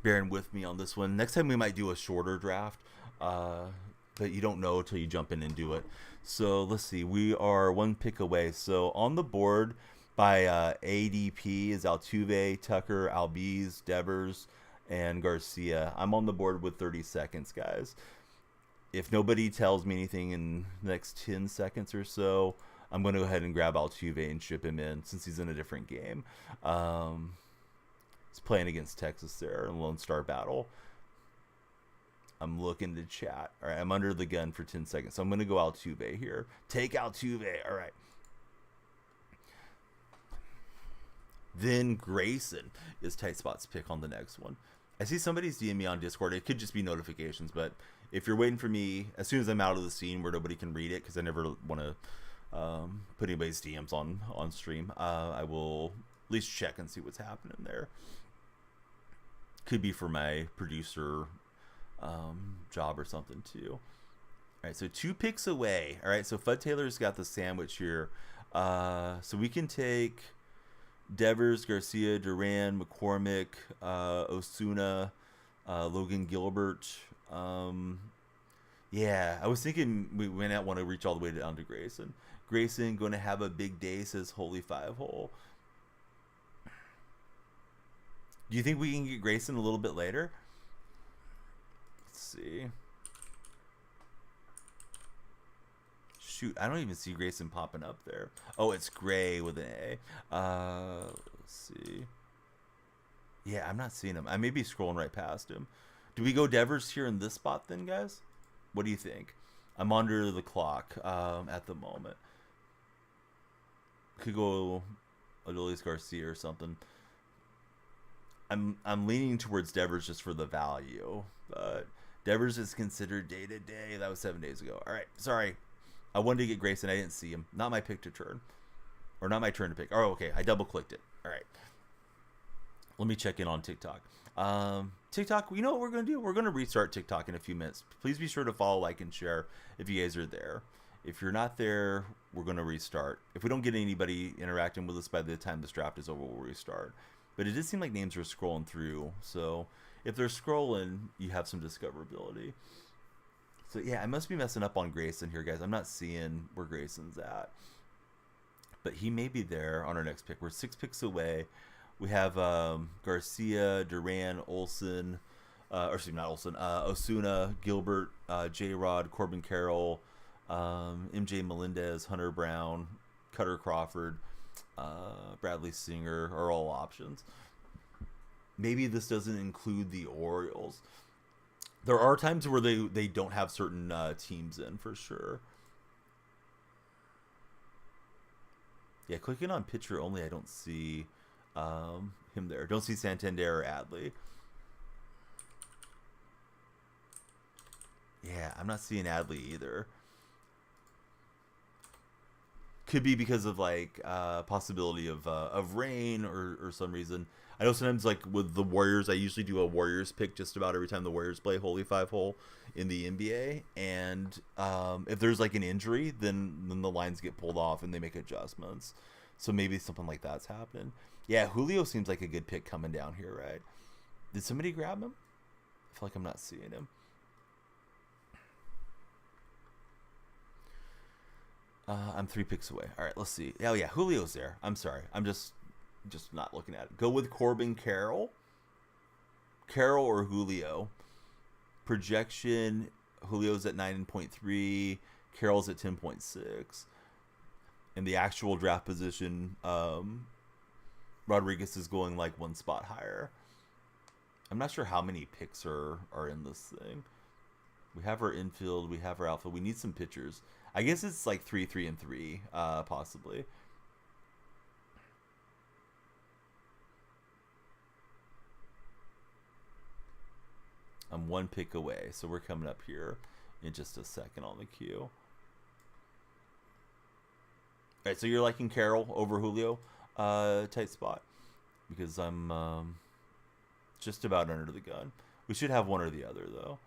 bearing with me on this one. Next time we might do a shorter draft, but you don't know until you jump in and do it. So let's see. We are 1 pick away. So on the board by ADP is Altuve, Tucker, Albies, Devers, and Garcia. I'm on the board with 30 seconds, guys. If nobody tells me anything in the next 10 seconds or so, I'm going to go ahead and grab Altuve and ship him in since he's in a different game. He's playing against Texas there in Lone Star Battle. I'm looking to chat. All right, I'm under the gun for 10 seconds. So I'm going to go Altuve here. Take Altuve. All right. Then Grayson is Tight Spot's pick on the next one. I see somebody's DM me on Discord. It could just be notifications, but if you're waiting for me, as soon as I'm out of the scene where nobody can read it, because I never want to put anybody's DMs on stream, I will at least check and see what's happening there. Could be for my producer job or something too. All right, so 2 picks away. All right, so Fudd Taylor's got the sandwich here. So we can take Devers, Garcia, Duran, McCormick, Osuna, Logan Gilbert. Yeah, I was thinking we might not want to reach all the way down to Grayson. Grayson going to have a big day, says Holy Five Hole. Do you think we can get Grayson a little bit later? Let's see. Shoot, I don't even see Grayson popping up there. Oh, it's Gray with an A. Let's see. Yeah, I'm not seeing him. I may be scrolling right past him. Do we go Devers here in this spot then, guys? What do you think? I'm under the clock at the moment. Could go Adolis Garcia or something. I'm leaning towards Devers just for the value, but Devers is considered day to day. That was 7 days ago. All right, sorry. I wanted to get Grayson. I didn't see him. Not my pick to turn, or not my turn to pick. Oh, okay. I double clicked it. All right. Let me check in on TikTok. TikTok, you know what we're going to do? We're going to restart TikTok in a few minutes. Please be sure to follow, like, and share if you guys are there. If you're not there, we're going to restart. If we don't get anybody interacting with us by the time this draft is over, we'll restart. But it does seem like names are scrolling through. So if they're scrolling, you have some discoverability. So, yeah, I must be messing up on Grayson here, guys. I'm not seeing where Grayson's at. But he may be there on our next pick. We're 6 picks away. We have Garcia, Duran, Olsen, or excuse me, not Olsen, Osuna, Gilbert, J-Rod, Corbin Carroll, MJ Melendez, Hunter Brown, Cutter Crawford, Bradley Singer are all options. Maybe this doesn't include the Orioles. There are times where they don't have certain teams in for sure. Yeah, clicking on pitcher only, I don't see him there. Don't see Santander or Adley. Yeah, I'm not seeing Adley either. Could be because of like possibility of rain or some reason. I know sometimes like with the Warriors, I usually do a Warriors pick just about every time the Warriors play Holy Five Hole in the NBA. And if there's like an injury, then the lines get pulled off and they make adjustments. So maybe something like that's happening. Yeah, Julio seems like a good pick coming down here, right? Did somebody grab him? I feel like I'm not seeing him. I'm 3 picks away. All right, let's see. Oh, yeah, Julio's there. I'm sorry. I'm just not looking at it. Go with Corbin Carroll. Carroll or Julio. Projection, Julio's at 9.3. Carroll's at 10.6. And the actual draft position, Rodriguez is going like 1 spot higher. I'm not sure how many picks are in this thing. We have our infield. We have our outfield. We need some pitchers. I guess it's like 3, 3, and 3, possibly. I'm 1 pick away, so we're coming up here in just a second on the queue. All right, so you're liking Carroll over Julio, tight spot, because I'm just about under the gun. We should have one or the other, though.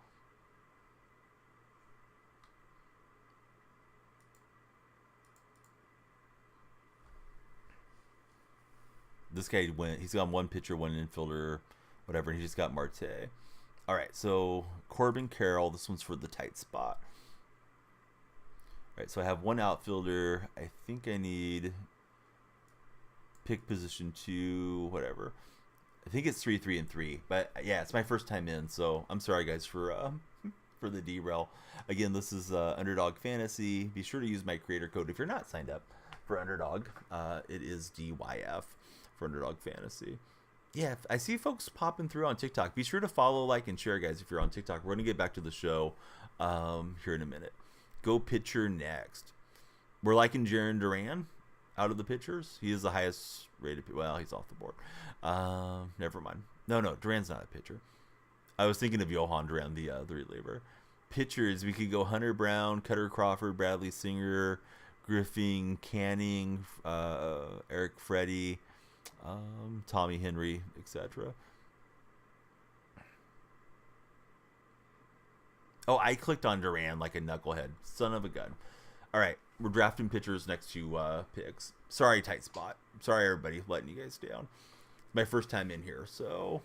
This guy went. He's got 1 pitcher, 1 infielder, whatever. And he just got Marte. All right, so Corbin Carroll. This one's for the tight spot. All right, so I have 1 outfielder. I think I need pick position 2, whatever. I think it's 3, 3, and 3. But yeah, it's my first time in, so I'm sorry guys for the derail. Again, this is Underdog Fantasy. Be sure to use my creator code if you're not signed up for Underdog. It is DYF for Underdog Fantasy. Yeah, I see folks popping through on TikTok. Be sure to follow, like, and share, guys, if you're on TikTok. We're going to get back to the show here in a minute. Go pitcher next. We're liking Jarren Duran out of the pitchers. He is the highest rated. Well, he's off the board. Never mind. No, Duran's not a pitcher. I was thinking of Johan Duran, the reliever. Pitchers, we could go Hunter Brown, Cutter Crawford, Bradley Singer, Griffin, Canning, Eric Freddie, Tommy Henry, etc. Oh, I clicked on Duran like a knucklehead. Son of a gun. All right, we're drafting pitchers next to picks. Sorry, tight spot. Sorry, everybody, letting you guys down. My first time in here, so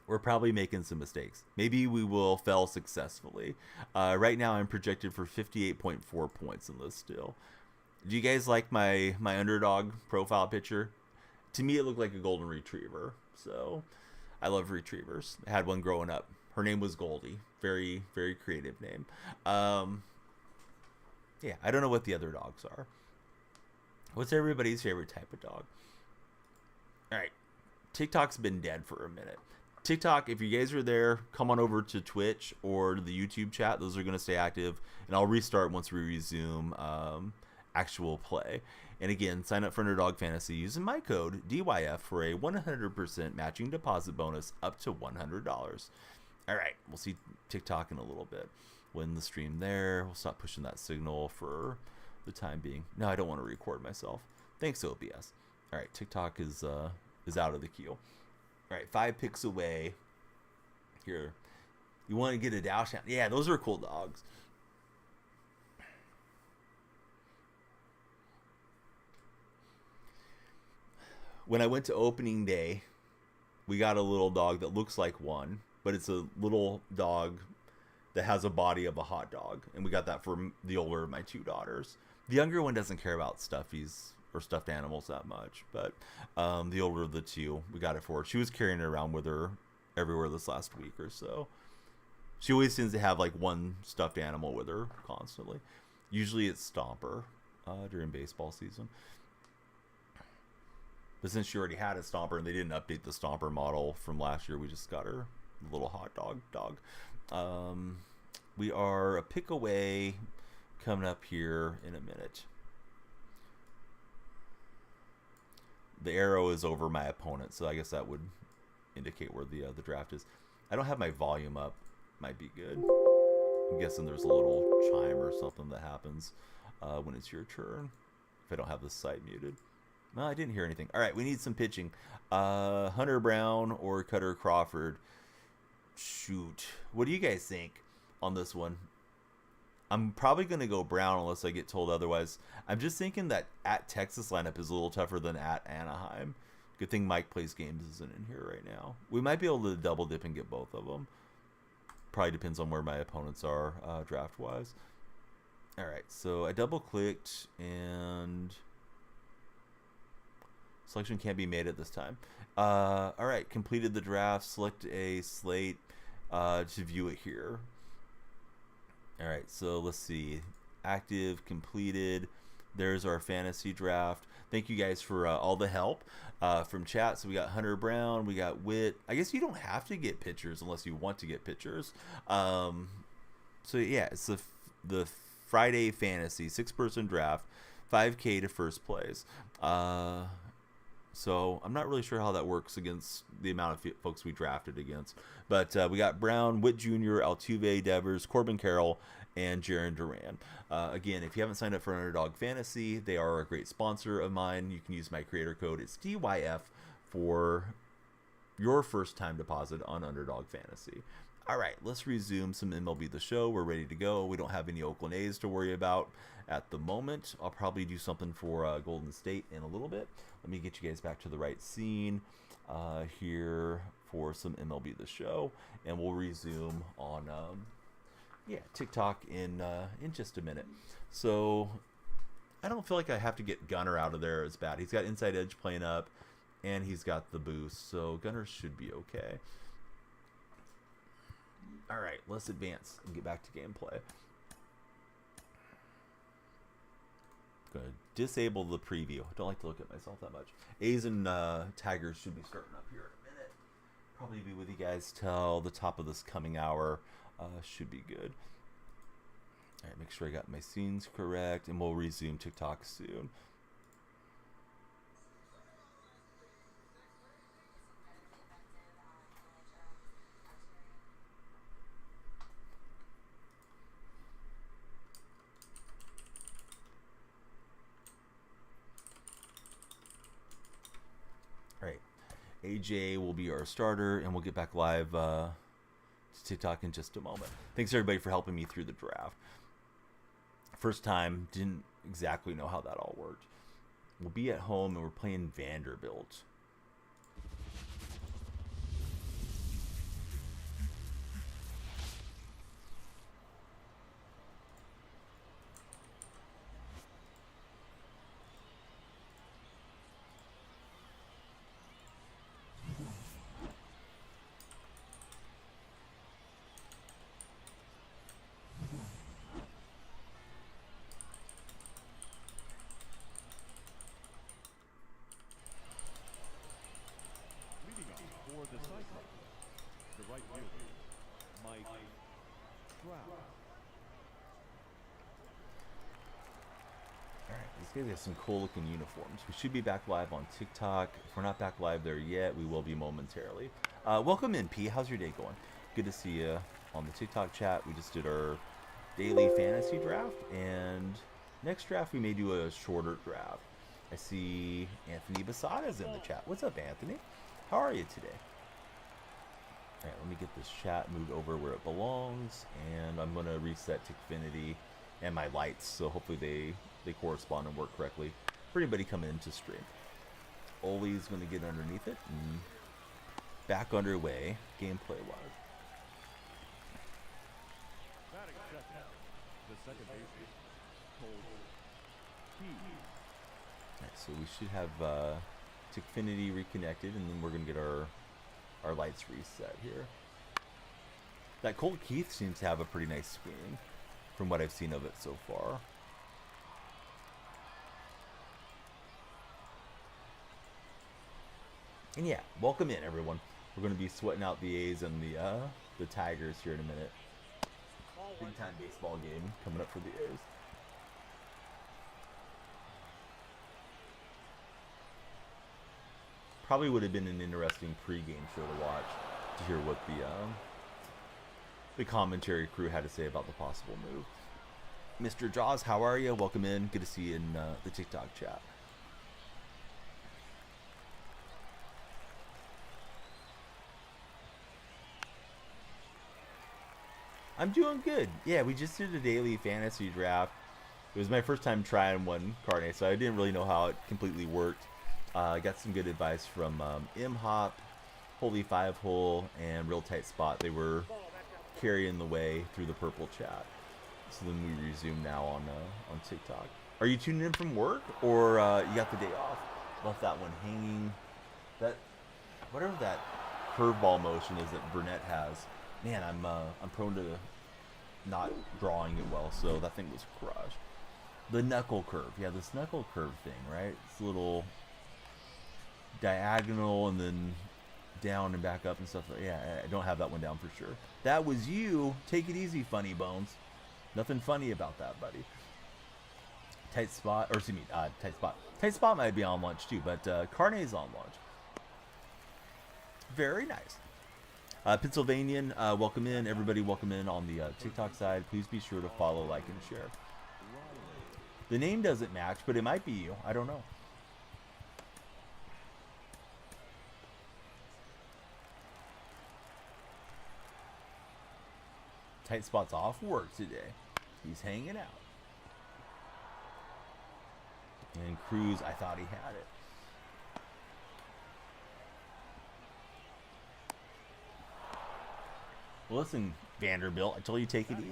we're probably making some mistakes. Maybe we will fail successfully. Right now, I'm projected for 58.4 points in this still. Do you guys like my underdog profile picture? To me, it looked like a golden retriever. So I love retrievers. I had one growing up. Her name was Goldie. Very, very creative name. Yeah, I don't know what the other dogs are. What's everybody's favorite type of dog? All right. TikTok's been dead for a minute. TikTok, if you guys are there, come on over to Twitch or the YouTube chat. Those are going to stay active. And I'll restart once we resume actual play. And again, sign up for Underdog Fantasy using my code DYF for a 100% matching deposit bonus up to $100. All right, we'll see TikTok in a little bit. When the stream there, we'll stop pushing that signal for the time being. No, I don't want to record myself. Thanks, OBS. All right, TikTok is out of the queue. All right, 5 picks away. Here, you want to get a Dow Hound? Yeah, those are cool dogs. When I went to opening day, we got a little dog that looks like one, but it's a little dog that has a body of a hot dog, and we got that for the older of my 2 daughters. The younger one doesn't care about stuffies or stuffed animals that much, but the older of the 2, we got it for her. She was carrying it around with her everywhere this last week or so. She always seems to have like one stuffed animal with her constantly. Usually it's Stomper during baseball season. But since she already had a Stomper and they didn't update the Stomper model from last year, we just got her a little hot dog. We are a pick away coming up here in a minute. The arrow is over my opponent, so I guess that would indicate where the draft is. I don't have my volume up. Might be good. I'm guessing there's a little chime or something that happens when it's your turn. If I don't have the site muted. No, I didn't hear anything. All right, we need some pitching. Hunter Brown or Cutter Crawford. Shoot. What do you guys think on this one? I'm probably going to go Brown unless I get told otherwise. I'm just thinking that at Texas lineup is a little tougher than at Anaheim. Good thing Mike Plays Games isn't in here right now. We might be able to double dip and get both of them. Probably depends on where my opponents are draft-wise. All right, so I double-clicked and... Selection can't be made at this time. All right, completed the draft. Select a slate to view it here. All right, so let's see. Active, completed. There's our fantasy draft. Thank you guys for all the help from chat. So we got Hunter Brown. We got Witt. I guess you don't have to get pitchers unless you want to get pitchers. So yeah, it's the Friday fantasy 6-person draft, 5K to first place. So I'm not really sure how that works against the amount of folks we drafted against. But we got Brown, Witt Jr., Altuve, Devers, Corbin Carroll, and Jarren Duran. Again, if you haven't signed up for Underdog Fantasy, they are a great sponsor of mine. You can use my creator code. It's DYF for your first time deposit on Underdog Fantasy. All right, let's resume some MLB The Show. We're ready to go. We don't have any Oakland A's to worry about at the moment. I'll probably do something for Golden State in a little bit. Let me get you guys back to the right scene here for some MLB The Show, and we'll resume on TikTok in just a minute. So I don't feel like I have to get Gunnar out of there as bad. He's got Inside Edge playing up, and he's got the boost, so Gunnar should be okay. All right, let's advance and get back to gameplay. Going to disable the preview. I don't like to look at myself that much. A's and Tigers should be starting up here in a minute. Probably be with you guys till the top of this coming hour. Should be good. All right, make sure I got my scenes correct, and we'll resume TikTok soon. AJ will be our starter, and we'll get back live to TikTok in just a moment. Thanks everybody for helping me through the draft. First time, didn't exactly know how that all worked. We'll be at home, and we're playing Vanderbilt. These guys have some cool looking uniforms. We should be back live on TikTok. If we're not back live there yet, we will be momentarily. Welcome in, P. How's your day going? Good to see you on the TikTok chat. We just did our daily fantasy draft, and next draft we may do a shorter draft. I see Anthony Basada's in the chat. What's up, Anthony? How are you today? Alright, let me get this chat moved over where it belongs, and I'm going to reset Tickfinity and my lights, so hopefully they correspond and work correctly for anybody coming into stream. Always going to get underneath it and back underway, gameplay-wise. Alright, so we should have Tickfinity reconnected, and then we're going to get our lights reset here. That Colt Keith seems to have a pretty nice swing from what I've seen of it so far. And yeah, welcome in everyone. We're going to be sweating out the A's and the Tigers here in a minute. Big time baseball game coming up for the A's. Probably would have been an interesting pregame show to watch to hear what the commentary crew had to say about the possible move. Mr. Jaws, how are you? Welcome in. Good to see you in the TikTok chat. I'm doing good. Yeah, we just did a daily fantasy draft. It was my first time trying one, Carne, so I didn't really know how it completely worked. I got some good advice from M-Hop, Holy Five Hole, and Real Tight Spot. They were carrying the way through the purple chat. So then we resume now on TikTok. Are you tuning in from work, or you got the day off? Left that one hanging. That whatever that curveball motion is that Burnett has. Man, I'm prone to not drawing it well, so that thing was crushed. The knuckle curve, yeah, this knuckle curve thing, right? It's a little diagonal and then down and back up and stuff. Yeah, I don't have that one down for sure. That was you. Take it easy, Funny Bones. Nothing funny about that, buddy. Tight Spot, or excuse me, Tight Spot. Tight Spot might be on lunch too, but Carne's on lunch. Very nice. Pennsylvanian, welcome in. Everybody welcome in on the TikTok side. Please be sure to follow, like, and share. The name doesn't match, but it might be you. I don't know. Tight Spot's off work today. He's hanging out. And Cruz, I thought he had it. Well, listen, Vanderbilt, I told you take it easy.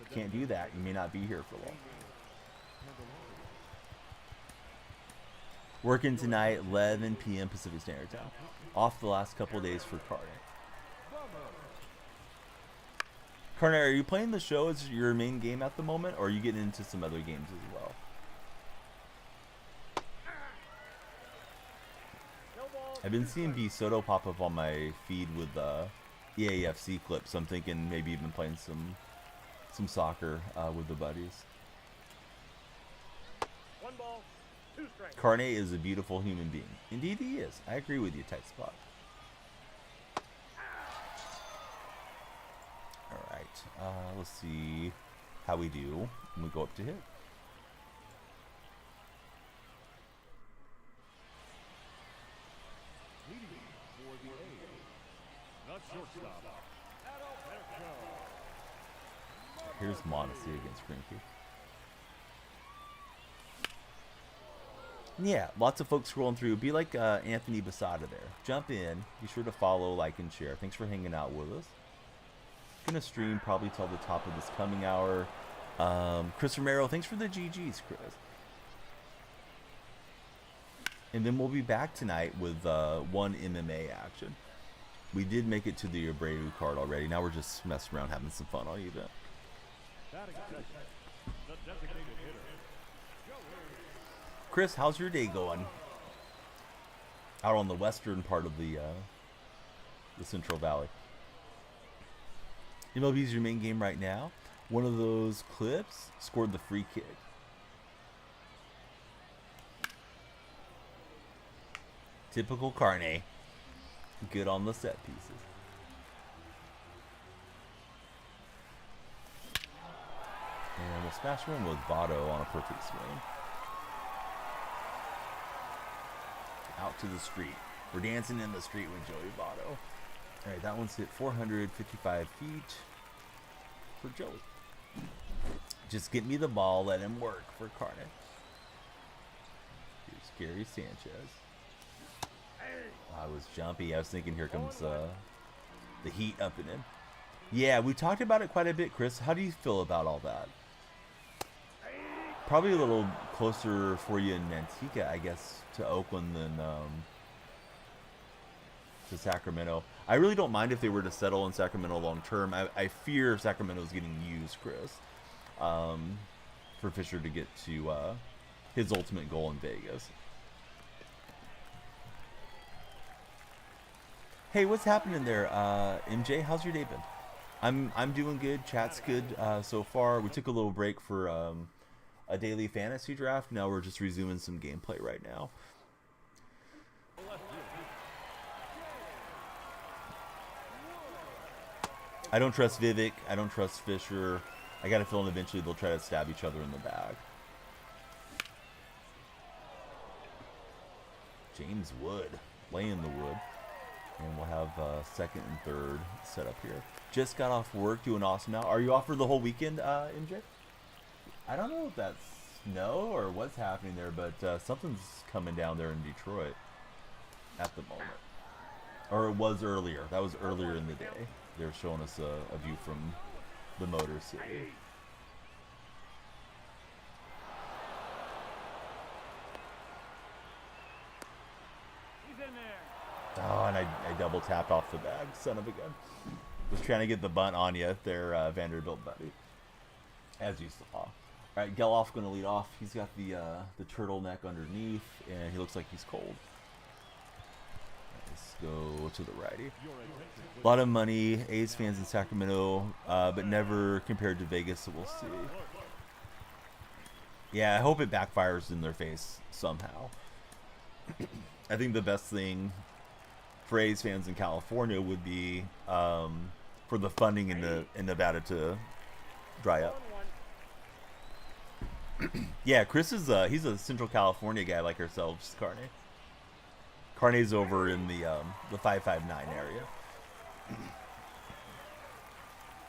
If you can't do that, you may not be here for long. Working tonight, 11 p.m. Pacific Standard Time. Off the last couple of days for Carne. Carne, are you playing the show as your main game at the moment, or are you getting into some other games as well? I've been seeing V Soto pop up on my feed with EAFC clips, so I'm thinking maybe even playing some soccer with the buddies. 1 ball, 2 strikes. Carne is a beautiful human being. Indeed he is. I agree with you, Tight Spot. Alright, let's see how we do when we go up to hit. Here's Modesty against Grinky. Yeah, lots of folks scrolling through. Be like Anthony Basada there. Jump in. Be sure to follow, like, and share. Thanks for hanging out with us. Gonna stream probably till the top of this coming hour. Chris Romero, thanks for the GGs, Chris. And then we'll be back tonight with ONE MMA action. We did make it to the Abreu card already. Now we're just messing around, having some fun all event. Chris, how's your day going? Out on the western part of the Central Valley. MLB's your main game right now. One of those clips scored the free kick. Typical Carne. Good on the set pieces. And we'll smash one with Votto on a perfect swing. Out to the street. We're dancing in the street with Joey Votto. All right, that one's hit 455 feet for Joey. Just get me the ball, let him work for Carney. Here's Gary Sanchez. I was jumpy. I was thinking here comes the heat up in him. Yeah, we talked about it quite a bit, Chris. How do you feel about all that? Probably a little closer for you in Manteca, I guess, to Oakland than to Sacramento. I really don't mind if they were to settle in Sacramento long term. I fear Sacramento's getting used, Chris, for Fisher to get to his ultimate goal in Vegas. Hey, what's happening there, MJ? How's your day been? I'm doing good. Chat's good so far. We took a little break for a daily fantasy draft. Now we're just resuming some gameplay right now. I don't trust Vivek. I don't trust Fisher. I got a feeling eventually they'll try to stab each other in the back. James Wood laying the wood. And we'll have second and third set up here. Just got off work, doing awesome now. Are you off for the whole weekend, MJ? I don't know if that's snow or what's happening there, but something's coming down there in Detroit at the moment. Or it was earlier. That was earlier in the day. They were showing us a view from the Motor City. Oh, and I double tapped off the bag, son of a gun. Was trying to get the bunt on you there, Vanderbilt buddy. As you saw. All right, Geloff going to lead off. He's got the turtleneck underneath, and he looks like he's cold. Let's go to the righty. A lot of money, A's fans in Sacramento, but never compared to Vegas, so we'll see. Yeah, I hope it backfires in their face somehow. I think the best thing for A's fans in California would be for the funding in Nevada to dry up. Yeah, Chris is he's a Central California guy like ourselves, Carney. Carney's over in the 559 area.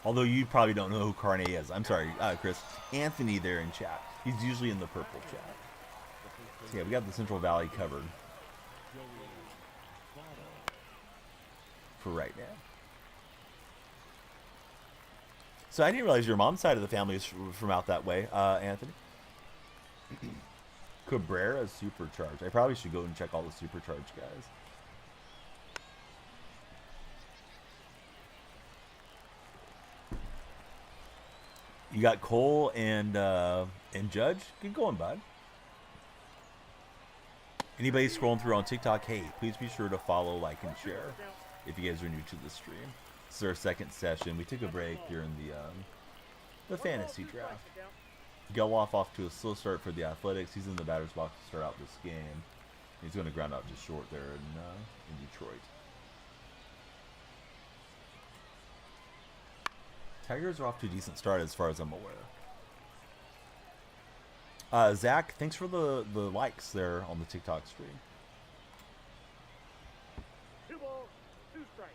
Although you probably don't know who Carney is. I'm sorry, Chris. Anthony there in chat. He's usually in the purple chat. So yeah, we got the Central Valley covered for right now. So I didn't realize your mom's side of the family is from out that way, Anthony. Cabrera supercharged. I probably should go and check all the supercharged guys. You got Cole and Judge. Good going, bud. Anybody scrolling through on TikTok, hey, please be sure to follow, like, and share if you guys are new to the stream. This is our second session. We took a break during the fantasy draft. Geloff off to a slow start for the Athletics. He's in the batter's box to start out this game. He's going to ground out just short there in Detroit. Tigers are off to a decent start as far as I'm aware. Zach, thanks for the likes there on the TikTok stream. 2 balls, 2 strikes.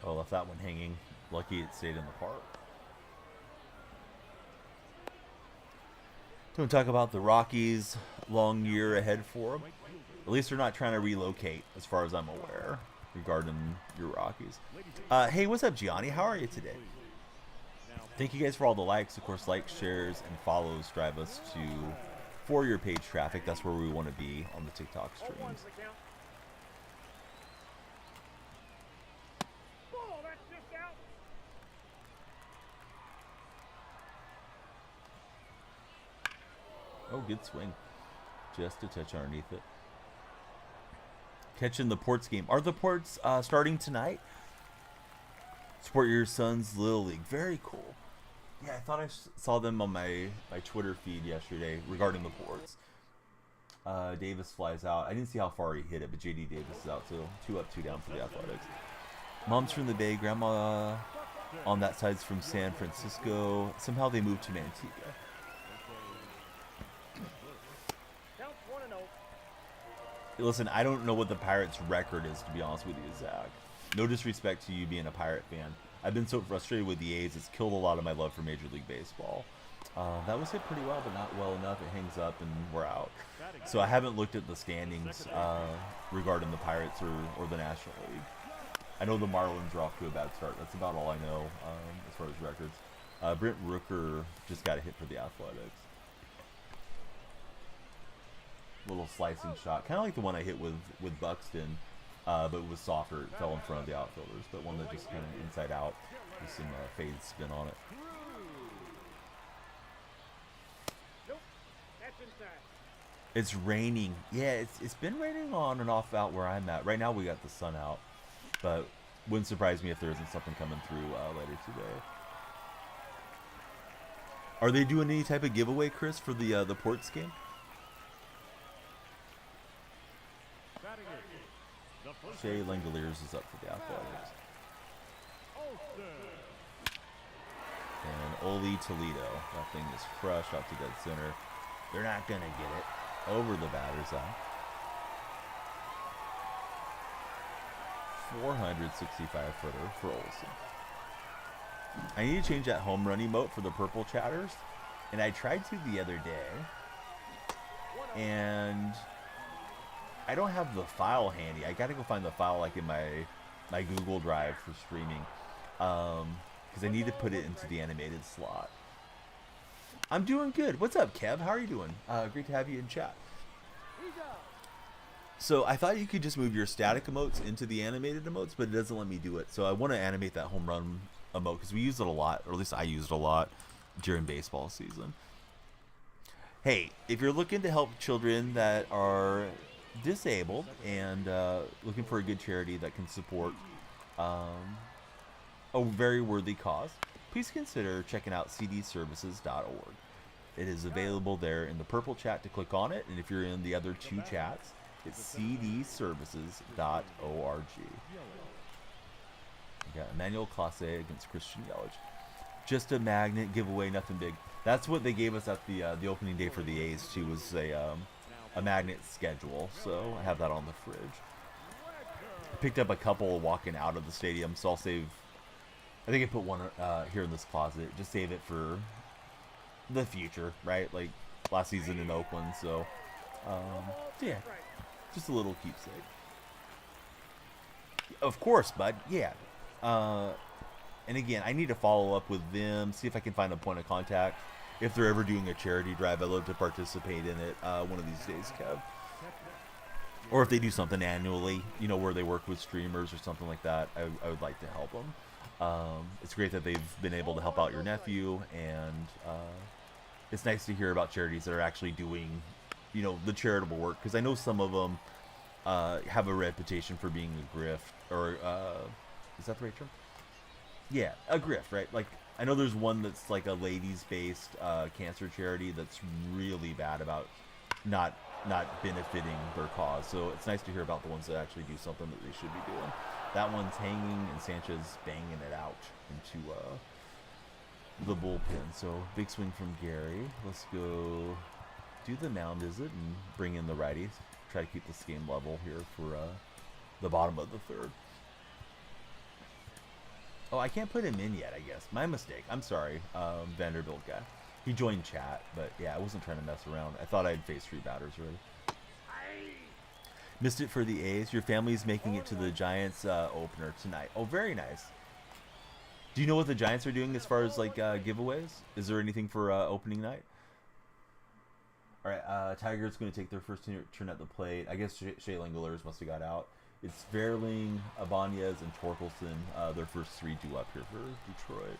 Oh, left that one hanging. Lucky it stayed in the park. Don't talk about the Rockies. Long year ahead for them. At least they're not trying to relocate, as far as I'm aware, regarding your Rockies. Hey, what's up, Gianni? How are you today? Thank you guys for all the likes. Of course, likes, shares, and follows drive us to for your page traffic. That's where we want to be on the TikTok streams. Oh, good swing. Just a touch underneath it. Catching the Ports game. Are the Ports starting tonight? Support your son's Little League. Very cool. Yeah, I thought I saw them on my Twitter feed yesterday regarding the Ports. Davis flies out. I didn't see how far he hit it, but JD Davis is out too. 2 up, 2 down for the Athletics. Mom's from the Bay. Grandma on that side's from San Francisco. Somehow they moved to Manteca. Listen, I don't know what the Pirates' record is, to be honest with you, Zach. No disrespect to you being a Pirate fan. I've been so frustrated with the A's. It's killed a lot of my love for Major League Baseball. That was hit pretty well, but not well enough. It hangs up and we're out. So I haven't looked at the standings regarding the Pirates or the National League. I know the Marlins are off to a bad start. That's about all I know as far as records. Brent Rooker just got a hit for the Athletics. Little slicing shot, kind of like the one I hit with Buxton, but it was softer. It fell in front of the outfielders, but one that just kind of inside out with some fade spin on it. Nope, that's inside. It's raining. Yeah, it's been raining on and off out where I'm at. Right now we got the sun out, but wouldn't surprise me if there isn't something coming through later today. Are they doing any type of giveaway, Chris, for the Ports game? Shea Langoliers is up for the Athletics. And Oli Toledo. That thing is crushed out to dead center. They're not going to get it over the batter's eye. 465 footer for Olsen. I need to change that home run emote for the purple chatters. And I tried to the other day. And I don't have the file handy. I gotta go find the file like in my Google Drive for streaming, because I need to put it into the animated slot. I'm doing good. What's up, Kev? How are you doing? Great to have you in chat. So I thought you could just move your static emotes into the animated emotes, but it doesn't let me do it. So I want to animate that home run emote because we use it a lot, or at least I use it a lot during baseball season. Hey, if you're looking to help children that are disabled and looking for a good charity that can support a very worthy cause, please consider checking out cdservices.org. It is available there in the purple chat to click on it, and if you're in the other two chats, it's cdservices.org. We got Emmanuel Classe against Christian Yelich. Just a magnet giveaway, nothing big. That's what they gave us at the opening day for the A's too, was a magnet schedule, so I have that on the fridge. I picked up a couple walking out of the stadium, so I'll save. I think I put one here in this closet. Just save it for the future, right? Like last season in Oakland, so yeah, just a little keepsake. Of course, bud. Yeah. And again, I need to follow up with them, see if I can find a point of contact. If they're ever doing a charity drive, I'd love to participate in it one of these days, Kev. Or if they do something annually, you know, where they work with streamers or something like that, I would like to help them. It's great that they've been able to help out your nephew, and it's nice to hear about charities that are actually doing, you know, the charitable work. Because I know some of them have a reputation for being a grift, or is that the right term? Yeah, a grift, right? Like, I know there's one that's like a ladies-based cancer charity that's really bad about not benefiting their cause. So it's nice to hear about the ones that actually do something that they should be doing. That one's hanging, and Sanchez banging it out into the bullpen. So big swing from Gary. Let's go do the mound visit and bring in the righties. Try to keep this game level here for the bottom of the third. Oh, I can't put him in yet, I guess. My mistake. I'm sorry, Vanderbilt guy. He joined chat, but yeah, I wasn't trying to mess around. I thought I'd face 3 batters already. Missed it for the A's. Your family's making it to the Giants opener tonight. Oh, very nice. Do you know what the Giants are doing as far as like giveaways? Is there anything for opening night? All right, Tigers going to take their first turn at the plate. I guess Shea Langoliers must have got out. It's Verling, Ibanez, and Torkelson. Their first 3 due up here for Detroit.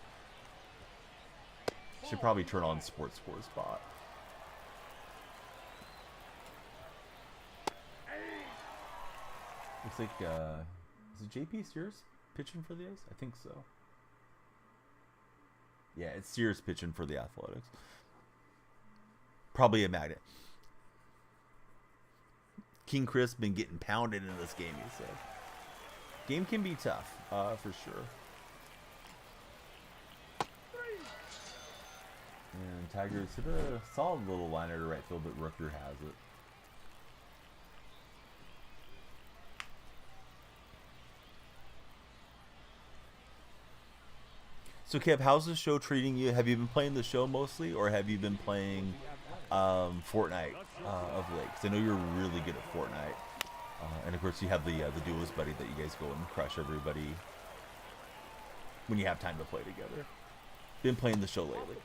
Should probably turn on Sports Score spot. Looks like, is it JP Sears pitching for the A's? I think so. Yeah, it's Sears pitching for the Athletics. Probably a magnet. King Chris been getting pounded in this game, he said. Game can be tough, for sure. And Tigers hit a solid little liner to right field, but Rooker has it. So, Kev, how's the show treating you? Have you been playing the show mostly, or have you been playing Fortnite of late? Because I know you're really good at Fortnite. And of course, you have the duelist buddy that you guys go and crush everybody when you have time to play together. Been playing the show lately.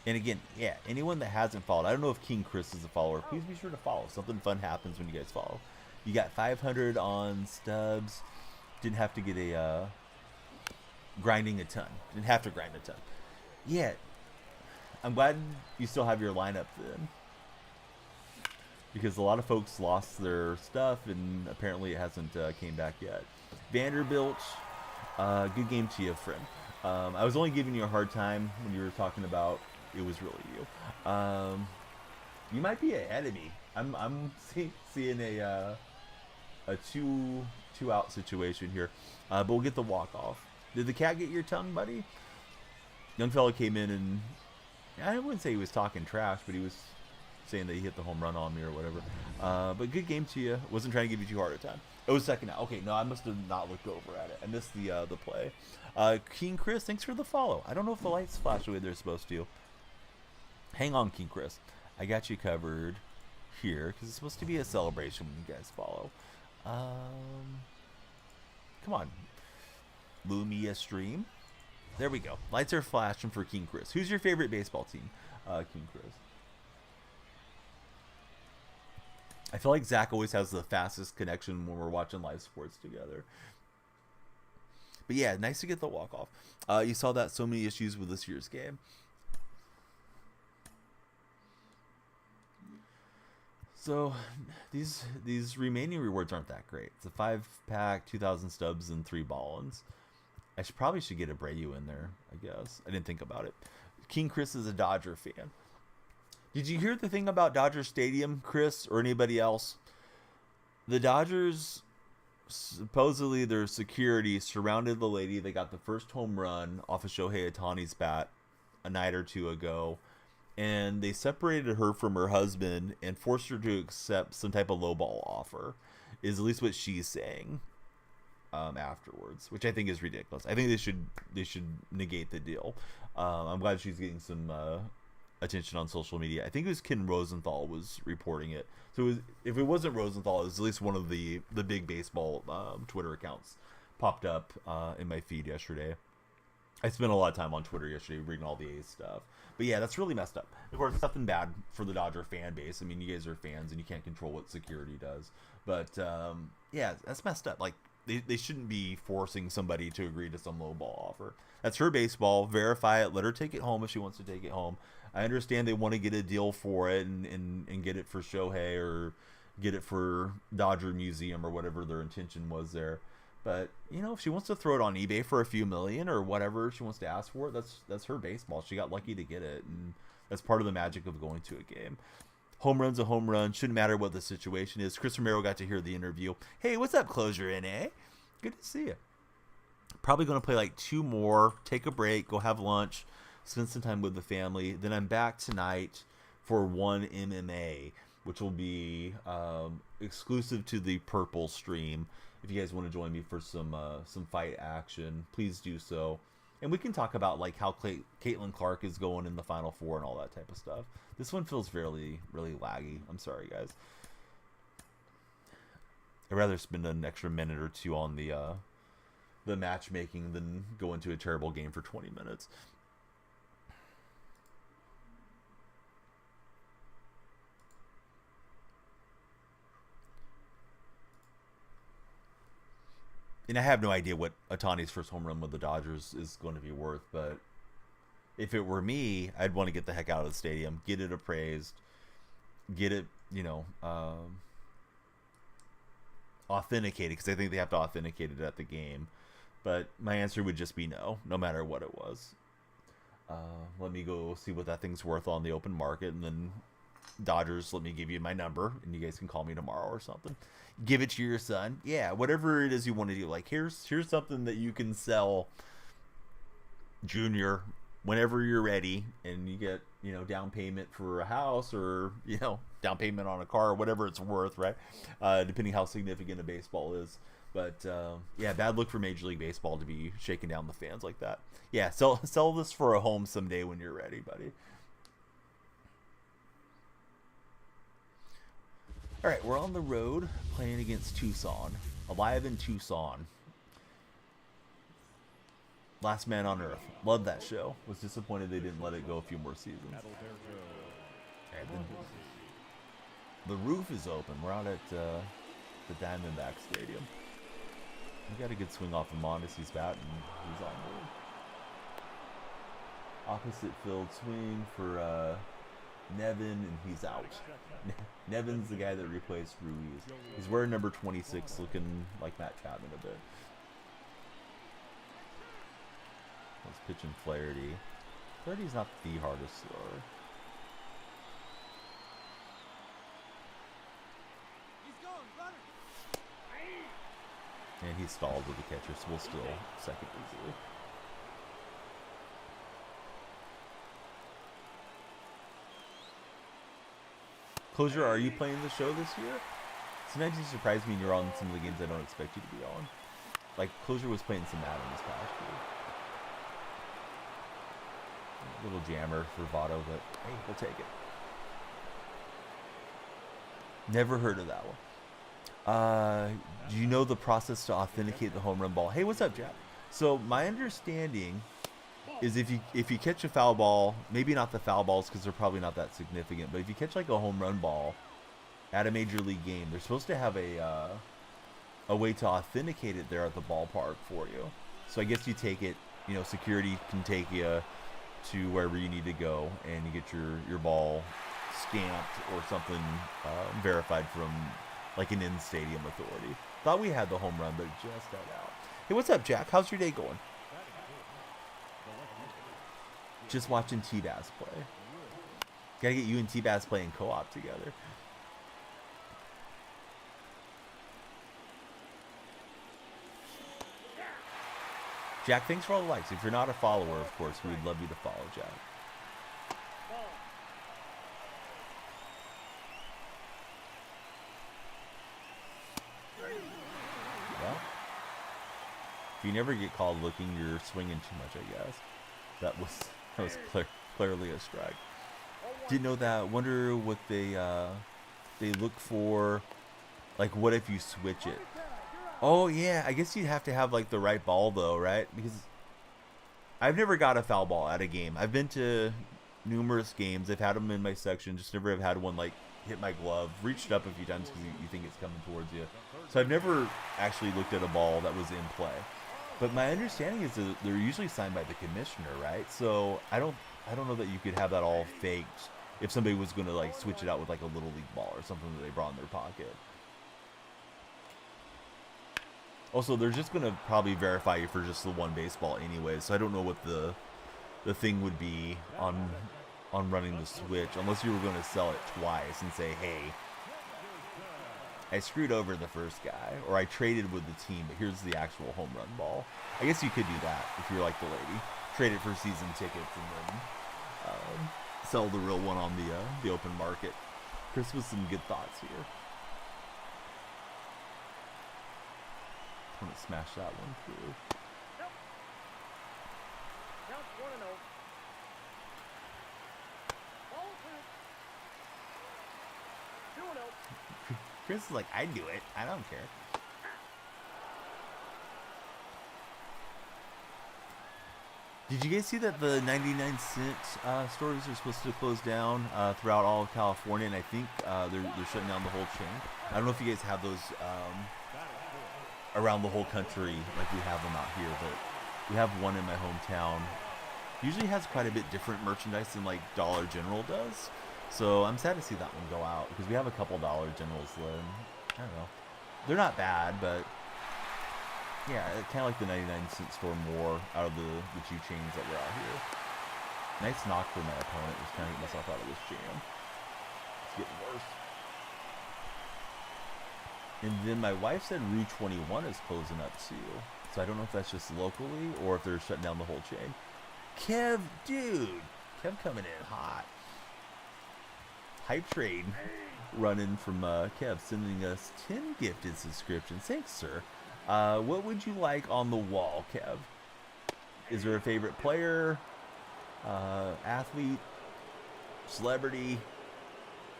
And again, yeah, anyone that hasn't followed, I don't know if King Chris is a follower. Please be sure to follow. Something fun happens when you guys follow. You got 500 on stubs. Didn't have to get a grinding a ton. Didn't have to grind a ton. Yeah, I'm glad you still have your lineup then, because a lot of folks lost their stuff, and apparently it hasn't came back yet. Vanderbilt, good game to you, friend. I was only giving you a hard time when you were talking about it was really you. You might be ahead of me. I'm seeing a two out situation here, but we'll get the walk off. Did the cat get your tongue, buddy? Young fella came in and I wouldn't say he was talking trash, but he was saying that he hit the home run on me or whatever. But good game to you. Wasn't trying to give you too hard a time. It was second out. Okay, no, I must have not looked over at it. I missed the play. King Chris, thanks for the follow. I don't know if the lights flash the way they're supposed to. Hang on, King Chris. I got you covered here because it's supposed to be a celebration when you guys follow. Come on. Lumia stream. There we go. Lights are flashing for King Chris. Who's your favorite baseball team, King Chris? I feel like Zach always has the fastest connection when we're watching live sports together. But yeah, nice to get the walk off. You saw that so many issues with this year's game. So these remaining rewards aren't that great. It's a 5-pack, 2,000 stubs, and 3 ball-ins. I probably should get Abreu in there, I guess. I didn't think about it. King Chris is a Dodger fan. Did you hear the thing about Dodger Stadium, Chris, or anybody else? The Dodgers, supposedly their security surrounded the lady that got the first home run off of Shohei Ohtani's bat a night or two ago, and they separated her from her husband and forced her to accept some type of lowball offer, is at least what she's saying afterwards, which I think is ridiculous. I think they should negate the deal. I'm glad she's getting some attention on social media. I think it was Ken Rosenthal was reporting it. So if it wasn't Rosenthal, it was at least one of the big baseball Twitter accounts popped up in my feed yesterday. I spent a lot of time on Twitter yesterday reading all the A's stuff. But yeah, that's really messed up. Of course, nothing bad for the Dodger fan base. I mean, you guys are fans and you can't control what security does. But yeah, that's messed up. Like, they shouldn't be forcing somebody to agree to some lowball offer. That's her baseball. Verify it. Let her take it home if she wants to take it home. I understand they want to get a deal for it and get it for Shohei or get it for Dodger Museum or whatever their intention was there. But, you know, if she wants to throw it on eBay for a few million or whatever she wants to ask for, that's her baseball. She got lucky to get it, and that's part of the magic of going to a game. Home run's a home run. Shouldn't matter what the situation is. Chris Romero got to hear the interview. Hey, what's up, Closure NA? Good to see you. Probably going to play like 2 more, take a break, go have lunch, spend some time with the family. Then I'm back tonight for ONE MMA, which will be exclusive to the Purple stream. If you guys want to join me for some fight action, please do so. And we can talk about like how Caitlin Clark is going in the Final Four and all that type of stuff. This one feels really laggy. I'm sorry, guys. I'd rather spend an extra minute or two on the matchmaking than go into a terrible game for 20 minutes. And I have no idea what Ohtani's first home run with the Dodgers is going to be worth, but if it were me, I'd want to get the heck out of the stadium, get it appraised, get it, authenticated, because I think they have to authenticate it at the game. But my answer would just be no matter what it was. Let me go see what that thing's worth on the open market, and then Dodgers, let me give you my number, and you guys can call me tomorrow or something. Give it to your son. Yeah, whatever it is you want to do. Like, here's something that you can sell Junior whenever you're ready and you get, down payment for a house or, down payment on a car or whatever it's worth, right? Depending how significant a baseball is. But, yeah, bad look for Major League Baseball to be shaking down the fans like that. Yeah, sell this for a home someday when you're ready, buddy. All right, we're on the road playing against Tucson. Alive in Tucson. Last Man on Earth. Loved that show. Was disappointed they didn't let it go a few more seasons. Okay, the roof is open. We're out at the Diamondback Stadium. We got a good swing off of Mondesi's bat, and he's on board. Opposite field swing for Nevin, and he's out. Nevin's the guy that replaced Ruiz. He's wearing number 26, looking like Matt Chapman a bit. Let's pitch in Flaherty. Flaherty's not the hardest thrower. And he stalled with the catcher, so we'll still second easily. Closure, are you playing the show this year? Sometimes you surprise me and you're on some of the games I don't expect you to be on. Like, Closure was playing some Madden this past year. A little jammer for Votto, but hey, we'll take it. Never heard of that one. Do you know the process to authenticate the home run ball? Hey, what's up, Jack? So my understanding is if you catch a foul ball, maybe not the foul balls because they're probably not that significant, but if you catch like a home run ball at a major league game, they're supposed to have a way to authenticate it there at the ballpark for you. So I guess you take it, security can take you to wherever you need to go, and you get your ball stamped or something verified from like an in-stadium authority. Thought we had the home run, but just got out. Hey, what's up, Jack? How's your day going? Just watching T-Bass play. Gotta get you and T-Bass playing co-op together. Jack, thanks for all the likes. If you're not a follower, of course, we'd love you to follow Jack. Well, if you never get called looking, you're swinging too much, I guess. That was clearly a strike. Didn't know that. Wonder what they look for. Like, what if you switch it? Oh yeah, I guess you'd have to have like the right ball though, right? Because I've never got a foul ball at a game. I've been to numerous games. I've had them in my section. Just never have had one like hit my glove. Reached up a few times because you think it's coming towards you. So I've never actually looked at a ball that was in play. But my understanding is that they're usually signed by the commissioner, right? So I don't know that you could have that all faked if somebody was going to like switch it out with like a little league ball or something that they brought in their pocket. Also, they're just going to probably verify you for just the one baseball anyway, so I don't know what the thing would be on running the switch, unless you were going to sell it twice and say, hey, I screwed over the first guy, or I traded with the team, but here's the actual home run ball. I guess you could do that if you're like the lady. Trade it for season tickets and then sell the real one on the open market. Chris with some good thoughts here. I'm going to smash that one through. Nope. Count 1-0. Ball two. 2-0. Chris is like, I'd do it. I don't care. Did you guys see that the 99-cent stores are supposed to close down throughout all of California? And I think they're shutting down the whole chain. I don't know if you guys have those around the whole country like we have them out here, but we have one in my hometown. Usually has quite a bit different merchandise than like Dollar General does. So I'm sad to see that one go out because we have a couple Dollar Generals then. I don't know. They're not bad, but yeah, kind of like the 99-cent store more out of the two chains that were out here. Nice knock for my opponent. Just trying to get myself out of this jam. It's getting worse. And then my wife said Rue 21 is closing up too. So I don't know if that's just locally or if they're shutting down the whole chain. Kev, dude. Kev coming in hot. Hype trade running from Kev, sending us 10 gifted subscriptions. Thanks, sir. What would you like on the wall, Kev? Is there a favorite player, athlete, celebrity?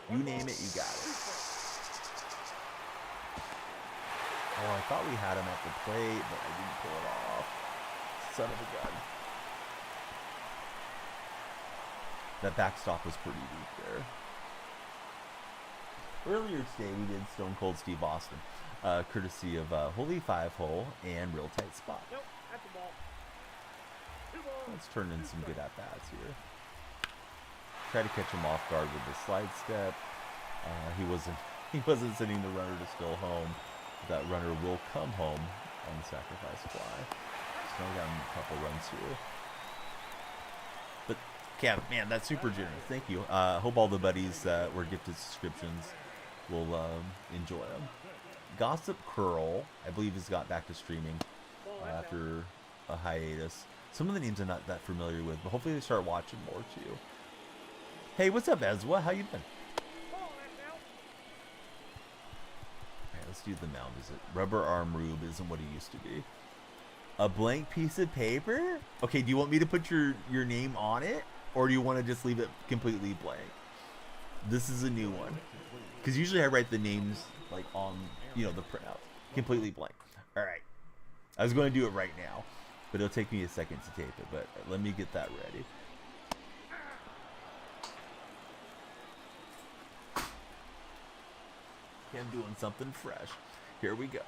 You name it, you got it. Oh, I thought we had him at the plate, but I didn't pull it off. Son of a gun. That backstop was pretty deep there. Earlier today, we did Stone Cold Steve Austin, courtesy of Holy 5-Hole and Real Tight Spot. Nope, that's the ball. 2 balls. Let's turn in some good at-bats here. Try to catch him off guard with the slide step. He wasn't sending the runner to still home. That runner will come home on the sacrifice fly. So now we got a couple runs here. But Kev, man, that's super generous. Thank you. Hope all the buddies that were gifted subscriptions will enjoy them. Gossip Curl, I believe, has got back to streaming after a hiatus. Some of the names I'm not that familiar with, but hopefully they start watching more too. Hey, what's up, Ezwa? How you been? Let's do the mound visit. Rubber Arm Rube isn't what he used to be. A blank piece of paper? Okay, do you want me to put your name on it? Or do you want to just leave it completely blank? This is a new one. Because usually I write the names like on, the printout. Completely blank. Alright. I was going to do it right now. But it'll take me a second to tape it. But let me get that ready. I'm doing something fresh. Here we go.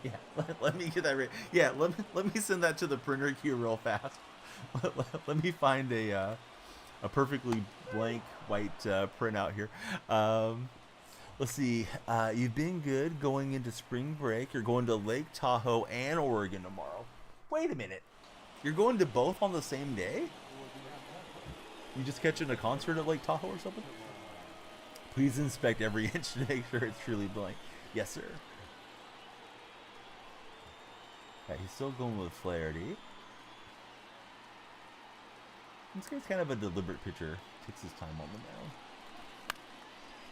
Yeah, let me get that right. Yeah, let me send that to the printer queue real fast. Let me find a perfectly blank white printout here. Let's see. You've been good going into spring break. You're going to Lake Tahoe and Oregon tomorrow. Wait a minute. You're going to both on the same day? You just catching a concert at Lake Tahoe or something? Please inspect every inch to make sure it's truly blank. Yes, sir. Okay, he's still going with Flaherty. This guy's kind of a deliberate pitcher. Takes his time on the mound.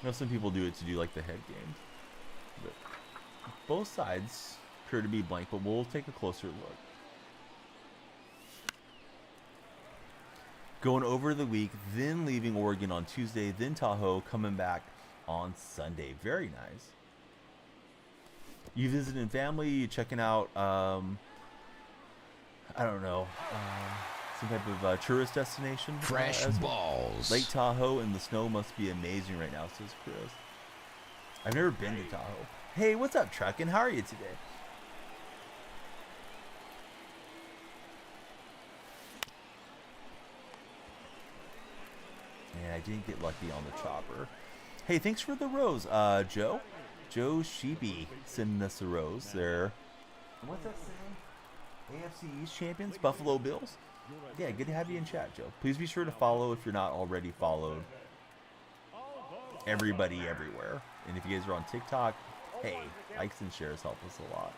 I know some people do it to do like the head games. But both sides appear to be blank, but we'll take a closer look. Going over the week, then leaving Oregon on Tuesday, then Tahoe, coming back on Sunday. Very nice. You visiting family, you checking out, I don't know, some type of tourist destination? Fresh balls. Lake Tahoe and the snow must be amazing right now, says Chris. I've never been to Tahoe. Hey, what's up, Truckin'? How are you today? And I didn't get lucky on the chopper. Hey, thanks for the rose, Joe. Joe Sheepy sending us a rose there. What's that saying? AFC East champions, Buffalo Bills. Yeah, good to have you in chat, Joe. Please be sure to follow if you're not already followed. Everybody everywhere. And if you guys are on TikTok, hey, likes and shares help us a lot.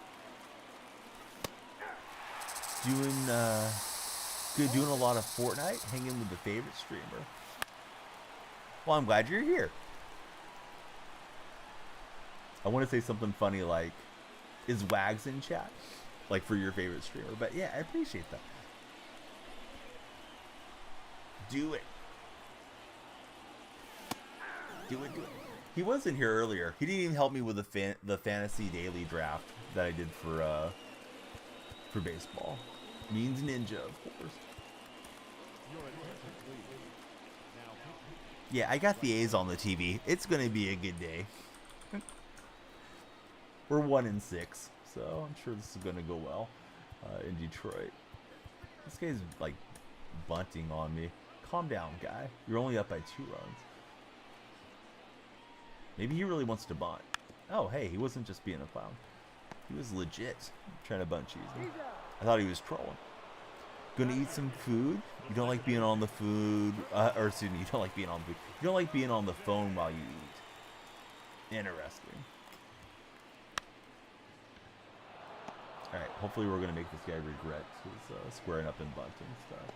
Doing good, doing a lot of Fortnite, hanging with the favorite streamer. Well, I'm glad you're here. I want to say something funny like, is Wags in chat? Like for your favorite streamer. But yeah, I appreciate that. Do it. Do it, do it. He was in here earlier. He didn't even help me with the fantasy daily draft that I did for baseball. Means Ninja, of course. Yeah, I got the A's on the TV. It's going to be a good day. We're 1-6, so I'm sure this is going to go well in Detroit. This guy's, like, bunting on me. Calm down, guy. You're only up by 2 runs. Maybe he really wants to bunt. Oh, hey, he wasn't just being a clown. He was legit trying to bunt cheese me. I thought he was trolling. Gonna eat some food? You don't like being on the food, or excuse me, you don't like being on the food. You don't like being on the phone while you eat. Interesting. All right, hopefully we're gonna make this guy regret his squaring up and bunting stuff.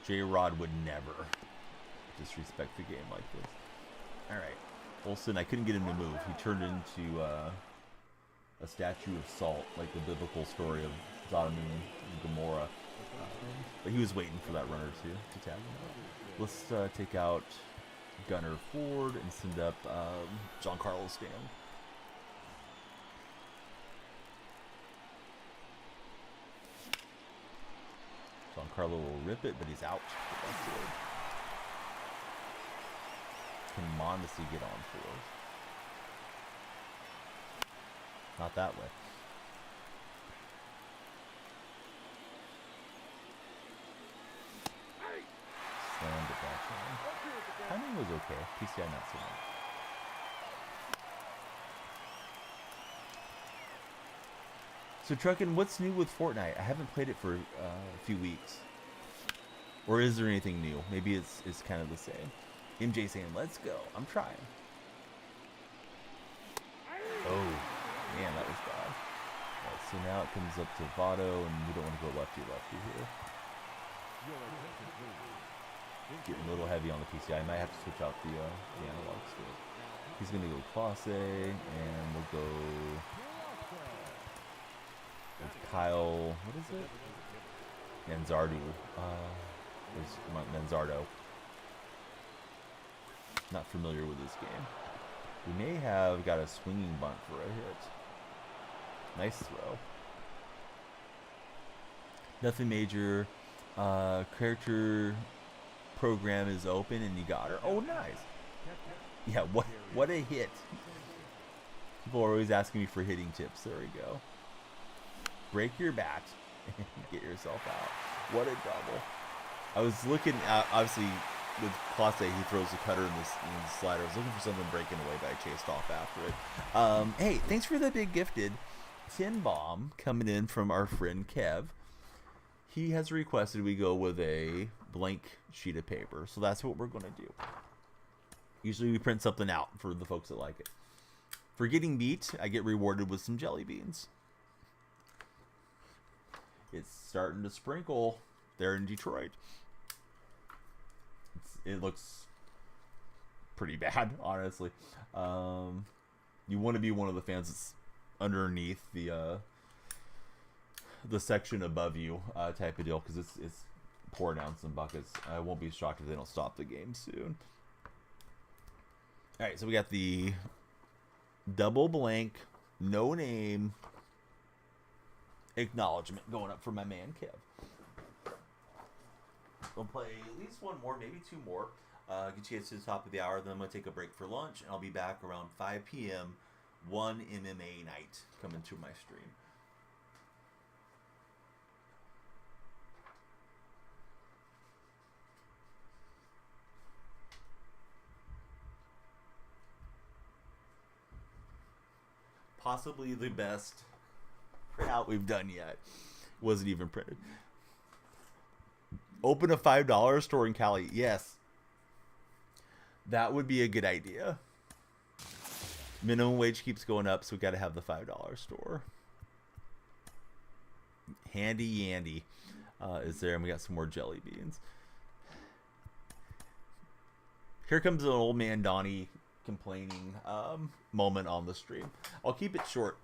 J-Rod would never disrespect the game like this. All right, Olsen, I couldn't get him to move. He turned into a statue of salt, like the biblical story of Sodom and Gomorrah. But he was waiting for that runner to tag him out. Let's take out Gunner Ford and send up Giancarlo Stanley. Giancarlo will rip it, but he's out. Can Mondesi get on fours? Not that way. Slammed it back in. Timing was okay. PCI not so much. So Truckin', what's new with Fortnite? I haven't played it for a few weeks. Or is there anything new? Maybe it's kind of the same. MJ saying, let's go. I'm trying. Oh, man, that was bad. Right, so now it comes up to Votto, and we don't want to go lefty-lefty here. Getting a little heavy on the PCI. I might have to switch out the analog stick. He's going to go Classe, and we'll go with Kyle, what is it? Manzardo. Manzardo. Not familiar with this game. We may have got a swinging bunt for a hit. Nice throw. Nothing major. Character program is open and you got her. Oh, nice. Yeah, what a hit. People are always asking me for hitting tips. There we go. Break your bat and get yourself out. What a double. I was looking at, obviously, with Classe, he throws the cutter in the slider. I was looking for something breaking away, but I chased off after it. Hey, thanks for the big gifted tin bomb coming in from our friend Kev. He has requested we go with a blank sheet of paper, so that's what we're going to do. Usually we print something out for the folks that like it. For getting beat, I get rewarded with some jelly beans. It's starting to sprinkle there in Detroit. It looks pretty bad, honestly. You want to be one of the fans that's underneath the section above you type of deal, because it's pouring down some buckets. I won't be shocked if they don't stop the game soon. All right, so we got the double blank, no name acknowledgement going up for my man Kev. We'll play at least one more, maybe two more. Get you guys to the top of the hour. Then I'm going to take a break for lunch, and I'll be back around 5 p.m. ONE MMA night coming to my stream. Possibly the best printout we've done yet. Wasn't even printed. Open a $5 store in Cali. Yes. That would be a good idea. Minimum wage keeps going up, so we got to have the $5 store. Handy Yandy is there, and we got some more jelly beans. Here comes an old man Donnie complaining moment on the stream. I'll keep it short.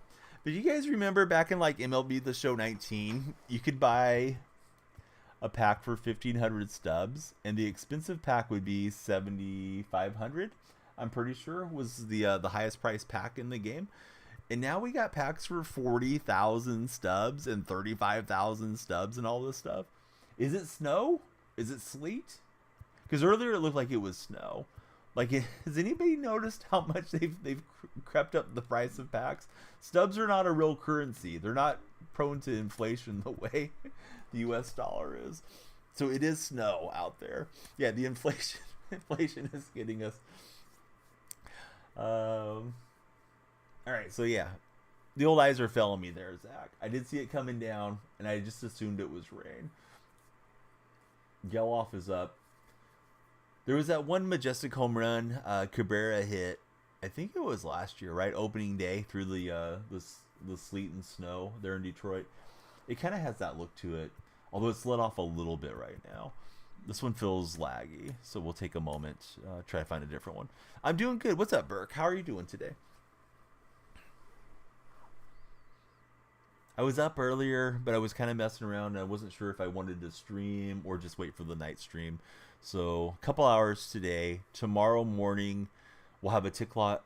But you guys remember back in like MLB The Show 19, you could buy a pack for 1,500 stubs, and the expensive pack would be 7,500. I'm pretty sure was the highest price pack in the game. And now we got packs for 40,000 stubs and 35,000 stubs and all this stuff. Is it snow? Is it sleet? Because earlier it looked like it was snow. Like, has anybody noticed how much they've crept up the price of packs? Stubs are not a real currency. They're not prone to inflation the way the U.S. dollar is. So it is snow out there. Yeah, the inflation is getting us. All right, so yeah, the old eyes are failing me there, Zach. I did see it coming down, and I just assumed it was rain. Geloff is up. There was that one majestic home run Cabrera hit. I think it was last year, right? Opening day through the sleet and snow there in Detroit. It kind of has that look to it, although it's let off a little bit right now. This one feels laggy, so we'll take a moment, try to find a different one. I'm doing good. What's up, Burke? How are you doing today? I was up earlier, but I was kind of messing around, and I wasn't sure if I wanted to stream or just wait for the night stream. So a couple hours today. Tomorrow morning, we'll have a TikTok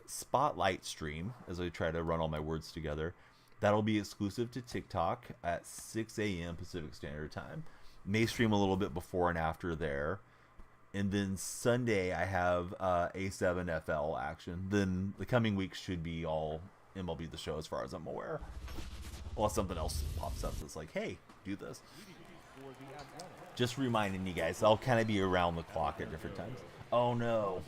spotlight stream as I try to run all my words together. That'll be exclusive to TikTok at 6 a.m. Pacific Standard Time. May stream a little bit before and after there. And then Sunday, I have A7FL action. Then the coming weeks should be all MLB The Show as far as I'm aware. Unless something else pops up that's like, hey, do this. Just reminding you guys, I'll kind of be around the clock at different times. Oh, no.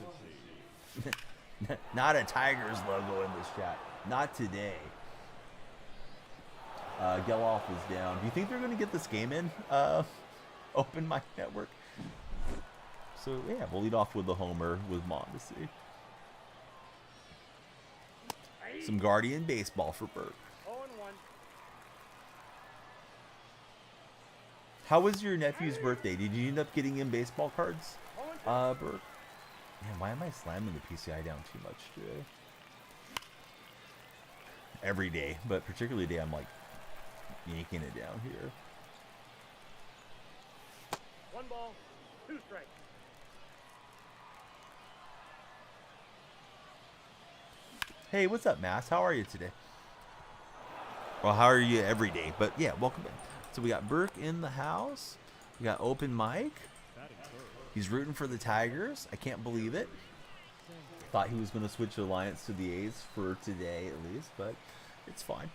Not a Tigers logo in this chat. Not today. Geloff is down. Do you think they're going to get this game in? Open Mic Network. So, yeah, we'll lead off with the homer with Mondesi. Some Guardian baseball for Bert. 0-1. How was your nephew's birthday? Did you end up getting him baseball cards, Bert? Man, why am I slamming the PCI down too much today? Every day, but particularly today, I'm like yanking it down here. 1 ball, 2 strikes. Hey, what's up, Mass? How are you today? Well, how are you every day? But yeah, welcome in. So we got Burke in the house. We got Open Mike. He's rooting for the Tigers. I can't believe it. Thought he was going to switch alliance to the A's for today at least, but it's fine.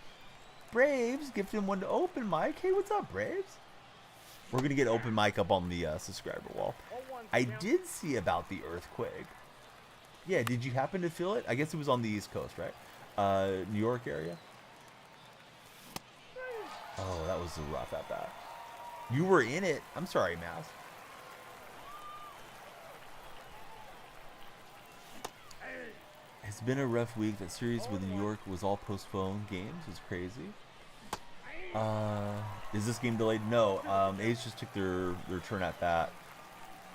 Braves gifted him one to Open Mike. Hey, what's up, Braves? We're going to get Open Mike up on the subscriber wall. I did see about the earthquake. Yeah, did you happen to feel it? I guess it was on the East Coast, right? New York area? Oh, that was rough at that. You were in it. I'm sorry, Mass. It's been a rough week. That series with New York was all postponed games. It was crazy. Is this game delayed? No. A's just took their turn at bat.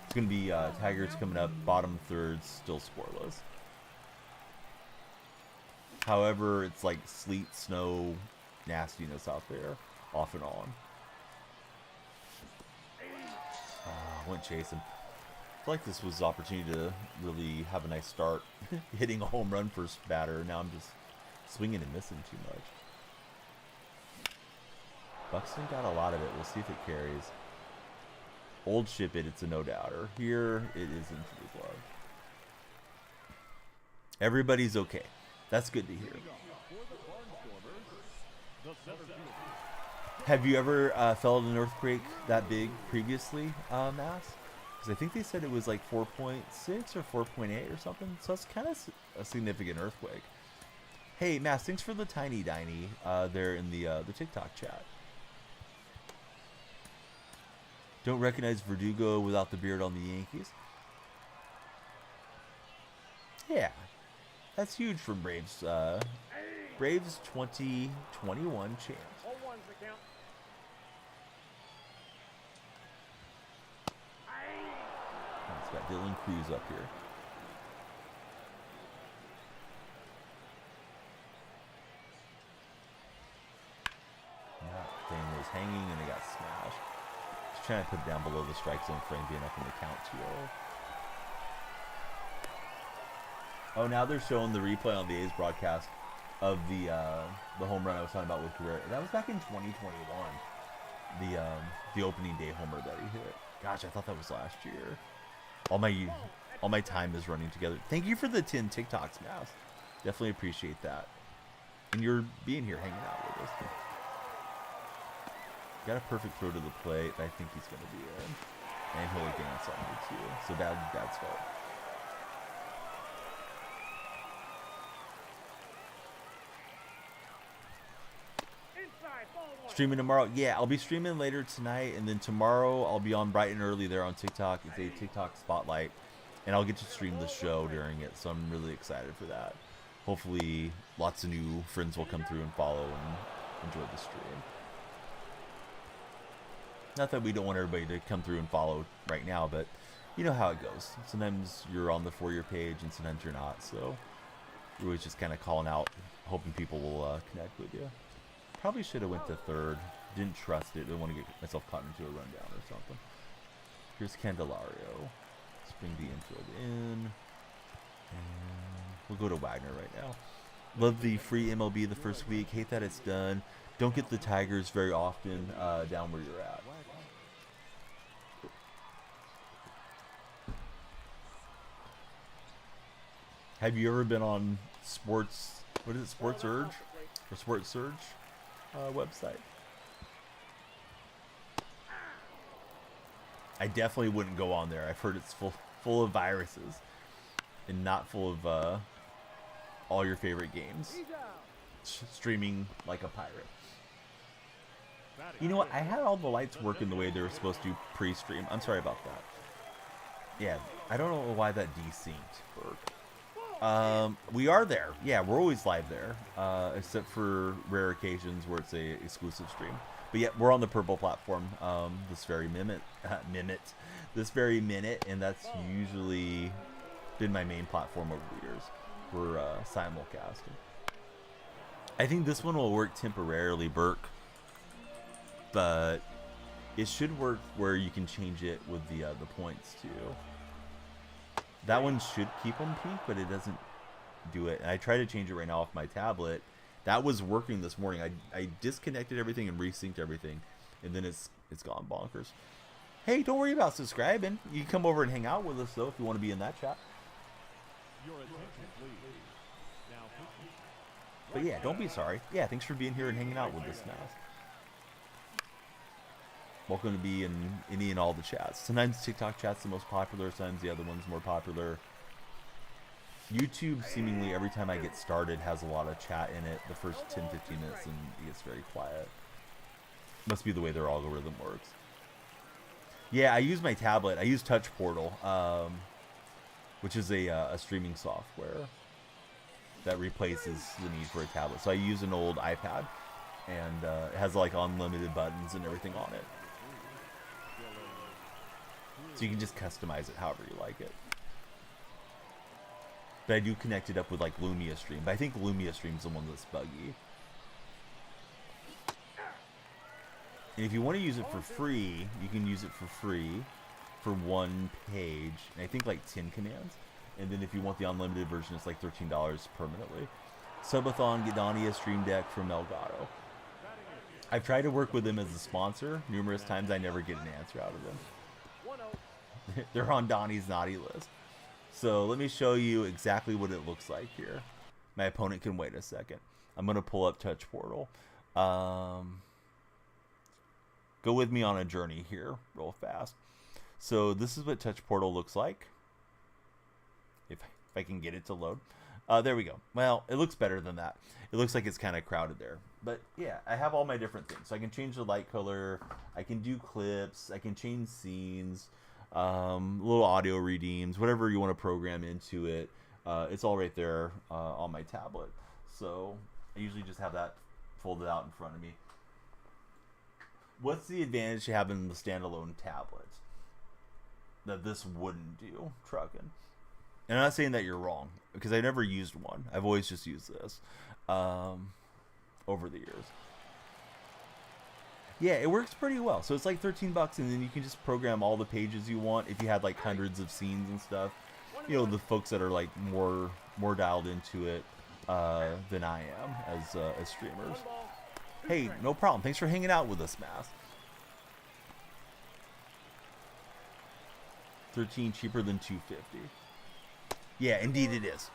It's going to be Tigers coming up, bottom third, still scoreless. However, it's like sleet, snow, nastiness out there, off and on. Went chasing. I feel like this was the opportunity to really have a nice start. Hitting a home run first batter. Now I'm just swinging and missing too much. Buxton got a lot of it. We'll see if it carries. Old ship it, it's a no-doubter. Here, it is into the glove. Everybody's okay. That's good to hear. Have you ever felt an earthquake that big previously, Mass? Because I think they said it was like 4.6 or 4.8 or something. So it's kind of a significant earthquake. Hey, Mass, thanks for the tiny diny there in the TikTok chat. Don't recognize Verdugo without the beard on the Yankees. Yeah, that's huge from Braves. Braves 2021 champs. 0-1's the count. It's got Dylan Cruz up here. Thing was hanging and it got smashed. Just trying to put it down below the strike zone frame, being up in the count 2-0. Oh, now they're showing the replay on the A's broadcast of the home run I was talking about with Cabrera. That was back in 2021. The opening day homer that he hit. Gosh, I thought that was last year. All my time is running together. Thank you for the 10 TikToks, Mouse. Definitely appreciate that. And you're being here, hanging out with us. Got a perfect throw to the plate. I think he's going to be in. And he'll advance on me too. So dad's fault. Inside, ball 1. Streaming tomorrow? Yeah, I'll be streaming later tonight, and then tomorrow I'll be on bright and early there on TikTok. It's a TikTok spotlight, and I'll get to stream the show during it, so I'm really excited for that. Hopefully, lots of new friends will come through and follow and enjoy the stream. Not that we don't want everybody to come through and follow right now, but you know how it goes. Sometimes you're on the For You page, and sometimes you're not, so we're always just kind of calling out, hoping people will connect with you. Probably should have went to third. Didn't trust it. Didn't want to get myself caught into a rundown or something. Here's Candelario. Let's bring the infield in. And we'll go to Wagner right now. Love the free MLB the first week. Hate that it's done. Don't get the Tigers very often down where you're at. Have you ever been on Sports, what is it, Sports Urge? Or Sports Surge website? I definitely wouldn't go on there. I've heard it's full of viruses and not full of all your favorite games. Streaming like a pirate. You know what? I had all the lights working the way they were supposed to pre-stream. I'm sorry about that. Yeah, I don't know why that desynced worked. We are there. Yeah, we're always live there, except for rare occasions where it's a exclusive stream. But yeah, we're on the purple platform this very minute, and that's usually been my main platform over the years. We're simulcasting. I think this one will work temporarily, Burke, but it should work where you can change it with the points too. That one should keep them pink, but it doesn't do it. And I tried to change it right now off my tablet. That was working this morning. I disconnected everything and resynced everything, and then it's gone bonkers. Hey, don't worry about subscribing. You can come over and hang out with us though if you want to be in that chat. But yeah, don't be sorry. Yeah, thanks for being here and hanging out with us now. Welcome to be in any and all the chats. Sometimes TikTok chat's the most popular, sometimes the other one's more popular. YouTube, seemingly every time I get started, has a lot of chat in it the first 10-15 minutes, and it gets very quiet. Must be the way their algorithm works. Yeah, I use my tablet. I use Touch Portal, which is a streaming software that replaces the need for a tablet. So I use an old iPad, and it has like unlimited buttons and everything on it. So you can just customize it however you like it. But I do connect it up with like Lumia Stream. But I think Lumia Stream's the one that's buggy. And if you want to use it for free, you can use it for free for one page. And I think like 10 commands. And then if you want the unlimited version, it's like $13 permanently. Subathon, Gidania Stream Deck from Elgato. I've tried to work with them as a sponsor numerous times. I never get an answer out of them. They're on Donnie's naughty list. So let me show you exactly what it looks like here. My opponent can wait a second. I'm going to pull up Touch Portal. Go with me on a journey here real fast. So this is what Touch Portal looks like. If I can get it to load. There we go. Well, it looks better than that. It looks like it's kind of crowded there. But yeah, I have all my different things. So I can change the light color. I can do clips. I can change scenes. Little audio redeems. Whatever you want to program into it. It's all right there on my tablet. So I usually just have that folded out in front of me. What's the advantage to having the standalone tablet that this wouldn't do, trucking? And I'm not saying that you're wrong, because I never used one. I've always just used this over the years. Yeah, it works pretty well. So it's like $13, and then you can just program all the pages you want. If you had like hundreds of scenes and stuff, you know, the folks that are like more dialed into it than I am as streamers. Hey, no problem. Thanks for hanging out with us, Mass. 13 cheaper than 250. Yeah, indeed it is.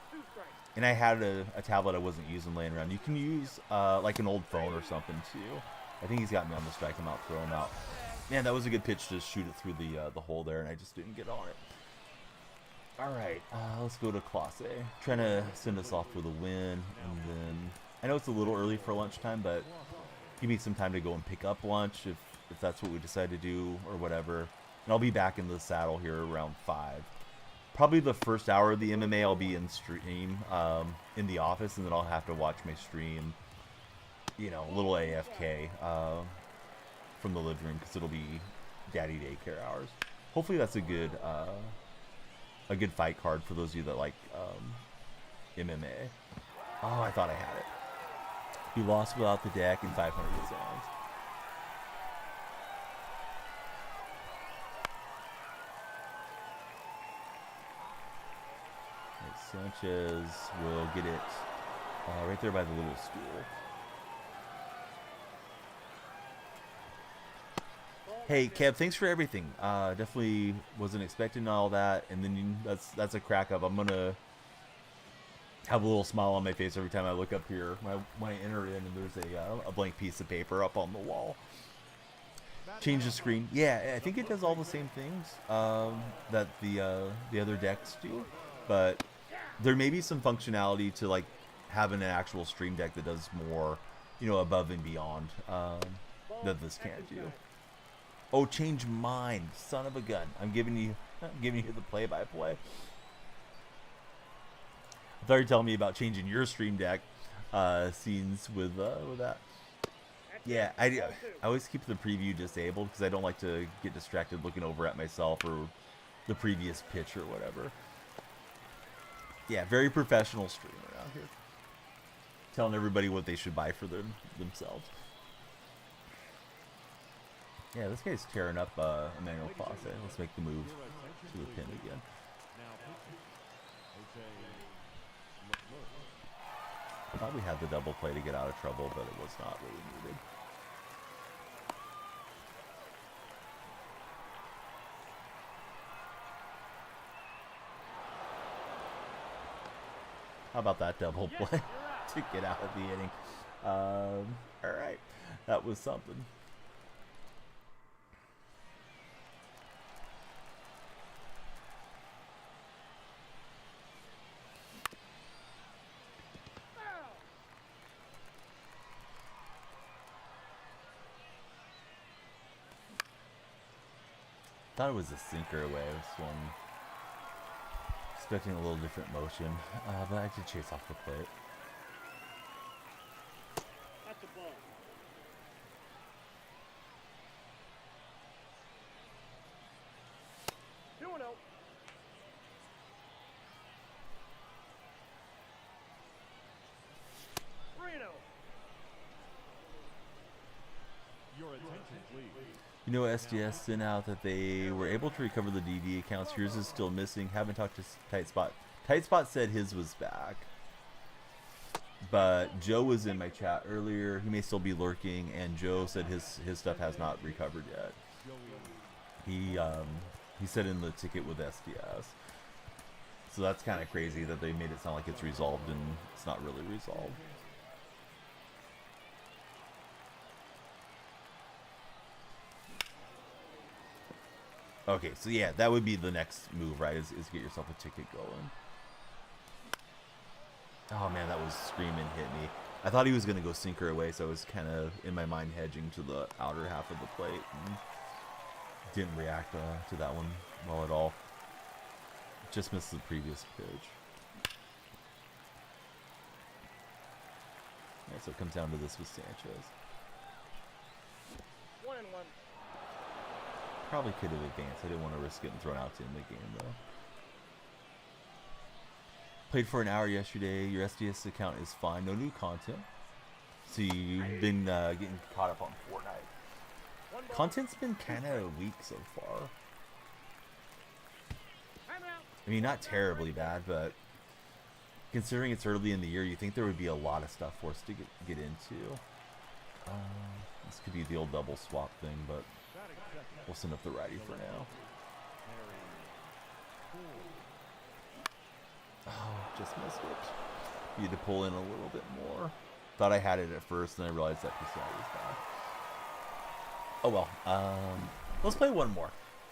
And I had a tablet I wasn't using laying around. You can use like an old phone or something too. I think he's got me on the strike him out, throw him out. Man, that was a good pitch to shoot it through the hole there, and I just didn't get on it. All right, let's go to Clase. Trying to send us off with a win, and then I know it's a little early for lunchtime, but give me some time to go and pick up lunch if that's what we decide to do or whatever. And I'll be back in the saddle here around 5. Probably the first hour of the MMA I'll be in stream in the office, and then I'll have to watch my stream, you know, a little AFK from the living room because it'll be daddy daycare hours. Hopefully that's a good fight card for those of you that like MMA. Oh, I thought I had it. He lost without the deck in 500 sounds. Sanchez will get it right there by the little stool. Hey, Kev, thanks for everything. Definitely wasn't expecting all that, and then that's a crack up. I'm gonna have a little smile on my face every time I look up here when I enter in, and there's a blank piece of paper up on the wall. Change the screen. Yeah, I think it does all the same things that the other decks do, but there may be some functionality to like having an actual stream deck that does more, you know, above and beyond that this can't do. Oh, change mine, son of a gun! I'm giving you the play-by-play. I thought you were telling me about changing your stream deck scenes with that. Yeah, I always keep the preview disabled because I don't like to get distracted looking over at myself or the previous pitch or whatever. Yeah, very professional streamer out here. Telling everybody what they should buy for themselves. Yeah, this guy's tearing up Emmanuel Fosse. Let's make the move to the pin again. I thought we had the double play to get out of trouble, but it was not really needed. How about that double play to get out of the inning? All right, that was something. Thought it was a sinker away. This one. Expecting a little different motion, but I did chase off the plate. That's a ball. Two and oh. Your attention, please. You know, SDS sent out that they were able to recover the DV accounts. Yours is still missing. Haven't talked to Tight Spot. Tight Spot said his was back. But Joe was in my chat earlier. He may still be lurking, and Joe said his stuff has not recovered yet. He said in the ticket with SDS. So that's kind of crazy that they made it sound like it's resolved and it's not really resolved. Okay, so yeah, that would be the next move, right? Is get yourself a ticket going. Oh man, that was screaming hit me. I thought he was gonna go sinker away, so I was kind of in my mind hedging to the outer half of the plate and didn't react to that one well at all. Just missed the previous pitch. Yeah, so it comes down to this with Sanchez. 1-1. Probably could have advanced. I didn't want to risk getting thrown out to end the game, though. Played for an hour yesterday. Your SDS account is fine. No new content. So you've been getting caught up on Fortnite. Content's been kind of weak so far. I mean, not terribly bad, but considering it's early in the year, you think there would be a lot of stuff for us to get into. This could be the old double swap thing, but we'll send up the righty for now. Oh, just missed it. Need to pull in a little bit more. Thought I had it at first, and I realized that PCI was bad. Oh well. Let's play one more.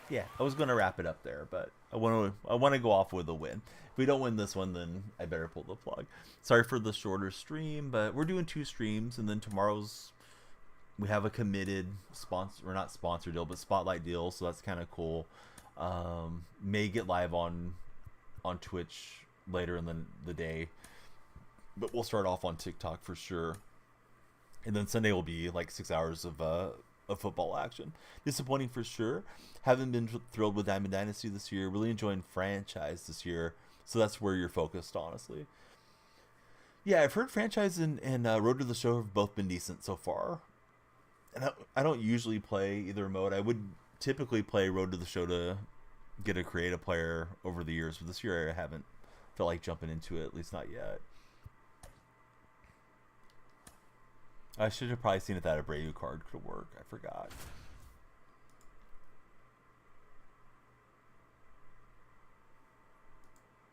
Yeah, I was going to wrap it up there, but I want to go off with a win. If we don't win this one, then I better pull the plug. Sorry for the shorter stream, but we're doing 2 streams, and then tomorrow's we have a committed sponsor, or not sponsor deal, but spotlight deal, so that's kind of cool. May get live on Twitch later in the day, but we'll start off on TikTok for sure. And then Sunday will be like 6 hours of football action. Disappointing for sure. Haven't been thrilled with Diamond Dynasty this year. Really enjoying franchise this year. So that's where you're focused, honestly. Yeah, I've heard franchise and Road to the Show have both been decent so far. And I don't usually play either mode. I would typically play Road to the Show to get a creative player over the years. But this year I haven't felt like jumping into it, at least not yet. I should have probably seen if that Abreu card could work. I forgot.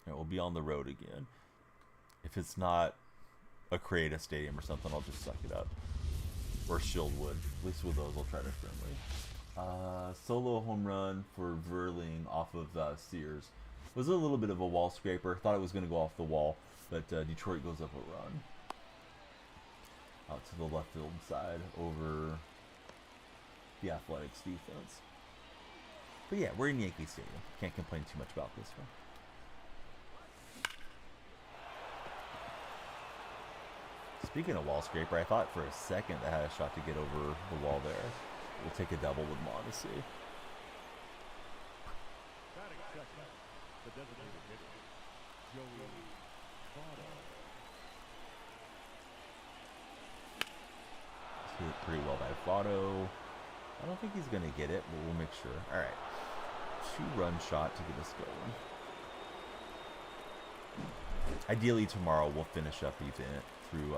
Alright, we'll be on the road again. If it's not a creative stadium or something, I'll just suck it up. Or Shieldwood. At least with those, I'll try to friendly. Solo home run for Verling off of Sears. Was a little bit of a wall scraper. Thought it was going to go off the wall, but Detroit goes up a run. Out to the left field side over the Athletics defense. But yeah, we're in Yankee Stadium. Can't complain too much about this one. Speaking of wall scraper, I thought for a second that had a shot to get over the wall there. We'll take a double with Mondesi. Hit pretty well by Votto. I don't think he's going to get it, but we'll make sure. Alright. 2-run shot to get us going. Ideally tomorrow we'll finish up the event through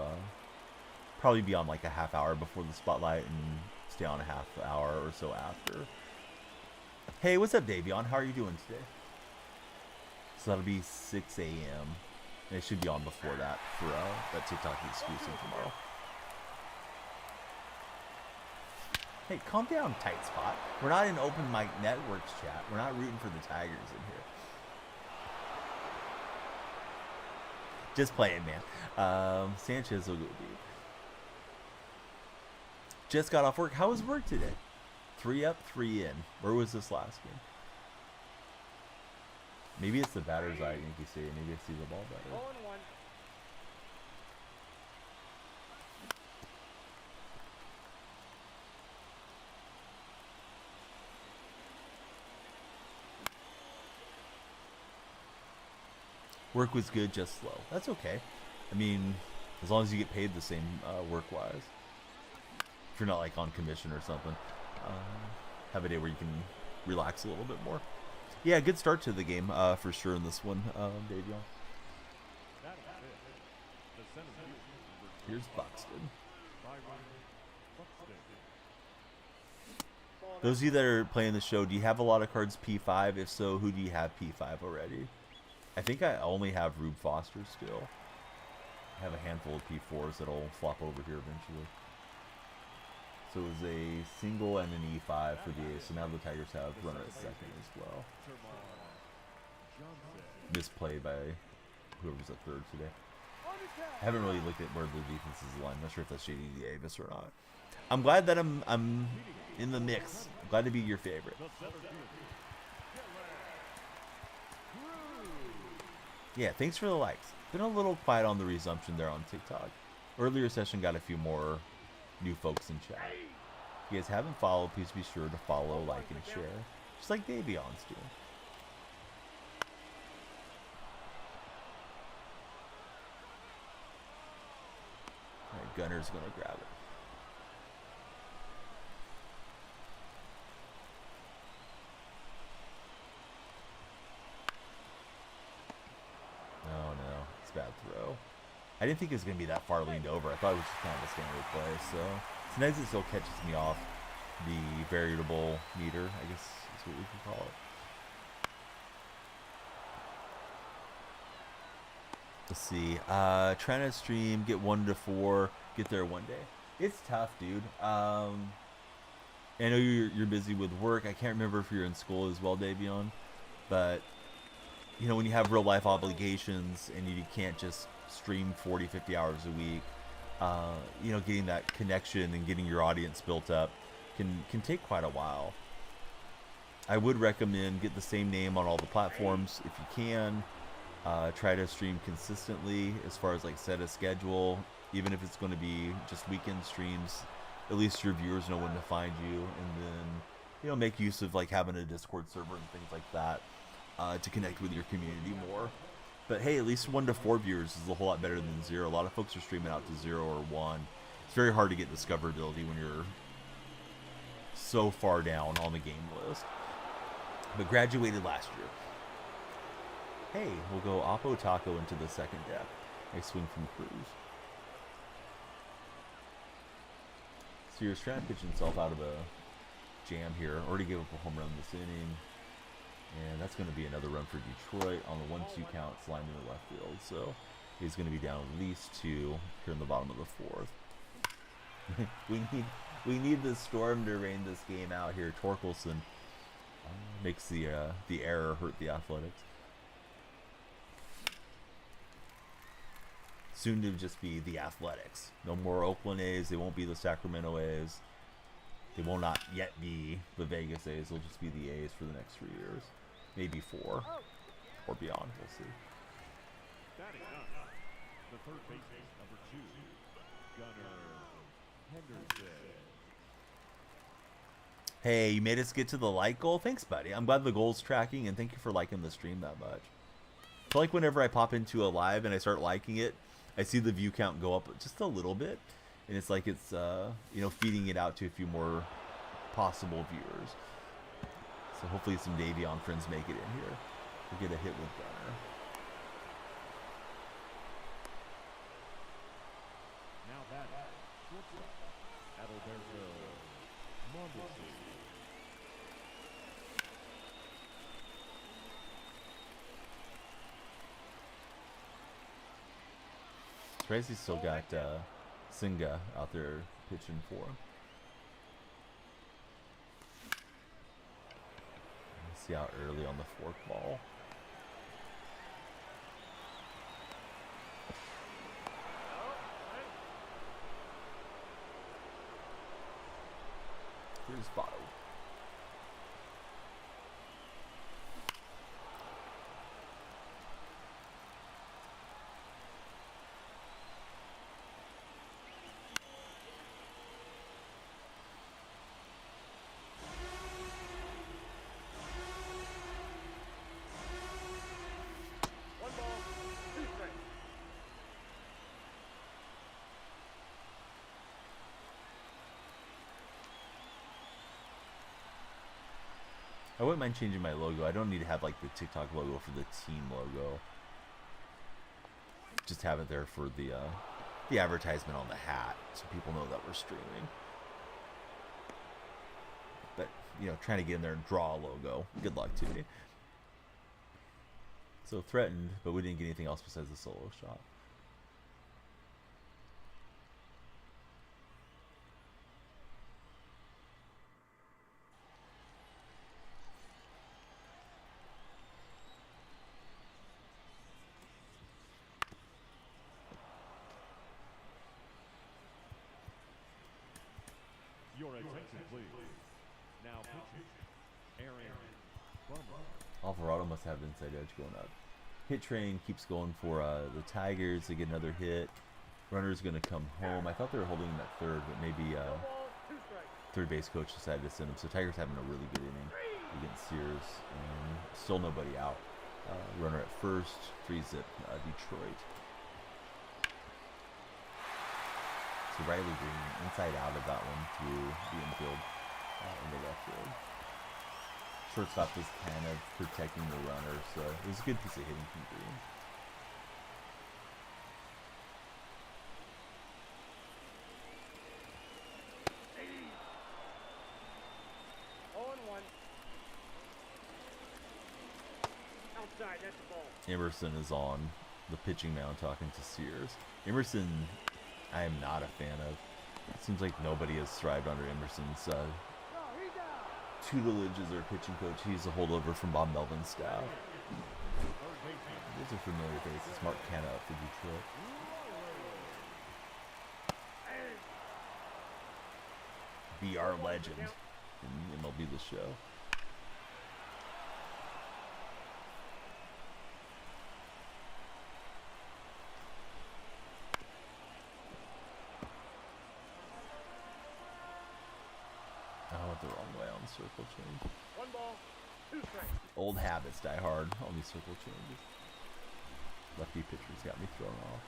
probably be on like a half hour before the spotlight and stay on a half hour or so after. Hey, what's up, Davion? How are you doing today? So that'll be 6 a.m. and it should be on before that for that TikTok exclusive tomorrow. Hey, calm down, tight spot. We're not in Open Mic Networks chat. We're not rooting for the Tigers in here. Just playing, man. Sanchez will go deep. Just got off work. How was work today? 3 up, 3 in. Where was this last game? Maybe it's the batter's eye at Yankee Stadium. Maybe I see the ball better. 0-1. Work was good, just slow. That's okay. I mean, as long as you get paid the same work-wise. If you're not like on commission or something. Have a day where you can relax a little bit more. Yeah, good start to the game for sure in this one, Davion. Here's Buxton. Those of you that are playing the show, do you have a lot of cards P5? If so, who do you have P5 already? I think I only have Rube Foster still. I have a handful of P4s that'll flop over here eventually. So it was a single and an E5 for the A's. So now the Tigers have runner at second as well. Misplayed by whoever's at third today. I haven't really looked at where the defense is aligned. Not sure if that's JD Davis or not. I'm glad that I'm in the mix. I'm glad to be your favorite. Yeah, thanks for the likes. Been a little quiet on the resumption there on TikTok. Earlier session got a few more new folks in chat. If you guys haven't followed, please be sure to follow, like, and share. Just like Davion's doing. Alright, Gunner's gonna grab it. Oh no, it's a bad throw. I didn't think it was going to be that far leaned over. I thought it was just kind of a standard play. So sometimes it still catches me off the variable meter, I guess is what we can call it. Let's see. Trying to stream, get 1 to 4, get there one day. It's tough, dude. I know you're busy with work. I can't remember if you're in school as well, Davion. But, you know, when you have real life obligations and you can't just stream 40, 50 hours a week, you know, getting that connection and getting your audience built up can take quite a while. I would recommend get the same name on all the platforms if you can. Try to stream consistently as far as like set a schedule, even if it's going to be just weekend streams. At least your viewers know when to find you, and then, you know, make use of like having a Discord server and things like that to connect with your community more. But hey, at least 1 to 4 viewers is a whole lot better than 0. A lot of folks are streaming out to 0 or 1. It's very hard to get discoverability when you're so far down on the game list. But graduated last year. Hey, we'll go Oppo Taco into the second deck. Nice swing from Cruz. Sears trying to pitch himself out of a jam here. Already gave up a home run this inning. And that's going to be another run for Detroit on the 1-2 count, sliding to the left field. So he's going to be down at least 2 here in the bottom of the 4th. we need the storm to rain this game out here. Torkelson makes the error hurt the Athletics. Soon to just be the Athletics. No more Oakland A's. They won't be the Sacramento A's. They will not yet be the Vegas A's. They'll just be the A's for the next 3 years. Maybe 4. Or beyond. We'll see. The third baseman, number 2, Gunnar Henderson. Hey, you made us get to the like goal? Thanks, buddy. I'm glad the goal's tracking, and thank you for liking the stream that much. I feel like whenever I pop into a live and I start liking it, I see the view count go up just a little bit, and it's like it's you know, feeding it out to a few more possible viewers. So hopefully some Davion friends make it in here. We'll get a hit with Gunner. Now that Adalberto Mondesi. Tracy's still got Singa out there pitching for him. See out early on the 4th ball. Here's Votto. I wouldn't mind changing my logo. I don't need to have like the TikTok logo for the team logo. Just have it there for the advertisement on the hat, so people know that we're streaming. But, you know, trying to get in there and draw a logo. Good luck to me. So threatened, but we didn't get anything else besides the solo shot. Your attention, please. Now pitching, Aaron Bummer. Alvarado must have inside edge going up. Hit train keeps going for the Tigers. They get another hit. Runner's going to come home. I thought they were holding him at third, but maybe third base coach decided to send him. So Tigers having a really good inning against Sears. And still nobody out. Runner at first. 3-zip Detroit. So Riley Green inside out of that one through the infield into left field. Shortstop was kind of protecting the runner, so it was a good piece of hitting from Green. Outside, that's the ball. Emerson is on the pitching mound talking to Sears. Emerson, I am not a fan of. It seems like nobody has thrived under Emerson's tutelage as their pitching coach. He's a holdover from Bob Melvin's staff. Those are familiar faces. Mark Canna up for Detroit. be our legend in MLB The Show. I went the wrong way on the circle change. 1 ball, 2 strikes. Old habits die hard on these circle changes. Lefty pitchers got me thrown off.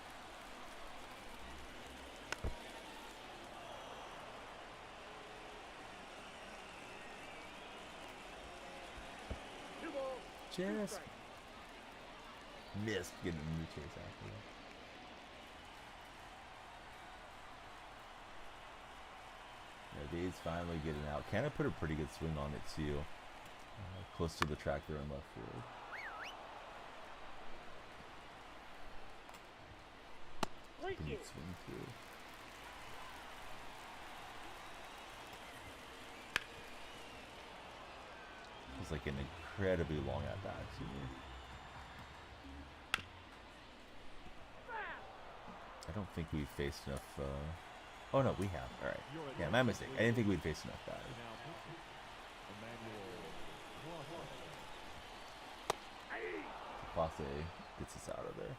Just missed getting in the chase after that. Yeah, Dave's finally getting out. Kind of put a pretty good swing on it too. Close to the track there in left field. Pretty swing through. It was like an incredibly long at bat to me. I don't think we've faced enough. Oh no, we have. All right. Yeah, my mistake. I didn't think we'd face enough guys. Clase gets us out of there.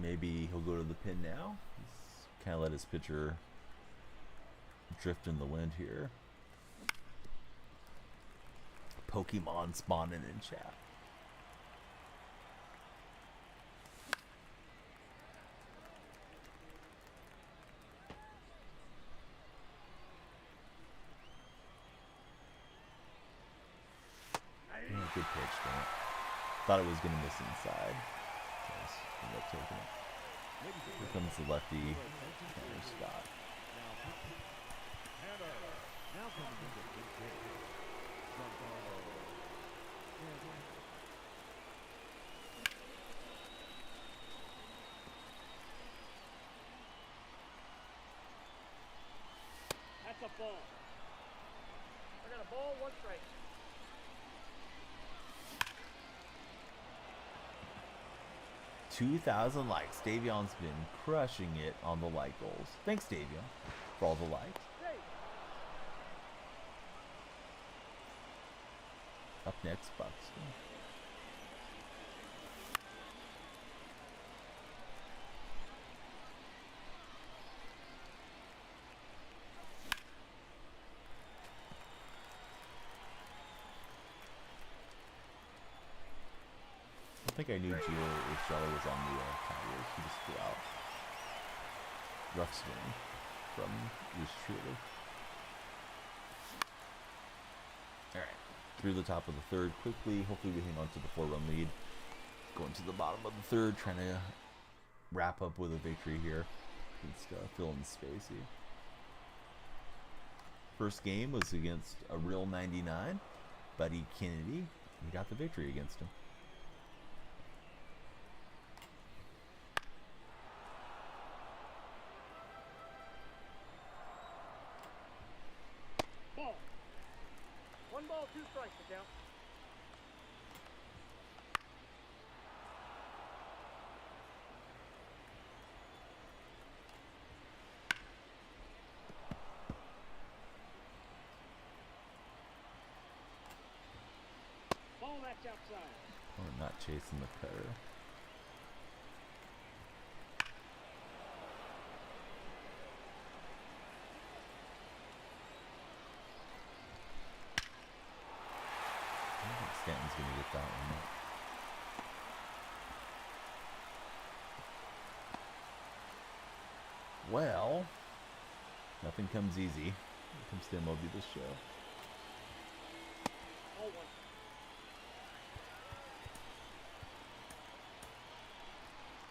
Maybe he'll go to the pin now. He's kind of let his pitcher drift in the wind here. Pokemon spawning in chat. Yeah, good pitch, man. Thought it was going to miss inside. End up taking it. Here comes the lefty. There's Scott. That's a ball. I got a ball, 1 strike. 2,000 likes. Davion's been crushing it on the like goals. Thanks, Davion, for all the likes. Up next, Buxton. I think I knew Gio Urshela was on the Tigers. He just threw out. Rough swing from yours truly. Alright. Through the top of the third quickly. Hopefully we hang on to the 4-run lead. Going to the bottom of the third. Trying to wrap up with a victory here. Against Phil and Spacey. First game was against a real 99. Buddy Kennedy. We got the victory against him. Ball. 1 ball, 2 strikes to count. Ball, that's outside. We're not chasing the cutter. I think Stanton's going to get that one. Well, nothing comes easy. When it comes to MLB This Show. Ball, 1.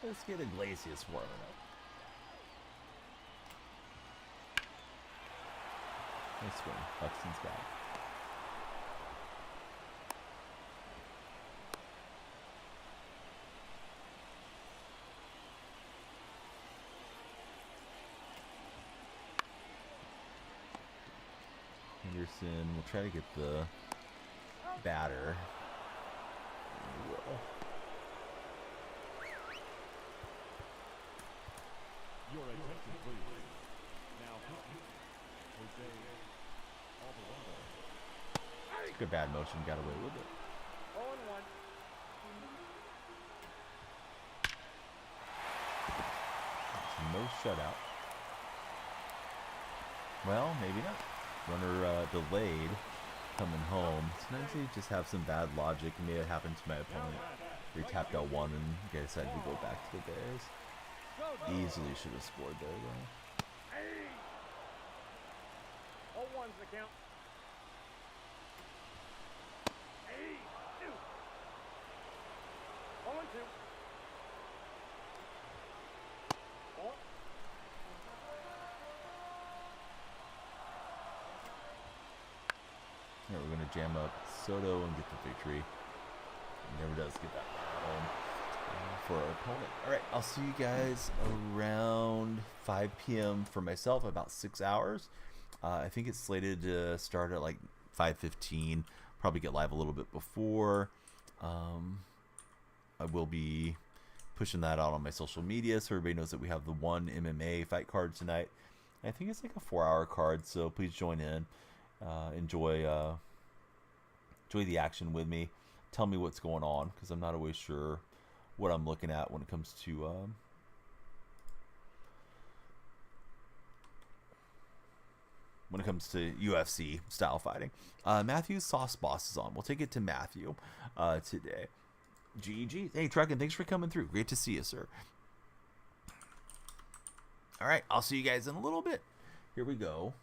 Let's get Iglesias warming up. Nice swing. Buxton's back. Henderson. We'll try to get the batter. We will. Your attention, please. Now pitching. Jose Alvarado. Took a bad motion, got away with it. 0-1. No shutout. Well, maybe not. Runner delayed coming home. Sometimes you just have some bad logic. It may have happened to my opponent. He tapped out one and decided to go back to the Bears. Easily should have scored there, though. 0-1's the count. 0-2. Ball. All right, we're going to jam up Soto and get the victory. He never does get that home for our opponent. All right, I'll see you guys around 5 p.m. for myself, about 6 hours. I think it's slated to start at like 5:15. Probably get live a little bit before. I will be pushing that out on my social media so everybody knows that we have the ONE MMA fight card tonight. I think it's like a 4-hour card, so please join in. Enjoy the action with me. Tell me what's going on, because I'm not always sure what I'm looking at when it comes to UFC style fighting. Matthew's Sauce Boss is on. We'll take it to Matthew today. GG. Hey, Truckin', thanks for coming through. Great to see you, sir. All right, I'll see you guys in a little bit. Here we go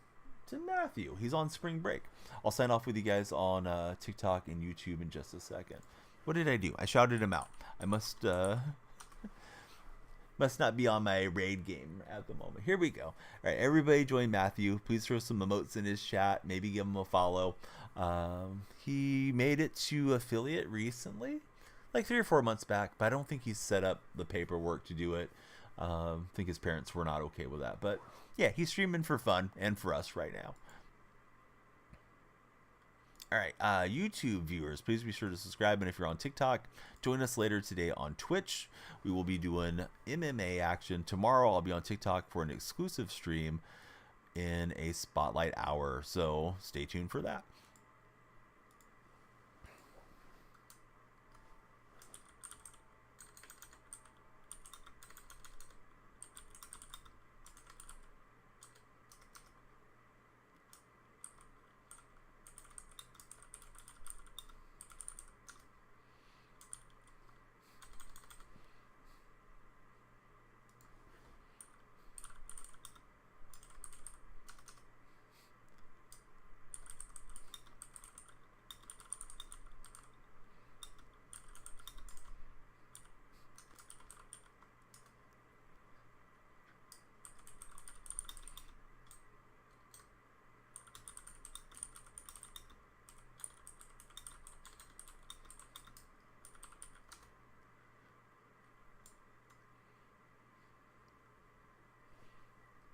to Matthew. He's on spring break. I'll sign off with you guys on TikTok and YouTube in just a second. What did I do? I shouted him out. I must not be on my raid game at the moment. Here we go. All right, everybody join Matthew. Please throw some emotes in his chat. Maybe give him a follow. He made it to affiliate recently, like 3 or 4 months back, but I don't think he's set up the paperwork to do it. I think his parents were not okay with that. But yeah, he's streaming for fun and for us right now. All right, YouTube viewers, please be sure to subscribe. And if you're on TikTok, join us later today on Twitch. We will be doing MMA action. Tomorrow, I'll be on TikTok for an exclusive stream in a spotlight hour. So stay tuned for that.